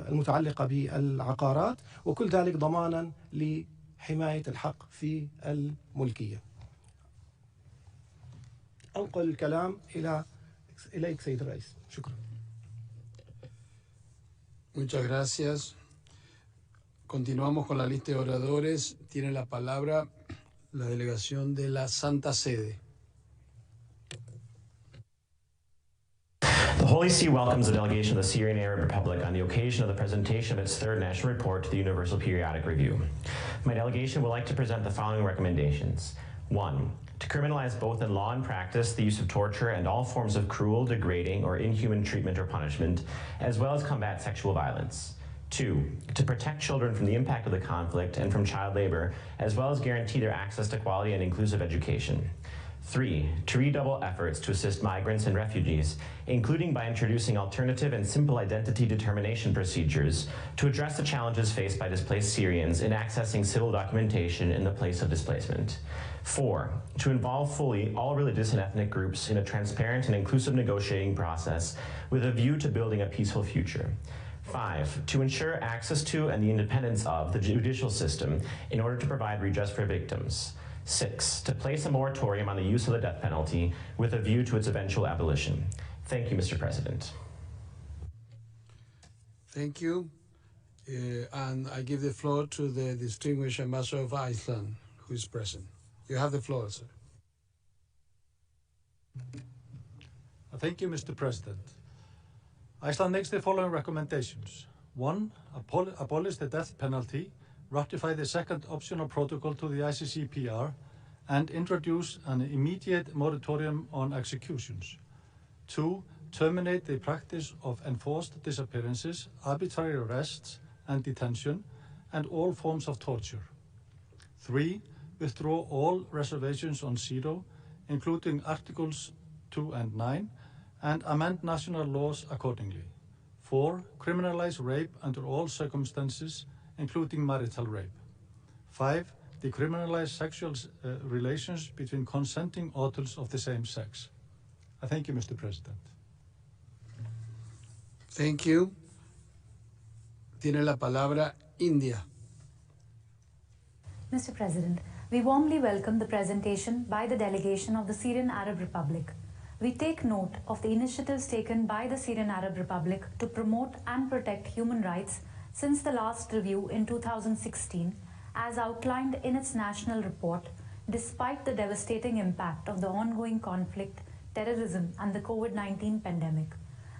المتعلقة بالعقارات، وكل ذلك ضمانا لحماية الحق في الملكية. أنقل الكلام إليك سيد الرئيس. شكرا. Muchas gracias. Continuamos con la lista de oradores. Tiene la palabra la delegación de la Santa Sede. The Holy See welcomes the delegation of the Syrian Arab Republic on the occasion of the presentation of its third national report to the Universal Periodic Review. My delegation would like to present the following recommendations. 1. To criminalize both in law and practice the use of torture and all forms of cruel, degrading, or inhuman treatment or punishment, as well as combat sexual violence. 2. To protect children from the impact of the conflict and from child labor, as well as guarantee their access to quality and inclusive education. 3. To redouble efforts to assist migrants and refugees, including by introducing alternative and simple identity determination procedures to address the challenges faced by displaced Syrians in accessing civil documentation in the place of displacement. 4. To involve fully all religious and ethnic groups in a transparent and inclusive negotiating process with a view to building a peaceful future. 5. To ensure access to and the independence of the judicial system in order to provide redress for victims. 6. To place a moratorium on the use of the death penalty with a view to its eventual abolition. Thank you, Mr. President. Thank you. And I give the floor to the distinguished ambassador of Iceland, who is present. You have the floor, sir. Thank you, Mr. President. Iceland makes the following recommendations. 1. Abolish the death penalty, ratify the second optional protocol to the ICCPR, and introduce an immediate moratorium on executions. 2. Terminate the practice of enforced disappearances, arbitrary arrests and detention, and all forms of torture. 3. Withdraw all reservations on CEDAW, including Articles 2 and 9, and amend national laws accordingly. 4. Criminalize rape under all circumstances, including marital rape. 5. Decriminalize sexual relations between consenting adults of the same sex. I thank you, Mr. President. Thank you. Tiene la palabra India. Mr. President, we warmly welcome the presentation by the delegation of the Syrian Arab Republic. We take note of the initiatives taken by the Syrian Arab Republic to promote and protect human rights since the last review in 2016, as outlined in its national report, despite the devastating impact of the ongoing conflict, terrorism, and the COVID-19 pandemic.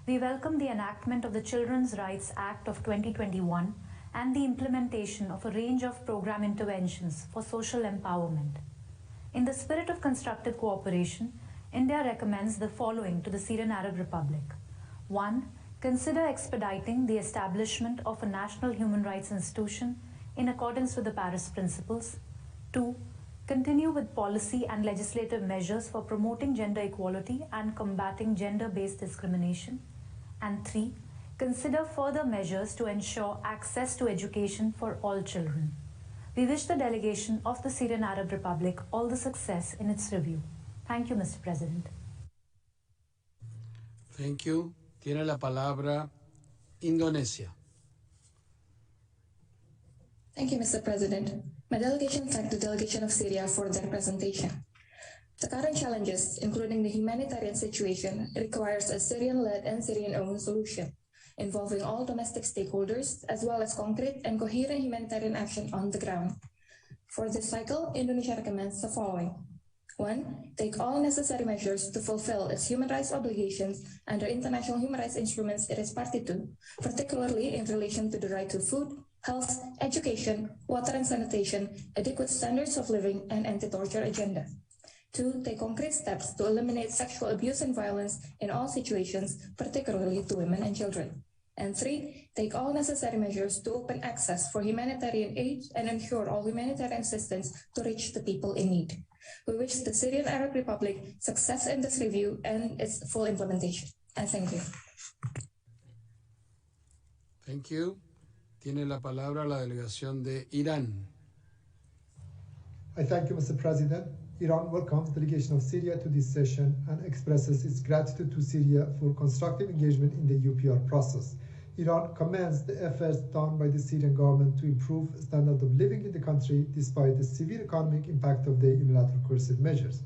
We welcome the enactment of the Children's Rights Act of 2021 and the implementation of a range of program interventions for social empowerment. In the spirit of constructive cooperation, India recommends the following to the Syrian Arab Republic. 1. Consider expediting the establishment of a national human rights institution in accordance with the Paris Principles. 2. Continue with policy and legislative measures for promoting gender equality and combating gender-based discrimination. And 3. Consider further measures to ensure access to education for all children. We wish the delegation of the Syrian Arab Republic all the success in its review. Thank you, Mr. President. Thank you. Tiene la palabra Indonesia. Thank you, Mr. President. My delegation thanked the delegation of Syria for their presentation. The current challenges, including the humanitarian situation, requires a Syrian-led and Syrian-owned solution, involving all domestic stakeholders, as well as concrete and coherent humanitarian action on the ground. For this cycle, Indonesia recommends the following. 1. Take all necessary measures to fulfill its human rights obligations under international human rights instruments it is party to, particularly in relation to the right to food, health, education, water and sanitation, adequate standards of living, and anti-torture agenda. 2. Take concrete steps to eliminate sexual abuse and violence in all situations, particularly to women and children. And 3. Take all necessary measures to open access for humanitarian aid and ensure all humanitarian assistance to reach the people in need. We wish the Syrian Arab Republic success in this review and its full implementation. And thank you. Thank you. Tiene la palabra la delegación de Irán. I thank you, Mr. President. Iran welcomes the delegation of Syria to this session and expresses its gratitude to Syria for constructive engagement in the UPR process. Iran commends the efforts done by the Syrian government to improve standard of living in the country despite the severe economic impact of the unilateral coercive measures.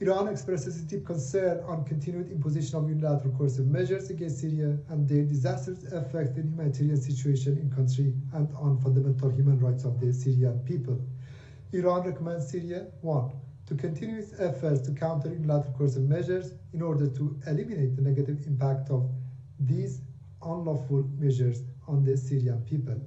Iran expresses its deep concern on continued imposition of unilateral coercive measures against Syria and their disastrous effect on the humanitarian situation in country and on fundamental human rights of the Syrian people. Iran recommends Syria, 1, to continue its efforts to counter unilateral coercive measures in order to eliminate the negative impact of these unlawful measures on the Syrian people.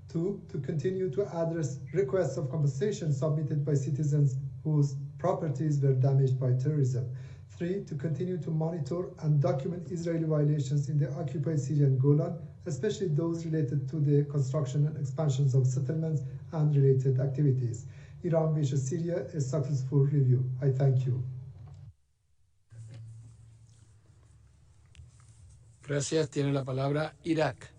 2, to continue to address requests of compensation submitted by citizens whose properties were damaged by terrorism. 3, to continue to monitor and document Israeli violations in the occupied Syrian Golan, especially those related to the construction and expansions of settlements and related activities. Iran wishes Syria a successful review. I thank you. Gracias. Tiene la palabra Irak.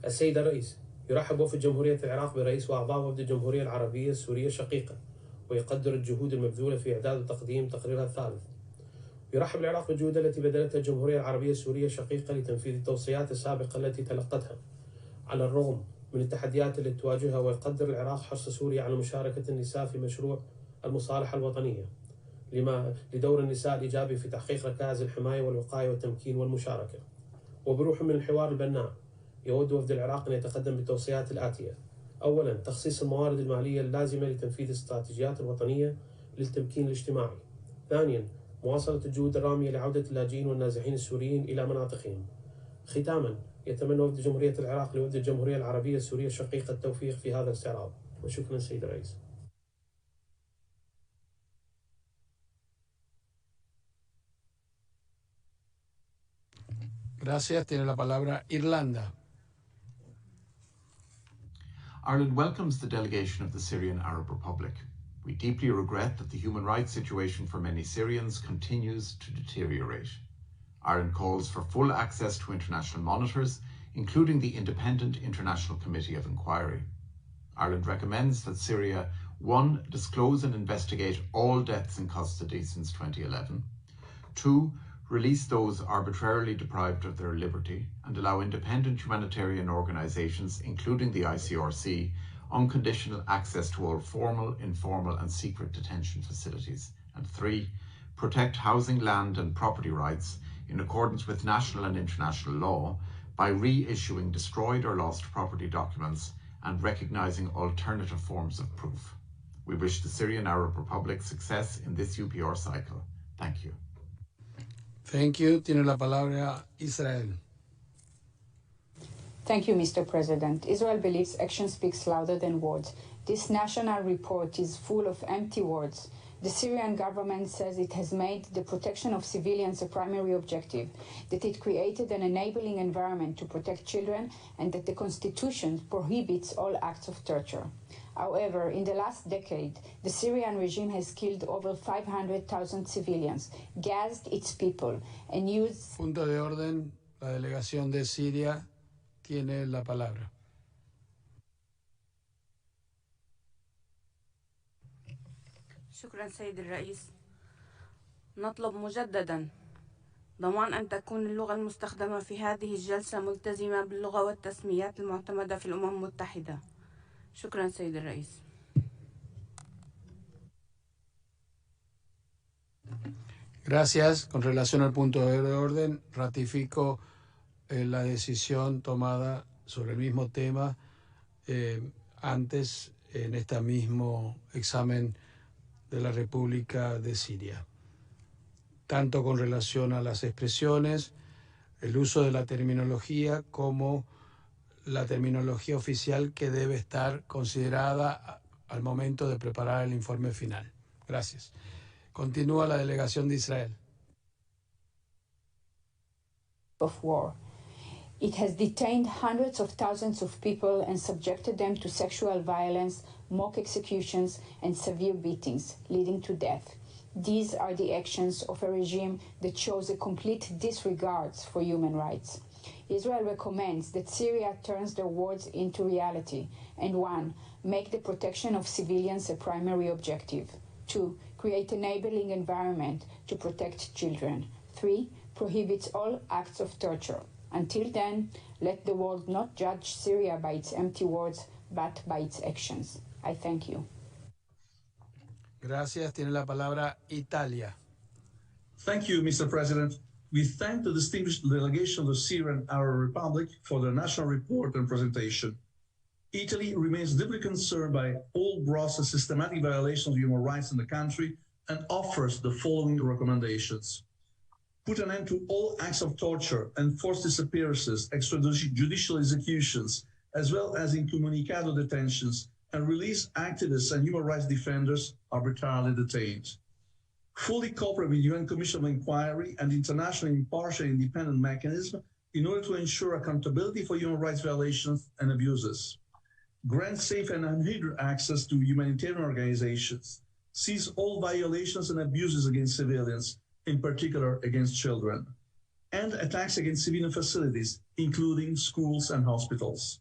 السيد الرئيس، يرحب وفد جمهورية العراق برئيس وأعضاء وفد الجمهورية العربية السورية الشقيقة، ويقدر الجهود المبذولة في إعداد وتقديم تقريرها الثالث. يرحب العراق بالجهود التي بذلتها الجمهورية العربية السورية الشقيقة لتنفيذ التوصيات السابقة التي تلقتها على الرغم من التحديات التي تواجهها، ويقدر العراق حرص سوريا على مشاركة النساء في مشروع المصالحة الوطنية لدور النساء الإيجابي في تحقيق ركائز الحماية والوقاية والتمكين والمشاركة. وبروح من الحوار البناء يود وفد العراق أن يتقدم بالتوصيات الآتية: أولا، تخصيص الموارد المالية اللازمة لتنفيذ الاستراتيجيات الوطنية للتمكين الاجتماعي. ثانيا، مواصلة الجهود الرامية لعودة اللاجئين والنازحين السوريين إلى مناطقهم. ختاما، يتمنى وفد جمهورية العراق لوفد الجمهورية العربية السورية الشقيقة التوفيق في هذا الاستعراض. وشكرا سيد الرئيس. Gracias. Tiene la palabra Irlanda. Ireland welcomes the delegation of the Syrian Arab Republic. We deeply regret that the human rights situation for many Syrians continues to deteriorate. Ireland calls for full access to international monitors, including the Independent International Committee of Inquiry. Ireland recommends that Syria, 1, disclose and investigate all deaths in custody since 2011, 2, release those arbitrarily deprived of their liberty and allow independent humanitarian organisations, including the ICRC, unconditional access to all formal, informal and secret detention facilities. And 3, protect housing, land and property rights in accordance with national and international law by reissuing destroyed or lost property documents and recognising alternative forms of proof. We wish the Syrian Arab Republic success in this UPR cycle. Thank you. Thank you. Tiene la palabra Israel. Thank you, Mr. President. Israel believes action speaks louder than words. This national report is full of empty words. The Syrian government says it has made the protection of civilians a primary objective, that it created an enabling environment to protect children, and that the constitution prohibits all acts of torture. However, in the last decade, the Syrian regime has killed over 500,000 civilians, gassed its people, and used... Punto de orden. La delegación de Siria tiene la palabra. شكرا سيد الرئيس. نطلب مجددا ضمان أن تكون اللغة المستخدمة في هذه الجلسة ملتزمة باللغة والتسميات المعتمدة في الأمم المتحدة. شكرا سيد الرئيس. Gracias. Con relación al punto de orden, ratifico la decisión tomada sobre el mismo tema antes en este mismo examen de la República de Siria. Tanto con relación a las expresiones, el uso de la terminología como la terminología oficial que debe estar considerada al momento de preparar el informe final. Gracias. Continúa la delegación de Israel. Of war. It has detained hundreds of thousands of people and subjected them to sexual violence, mock executions, and severe beatings, leading to death. These are the actions of a regime that shows a complete disregard for human rights. Israel recommends that Syria turns their words into reality and 1. Make the protection of civilians a primary objective. 2. Create an enabling environment to protect children. 3. Prohibits all acts of torture. Until then, let the world not judge Syria by its empty words, but by its actions. I thank you. Gracias. Tiene la palabra Italia. Thank you, Mr. President. We thank the distinguished delegation of the Syrian Arab Republic for their national report and presentation. Italy remains deeply concerned by all gross and systematic violations of human rights in the country and offers the following recommendations. Put an end to all acts of torture and forced disappearances, extrajudicial executions, as well as incommunicado detentions, and release activists and human rights defenders arbitrarily detained. Fully cooperate with the UN Commission of Inquiry and international impartial and independent mechanism in order to ensure accountability for human rights violations and abuses. Grant safe and unhindered access to humanitarian organizations. Cease all violations and abuses against civilians, in particular against children. And attacks against civilian facilities, including schools and hospitals.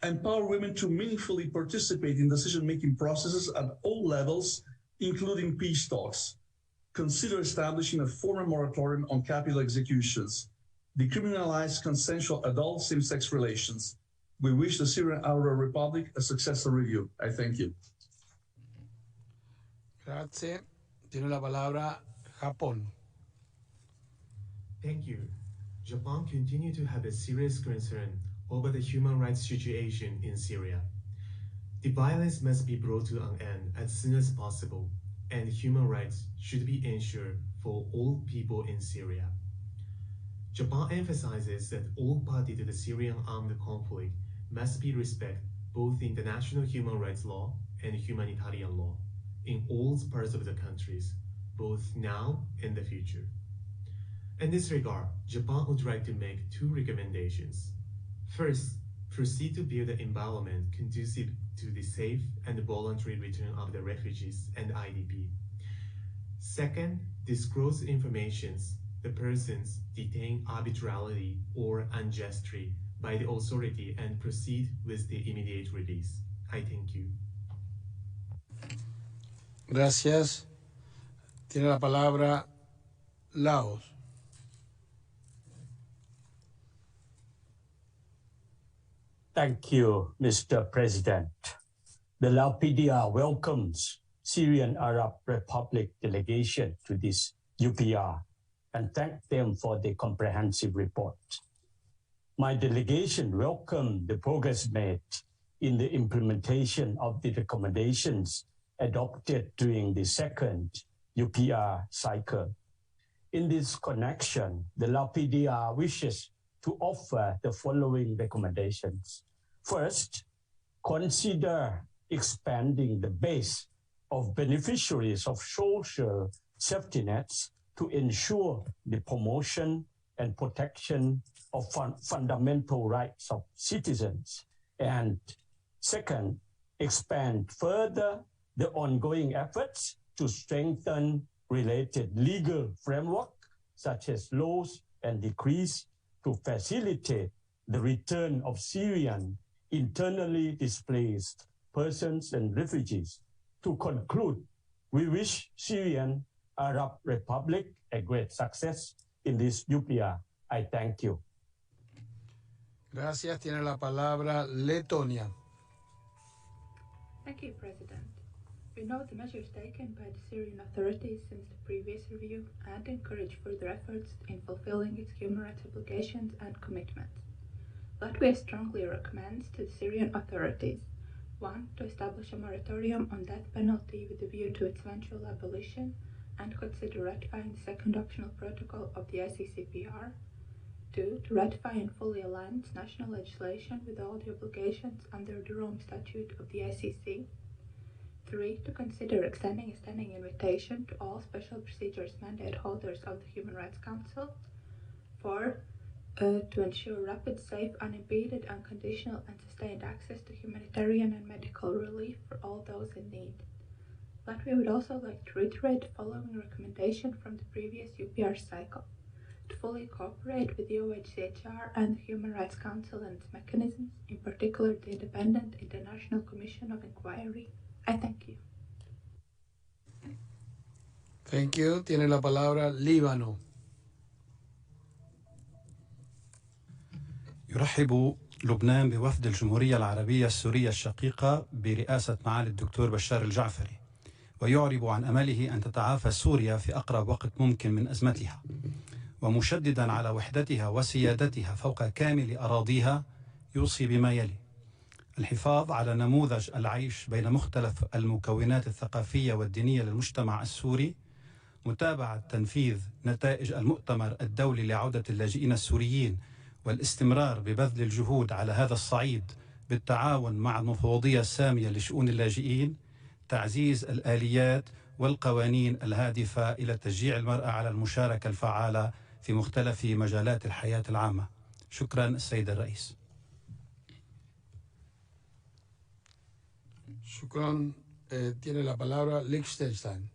Empower women to meaningfully participate in decision-making processes at all levels, including peace talks. Consider establishing a formal moratorium on capital executions. Decriminalize consensual adult same-sex relations. We wish the Syrian Arab Republic a successful review. I thank you. Grazie. Tiene la palabra Japón. Thank you. Japan continues to have a serious concern over the human rights situation in Syria. The violence must be brought to an end as soon as possible, and human rights should be ensured for all people in Syria. Japan emphasizes that all parties to the Syrian armed conflict must be respect both international human rights law and humanitarian law in all parts of the countries, both now and the future. In this regard, Japan would like to make two recommendations. First, proceed to build an environment conducive to the safe and voluntary return of the refugees and IDP. Second, disclose information the persons detained arbitrarily or unjustly by the authority and proceed with the immediate release. I thank you. Gracias. Tiene la palabra Laos. Thank you, Mr. President. The LPDR welcomes Syrian Arab Republic delegation to this UPR and thank them for the comprehensive report. My delegation welcomed the progress made in the implementation of the recommendations adopted during the second UPR cycle. In this connection, the LPDR wishes to offer the following recommendations. First, consider expanding the base of beneficiaries of social safety nets to ensure the promotion and protection of fundamental rights of citizens. And second, expand further the ongoing efforts to strengthen related legal framework, such as laws and decrees, to facilitate the return of Syrian internally displaced persons and refugees. To conclude, we wish Syrian Arab Republic a great success in this UPR. I thank you. Gracias. Tiene la palabra Letonia. Thank you, President. We note the measures taken by the Syrian authorities since the previous review and encourage further efforts in fulfilling its human rights obligations and commitments. Latvia strongly recommends to the Syrian authorities 1. To establish a moratorium on death penalty with a view to its eventual abolition and consider ratifying the second optional protocol of the ICCPR. 2. To ratify and fully align its national legislation with all the obligations under the Rome Statute of the ICC. 3. To consider extending a standing invitation to all special procedures mandate holders of the Human Rights Council. 4. To ensure rapid, safe, unimpeded, unconditional, and sustained access to humanitarian and medical relief for all those in need. Latvia would also like to reiterate the following recommendation from the previous UPR cycle: to fully cooperate with the OHCHR and the Human Rights Council and its mechanisms, in particular the Independent International Commission of Inquiry. I thank you. Thank you. Tiene la palabra Líbano. يرحب لبنان بوفد الجمهورية العربية السورية الشقيقة برئاسة معالي الدكتور بشار الجعفري، ويعرب عن أمله أن تتعافى سوريا في أقرب وقت ممكن من أزمتها، ومشددا على وحدتها وسيادتها فوق كامل أراضيها يوصي بما يلي: الحفاظ على نموذج العيش بين مختلف المكونات الثقافية والدينية للمجتمع السوري، متابعة تنفيذ نتائج المؤتمر الدولي لعودة اللاجئين السوريين، والاستمرار ببذل الجهود على هذا الصعيد بالتعاون مع المفوضية السامية لشؤون اللاجئين، تعزيز الآليات والقوانين الهادفة إلى تشجيع المرأة على المشاركة الفعالة في مختلف مجالات الحياة العامة. شكرا السيد الرئيس. شكرا. Tiene la palabra Liechtenstein.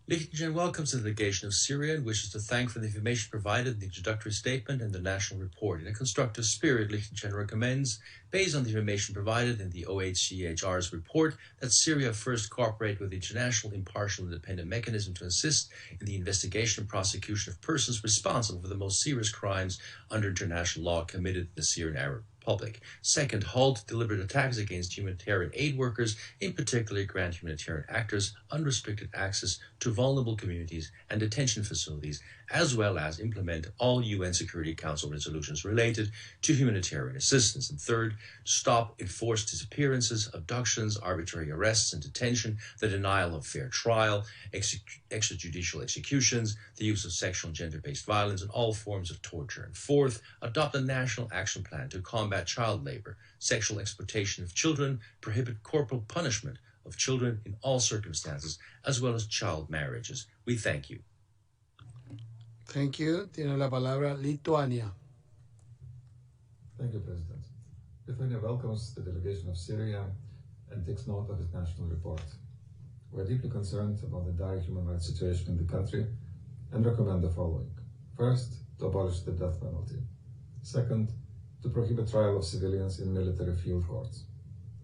Liechtenstein welcomes the delegation of Syria and wishes to thank for the information provided in the introductory statement and the national report. In a constructive spirit, Liechtenstein recommends, based on the information provided in the OHCHR's report, that Syria first cooperate with the international, impartial, and independent mechanism to assist in the investigation and prosecution of persons responsible for the most serious crimes under international law committed in the Syrian Arab Republic. Second, halt deliberate attacks against humanitarian aid workers, in particular grant humanitarian actors unrestricted access to vulnerable communities and detention facilities, as well as implement all UN Security Council resolutions related to humanitarian assistance. And third, stop enforced disappearances, abductions, arbitrary arrests and detention, the denial of fair trial, extrajudicial executions, the use of sexual and gender-based violence, and all forms of torture. And fourth, adopt a national action plan to combat child labor, sexual exploitation of children, prohibit corporal punishment of children in all circumstances, as well as child marriages. We thank you. Thank you. Tiene la palabra Lituania. Thank you, President. Lithuania welcomes the delegation of Syria and takes note of its national report. We are deeply concerned about the dire human rights situation in the country and recommend the following. First, to abolish the death penalty. Second, to prohibit trial of civilians in military field courts.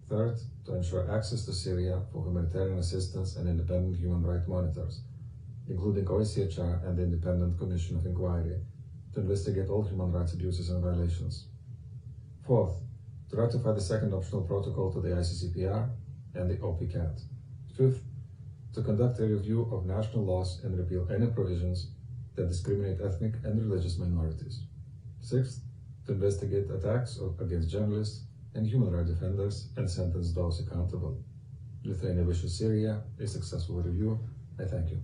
Third, to ensure access to Syria for humanitarian assistance and independent human rights monitors, including OHCHR and the Independent Commission of Inquiry, to investigate all human rights abuses and violations. Fourth, to ratify the second optional protocol to the ICCPR and the OPCAT. Fifth, to conduct a review of national laws and repeal any provisions that discriminate ethnic and religious minorities. Sixth, to investigate attacks against journalists and human rights defenders and sentence those accountable. Lithuania wishes Syria a successful review. I thank you.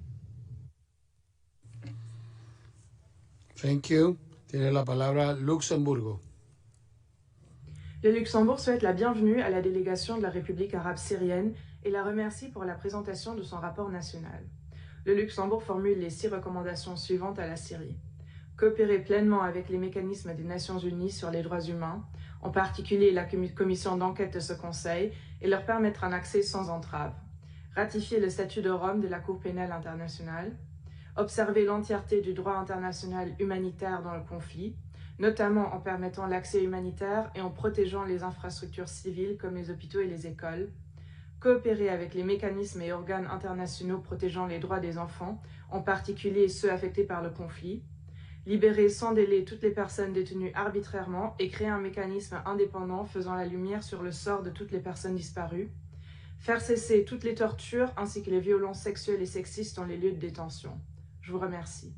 Thank you. Tiene la palabra Luxembourg. Le Luxembourg souhaite la bienvenue à la délégation de la République arabe syrienne et la remercie pour la présentation de son rapport national. Le Luxembourg formule les 6 recommandations suivantes à la Syrie. Coopérer pleinement avec les mécanismes des Nations Unies sur les droits humains, en particulier la commission d'enquête de ce Conseil, et leur permettre un accès sans entrave. Ratifier le statut de Rome de la Cour pénale internationale. Observer l'entièreté du droit international humanitaire dans le conflit, notamment en permettant l'accès humanitaire et en protégeant les infrastructures civiles comme les hôpitaux et les écoles. Coopérer avec les mécanismes et organes internationaux protégeant les droits des enfants, en particulier ceux affectés par le conflit. Libérer sans délai toutes les personnes détenues arbitrairement et créer un mécanisme indépendant faisant la lumière sur le sort de toutes les personnes disparues. Faire cesser toutes les tortures ainsi que les violences sexuelles et sexistes dans les lieux de détention. Je vous remercie.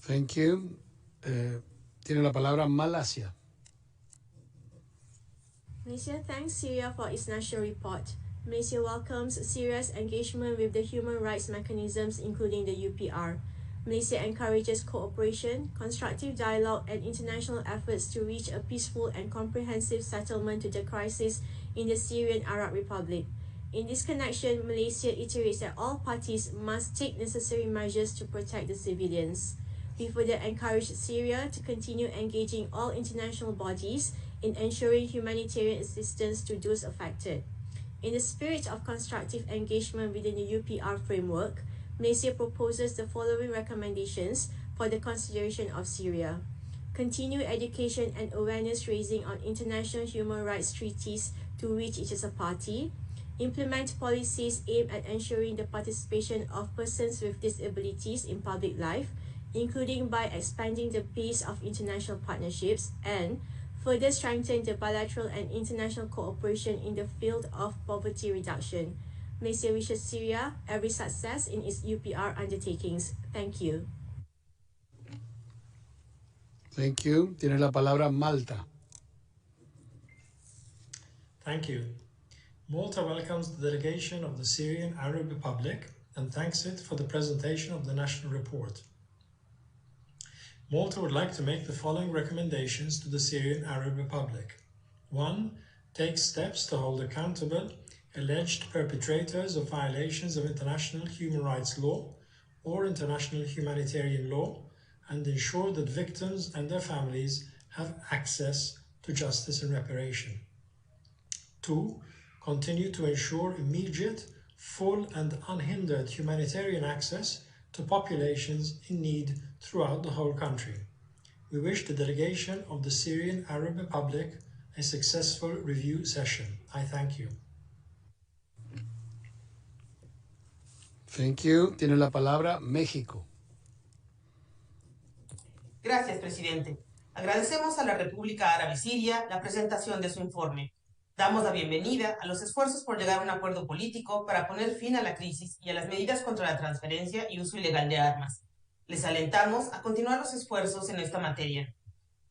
Thank you. Tiene la palabra Malasia. Malaysia thanks Syria for its national report. Malaysia welcomes Syria's engagement with the human rights mechanisms, including the UPR. Malaysia encourages cooperation, constructive dialogue, and international efforts to reach a peaceful and comprehensive settlement to the crisis in the Syrian Arab Republic. In this connection, Malaysia iterates that all parties must take necessary measures to protect the civilians. We further encourage Syria to continue engaging all international bodies in ensuring humanitarian assistance to those affected. In the spirit of constructive engagement within the UPR framework, Malaysia proposes the following recommendations for the consideration of Syria. Continue education and awareness raising on international human rights treaties to which it is a party. Implement policies aimed at ensuring the participation of persons with disabilities in public life, including by expanding the base of international partnerships and further strengthen the bilateral and international cooperation in the field of poverty reduction. Malaysia wishes Syria every success in its UPR undertakings. Thank you. Thank you. Tiene la palabra Malta. Thank you. Malta welcomes the delegation of the Syrian Arab Republic and thanks it for the presentation of the national report. Malta would like to make the following recommendations to the Syrian Arab Republic. 1. Take steps to hold accountable alleged perpetrators of violations of international human rights law or international humanitarian law and ensure that victims and their families have access to justice and reparation. 2. Continue to ensure immediate, full and unhindered humanitarian access to populations in need throughout the whole country. We wish the delegation of the Syrian Arab Republic a successful review session. I thank you. Thank you. Tiene la palabra México. Gracias, presidente. Agradecemos a la República Árabe Siria la presentación de su informe. Damos la bienvenida a los esfuerzos por llegar a un acuerdo político para poner fin a la crisis y a las medidas contra la transferencia y uso ilegal de armas. Les alentamos a continuar los esfuerzos en esta materia.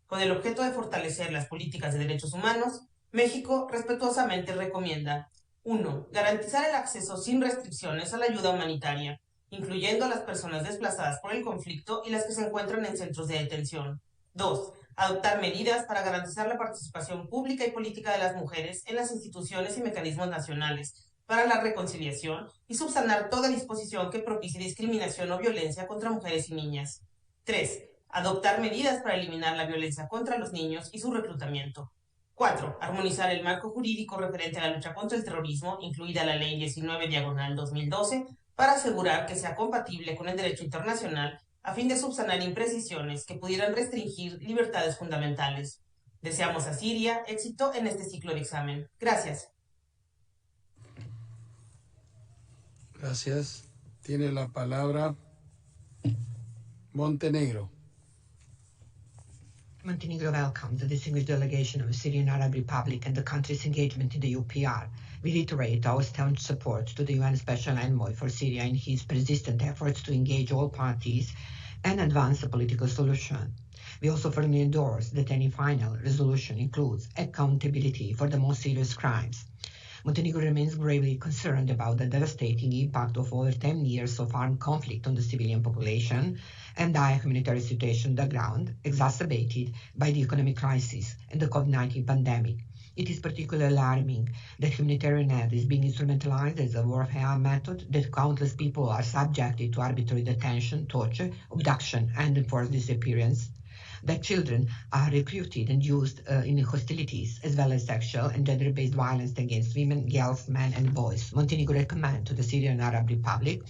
Con el objeto de fortalecer las políticas de derechos humanos, México respetuosamente recomienda: 1. Garantizar el acceso sin restricciones a la ayuda humanitaria, incluyendo a las personas desplazadas por el conflicto y las que se encuentran en centros de detención. 2. Adoptar medidas para garantizar la participación pública y política de las mujeres en las instituciones y mecanismos nacionales para la reconciliación y subsanar toda disposición que propicie discriminación o violencia contra mujeres y niñas. 3. Adoptar medidas para eliminar la violencia contra los niños y su reclutamiento. 4. Armonizar el marco jurídico referente a la lucha contra el terrorismo, incluida la Ley 19/2012, para asegurar que sea compatible con el derecho internacional a fin de subsanar imprecisiones que pudieran restringir libertades fundamentales. Deseamos a Siria éxito en este ciclo de examen. Gracias. Gracias. Tiene la palabra Montenegro. Montenegro welcomes the distinguished delegation of the Syrian Arab Republic and the country's engagement in the UPR. We reiterate our staunch support to the UN Special Envoy for Syria in his persistent efforts to engage all parties and advance a political solution. We also firmly endorse that any final resolution includes accountability for the most serious crimes. Montenegro remains gravely concerned about the devastating impact of over 10 years of armed conflict on the civilian population and dire humanitarian situation on the ground, exacerbated by the economic crisis and the COVID-19 pandemic. It is particularly alarming that humanitarian aid is being instrumentalized as a warfare method, that countless people are subjected to arbitrary detention, torture, abduction, and enforced disappearance, that children are recruited and used in hostilities, as well as sexual and gender-based violence against women, girls, men, and boys. Montenegro recommends to the Syrian Arab Republic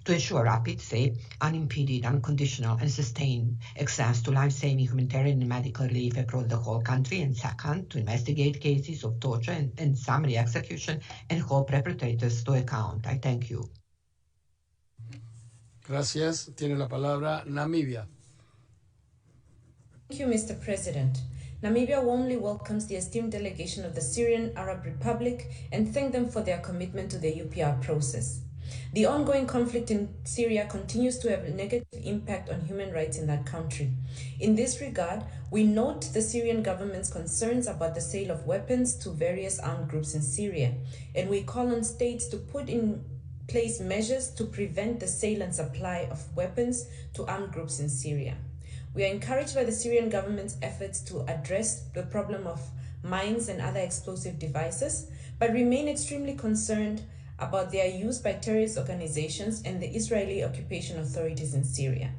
to ensure rapid, safe, unimpeded, unconditional, and sustained access to life-saving humanitarian and medical relief across the whole country, and second, to investigate cases of torture and summary execution and hold perpetrators to account. I thank you. Gracias. Tiene la palabra Namibia. Thank you, Mr. President. Namibia warmly welcomes the esteemed delegation of the Syrian Arab Republic and thank them for their commitment to the UPR process. The ongoing conflict in Syria continues to have a negative impact on human rights in that country. In this regard, we note the Syrian government's concerns about the sale of weapons to various armed groups in Syria, and we call on states to put in place measures to prevent the sale and supply of weapons to armed groups in Syria. We are encouraged by the Syrian government's efforts to address the problem of mines and other explosive devices, but remain extremely concerned about their use by terrorist organizations and the Israeli occupation authorities in Syria.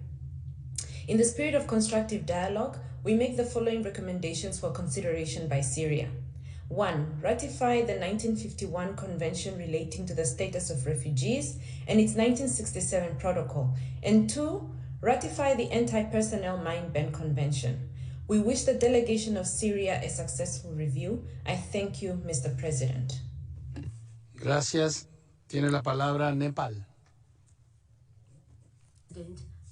In the spirit of constructive dialogue, we make the following recommendations for consideration by Syria. 1. Ratify the 1951 Convention relating to the status of refugees and its 1967 protocol. And 2. Ratify the Anti-Personnel Mine Ban Convention. We wish the delegation of Syria a successful review. I thank you, Mr. President. Gracias. Tiene la palabra Nepal.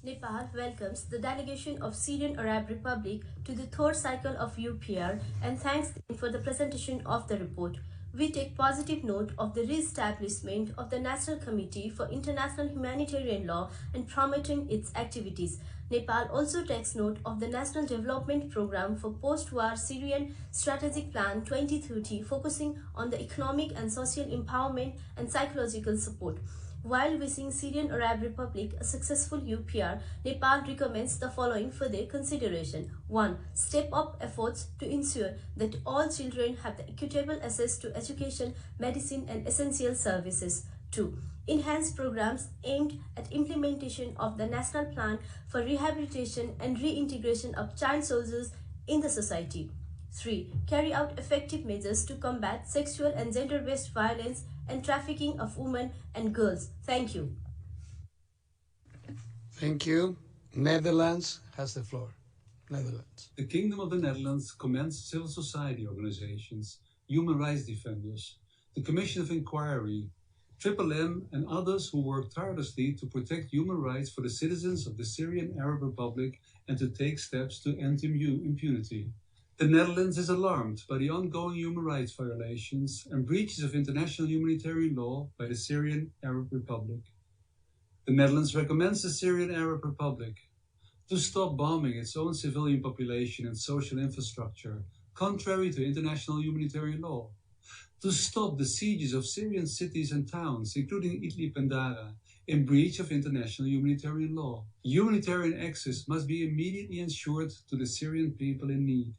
Nepal welcomes the delegation of Syrian Arab Republic to the third cycle of UPR and thanks them for the presentation of the report. We take positive note of the re-establishment of the National Committee for International Humanitarian Law and promoting its activities. Nepal also takes note of the National Development Program for Post-War Syrian Strategic Plan 2030, focusing on the economic and social empowerment and psychological support. While wishing Syrian Arab Republic a successful UPR, Nepal recommends the following for their consideration. 1. Step up efforts to ensure that all children have the equitable access to education, medicine and essential services. 2. Enhance programs aimed at implementation of the National Plan for Rehabilitation and Reintegration of Child Soldiers in the society. 3. Carry out effective measures to combat sexual and gender-based violence and trafficking of women and girls. Thank you. Thank you. Netherlands has the floor. Netherlands. The Kingdom of the Netherlands commends civil society organizations, human rights defenders, the Commission of Inquiry, M, and others who work tirelessly to protect human rights for the citizens of the Syrian Arab Republic and to take steps to end impunity. The Netherlands is alarmed by the ongoing human rights violations and breaches of international humanitarian law by the Syrian Arab Republic. The Netherlands recommends the Syrian Arab Republic to stop bombing its own civilian population and social infrastructure, contrary to international humanitarian law, to stop the sieges of Syrian cities and towns, including Idlib and Dara, in breach of international humanitarian law. Humanitarian access must be immediately ensured to the Syrian people in need.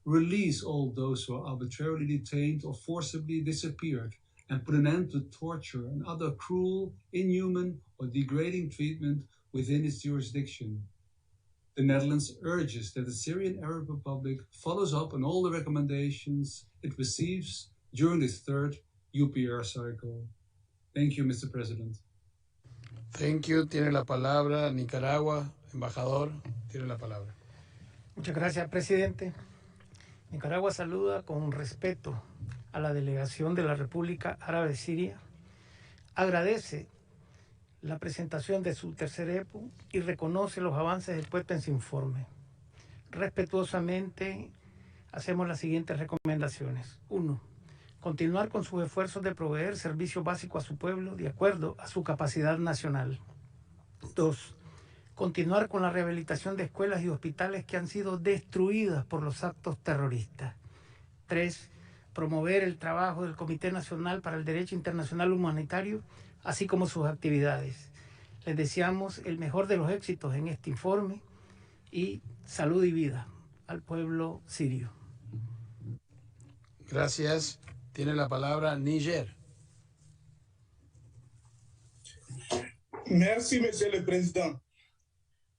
Release all those who are arbitrarily detained or forcibly disappeared, and put an end to torture and other cruel, inhuman, or degrading treatment within its jurisdiction. The Netherlands urges that the Syrian Arab Republic follows up on all the recommendations it receives during this third UPR cycle. Thank you, Mr. President. Thank you. Tiene la palabra Nicaragua. Embajador, tiene la palabra. Muchas gracias, presidente. Nicaragua saluda con respeto a la delegación de la República Árabe Siria, agradece la presentación de su tercer EPU y reconoce los avances expuestos en su informe. Respetuosamente hacemos las siguientes recomendaciones. 1. Continuar con sus esfuerzos de proveer servicios básicos a su pueblo de acuerdo a su capacidad nacional. 2. Continuar con la rehabilitación de escuelas y hospitales que han sido destruidas por los actos terroristas. 3. Promover el trabajo del Comité Nacional para el Derecho Internacional Humanitario, así como sus actividades. Les deseamos el mejor de los éxitos en este informe y salud y vida al pueblo sirio. Gracias. Tiene la palabra Niger. Merci, Monsieur le Président.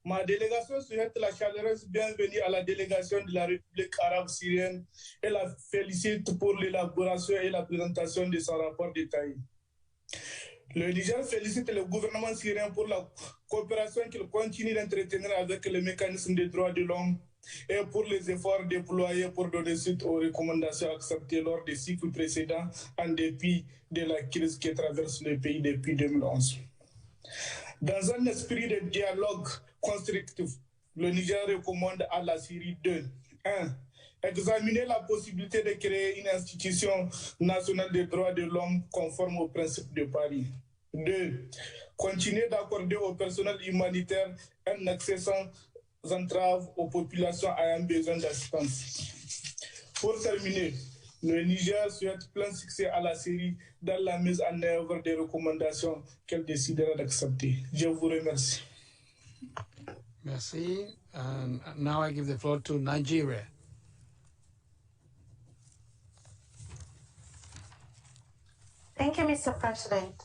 Ma délégation souhaite la chaleureuse bienvenue à la délégation de la République arabe syrienne et la félicite pour l'élaboration et la présentation de son rapport détaillé. Le Niger félicite le gouvernement syrien pour la coopération qu'il continue d'entretenir avec le mécanisme des droits de l'homme et pour les efforts déployés pour donner suite aux recommandations acceptées lors des cycles précédents en dépit de la crise qui traverse le pays depuis 2011. Dans un esprit de dialogue constructif, le Niger recommande à la Syrie 2. 1. Examiner la possibilité de créer une institution nationale des droits de l'homme conforme aux principes de Paris. 2. Continuer d'accorder au personnel humanitaire un accès sans entrave aux populations ayant besoin d'assistance. Pour terminer, le Niger souhaite plein succès à la Syrie dans la mise en œuvre des recommandations qu'elle décidera d'accepter. Je vous remercie. Merci. And now I give the floor to Nigeria. Thank you, Mr. President.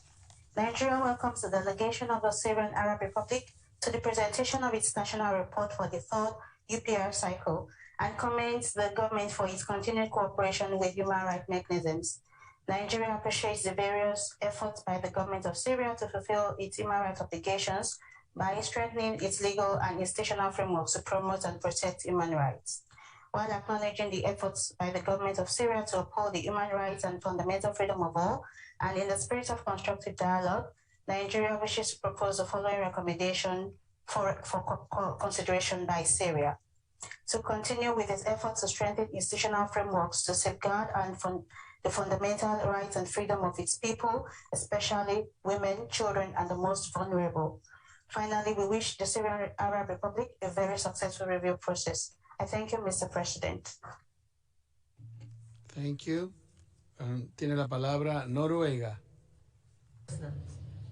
Nigeria welcomes the delegation of the Syrian Arab Republic to the presentation of its national report for the third UPR cycle and commends the government for its continued cooperation with human rights mechanisms. Nigeria appreciates the various efforts by the government of Syria to fulfill its human rights obligations by strengthening its legal and institutional frameworks to promote and protect human rights. While acknowledging the efforts by the government of Syria to uphold the human rights and fundamental freedom of all, and in the spirit of constructive dialogue, Nigeria wishes to propose the following recommendation for consideration by Syria. To continue with its efforts to strengthen institutional frameworks to safeguard the fundamental rights and freedom of its people, especially women, children, and the most vulnerable. Finally, we wish the Syrian Arab Republic a very successful review process. I thank you, Mr. President. Thank you. Tiene la palabra Noruega.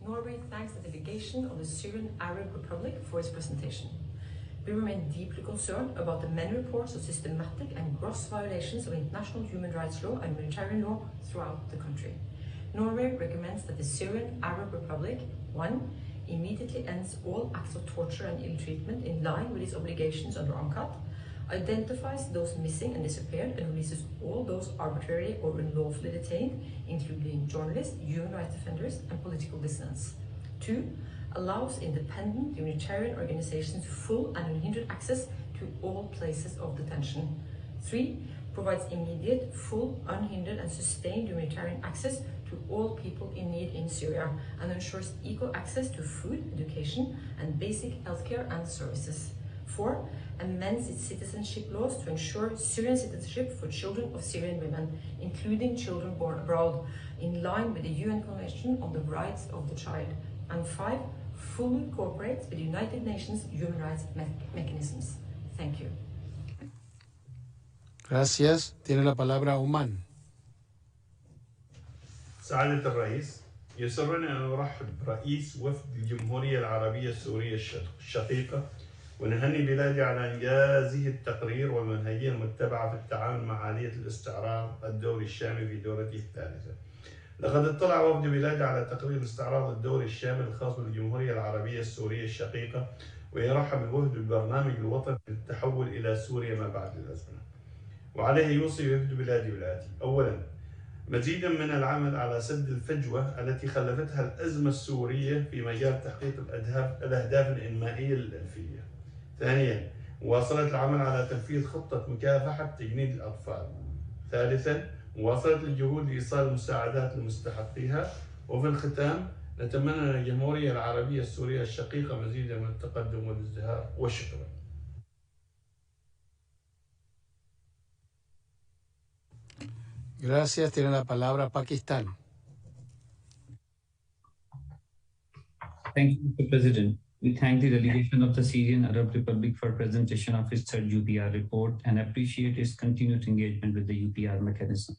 Norway thanks the delegation of the Syrian Arab Republic for its presentation. We remain deeply concerned about the many reports of systematic and gross violations of international human rights law and humanitarian law throughout the country. Norway recommends that the Syrian Arab Republic, 1. Immediately ends all acts of torture and ill treatment in line with its obligations under UNCTAD, identifies those missing and disappeared, and releases all those arbitrarily or unlawfully detained, including journalists, human rights defenders, and political dissidents. 2. Allows independent humanitarian organizations full and unhindered access to all places of detention. 3. Provides immediate, full, unhindered, and sustained humanitarian access to all people in need in Syria, and ensures equal access to food, education, and basic healthcare and services. 4. Amends its citizenship laws to ensure Syrian citizenship for children of Syrian women, including children born abroad, in line with the UN Convention on the Rights of the Child. And 5. Fully cooperates with the United Nations human rights mechanisms. Thank you. Gracias. Tiene la palabra Oman. سعادة الرئيس، يسرني أن أرحب برئيس وفد الجمهورية العربية السورية الشقيقة ونهني بلادي على إنجازه التقرير والمنهجية المتبعة في التعامل مع آلية الاستعراض الدوري الشامل في دورته الثالثة. لقد اطلع وفد بلادي على تقرير الاستعراض الدوري الشامل الخاص بالجمهورية العربية السورية الشقيقة، ويرحب الوفد بالبرنامج الوطني للتحول إلى سوريا ما بعد الأزمة. وعليه يوصي وفد بلادي بالآتي: أولاً، مزيداً من العمل على سد الفجوة التي خلفتها الأزمة السورية في مجال تحقيق الأهداف الإنمائية للألفية. ثانياً، مواصلة العمل على تنفيذ خطة مكافحة تجنيد الأطفال. ثالثاً، مواصلة الجهود لإيصال المساعدات لمستحقيها. وفي الختام، نتمنى للجمهورية العربية السورية الشقيقة مزيداً من التقدم والازدهار، وشكراً. Gracias. Tiene la palabra Pakistán. Thank you, Mr. President. We thank the delegation of the Syrian Arab Republic for presentation of its third UPR report and appreciate its continued engagement with the UPR mechanism.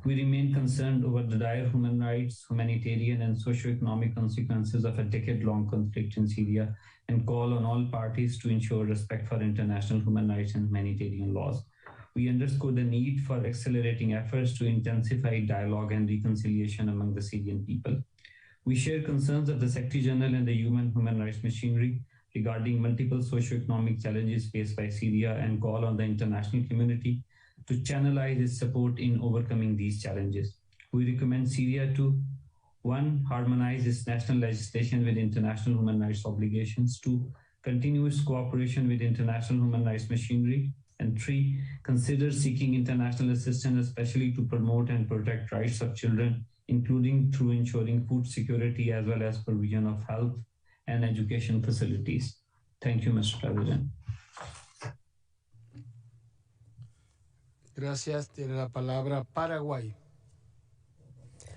We remain concerned over the dire human rights, humanitarian, and socio-economic consequences of a decade-long conflict in Syria and call on all parties to ensure respect for international human rights and humanitarian laws. We underscore the need for accelerating efforts to intensify dialogue and reconciliation among the Syrian people. We share concerns of the Secretary General and the human rights machinery regarding multiple socio-economic challenges faced by Syria and call on the international community to channelize its support in overcoming these challenges. We recommend Syria to 1. Harmonize its national legislation with international human rights obligations. 2. Continue its cooperation with international human rights machinery. And 3. Consider seeking international assistance, especially to promote and protect rights of children, including through ensuring food security as well as provision of health and education facilities. Thank you, Mr. President. Gracias. Tiene la palabra Paraguay.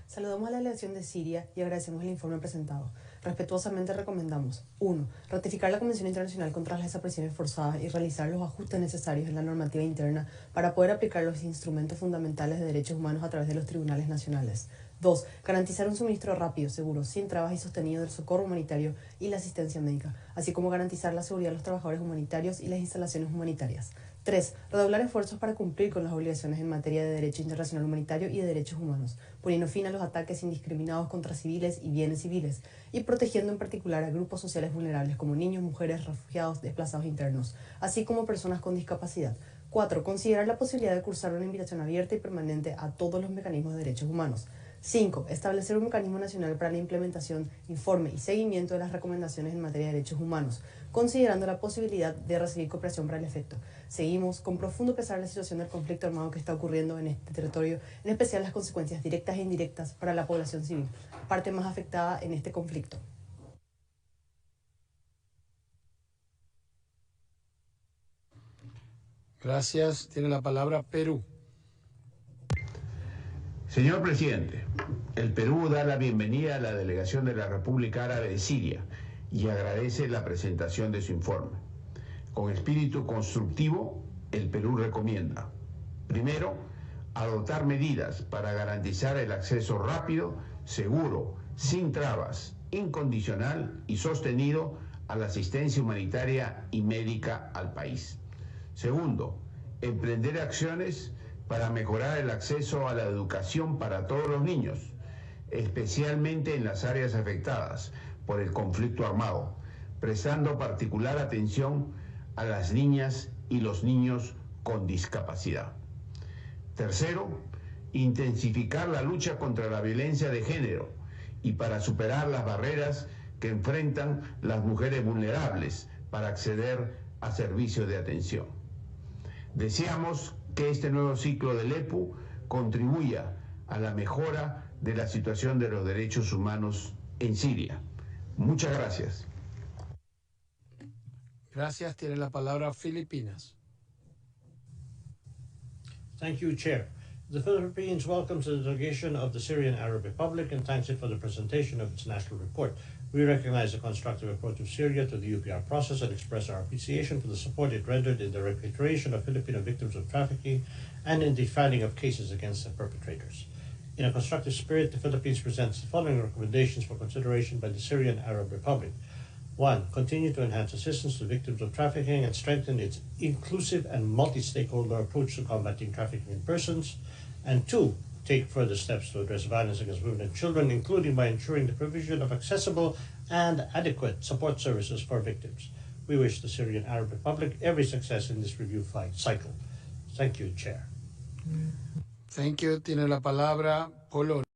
Saludamos a la delegación de Siria y agradecemos el informe presentado. Respetuosamente recomendamos: 1. Ratificar la Convención Internacional contra las Desapariciones Forzadas y realizar los ajustes necesarios en la normativa interna para poder aplicar los instrumentos fundamentales de derechos humanos a través de los tribunales nacionales. 2. Garantizar un suministro rápido, seguro, sin trabas y sostenido del socorro humanitario y la asistencia médica, así como garantizar la seguridad de los trabajadores humanitarios y las instalaciones humanitarias. 3. Redoblar esfuerzos para cumplir con las obligaciones en materia de derecho internacional humanitario y de derechos humanos, poniendo fin a los ataques indiscriminados contra civiles y bienes civiles, y protegiendo en particular a grupos sociales vulnerables como niños, mujeres, refugiados, desplazados internos, así como personas con discapacidad. 4. Considerar la posibilidad de cursar una invitación abierta y permanente a todos los mecanismos de derechos humanos. 5. Establecer un mecanismo nacional para la implementación, informe y seguimiento de las recomendaciones en materia de derechos humanos, considerando la posibilidad de recibir cooperación para el efecto. Seguimos con profundo pesar la situación del conflicto armado que está ocurriendo en este territorio, en especial las consecuencias directas e indirectas para la población civil, parte más afectada en este conflicto. Gracias. Tiene la palabra Perú. Señor presidente, el Perú da la bienvenida a la delegación de la República Árabe de Siria y agradece la presentación de su informe. Con espíritu constructivo, el Perú recomienda, primero, adoptar medidas para garantizar el acceso rápido, seguro, sin trabas, incondicional y sostenido a la asistencia humanitaria y médica al país. Segundo, emprender acciones para mejorar el acceso a la educación para todos los niños, especialmente en las áreas afectadas por el conflicto armado, prestando particular atención a las niñas y los niños con discapacidad. Tercero, intensificar la lucha contra la violencia de género y para superar las barreras que enfrentan las mujeres vulnerables para acceder a servicios de atención. Deseamos que este nuevo ciclo del EPU contribuya a la mejora de la situación de los derechos humanos en Siria. Muchas gracias. Gracias. Tiene la palabra Filipinas. Thank you, Chair. The Philippines welcomes the delegation of the Syrian Arab Republic and thanks it for the presentation of its national report. We recognize the constructive approach of Syria to the UPR process and express our appreciation for the support it rendered in the repatriation of Filipino victims of trafficking and in the filing of cases against the perpetrators. In a constructive spirit, the Philippines presents the following recommendations for consideration by the Syrian Arab Republic. 1. Continue to enhance assistance to victims of trafficking and strengthen its inclusive and multi-stakeholder approach to combating trafficking in persons. And 2. Take further steps to address violence against women and children, including by ensuring the provision of accessible and adequate support services for victims. We wish the Syrian Arab Republic every success in this review cycle. Thank you, Chair. Thank you. Tiene la palabra Polonia.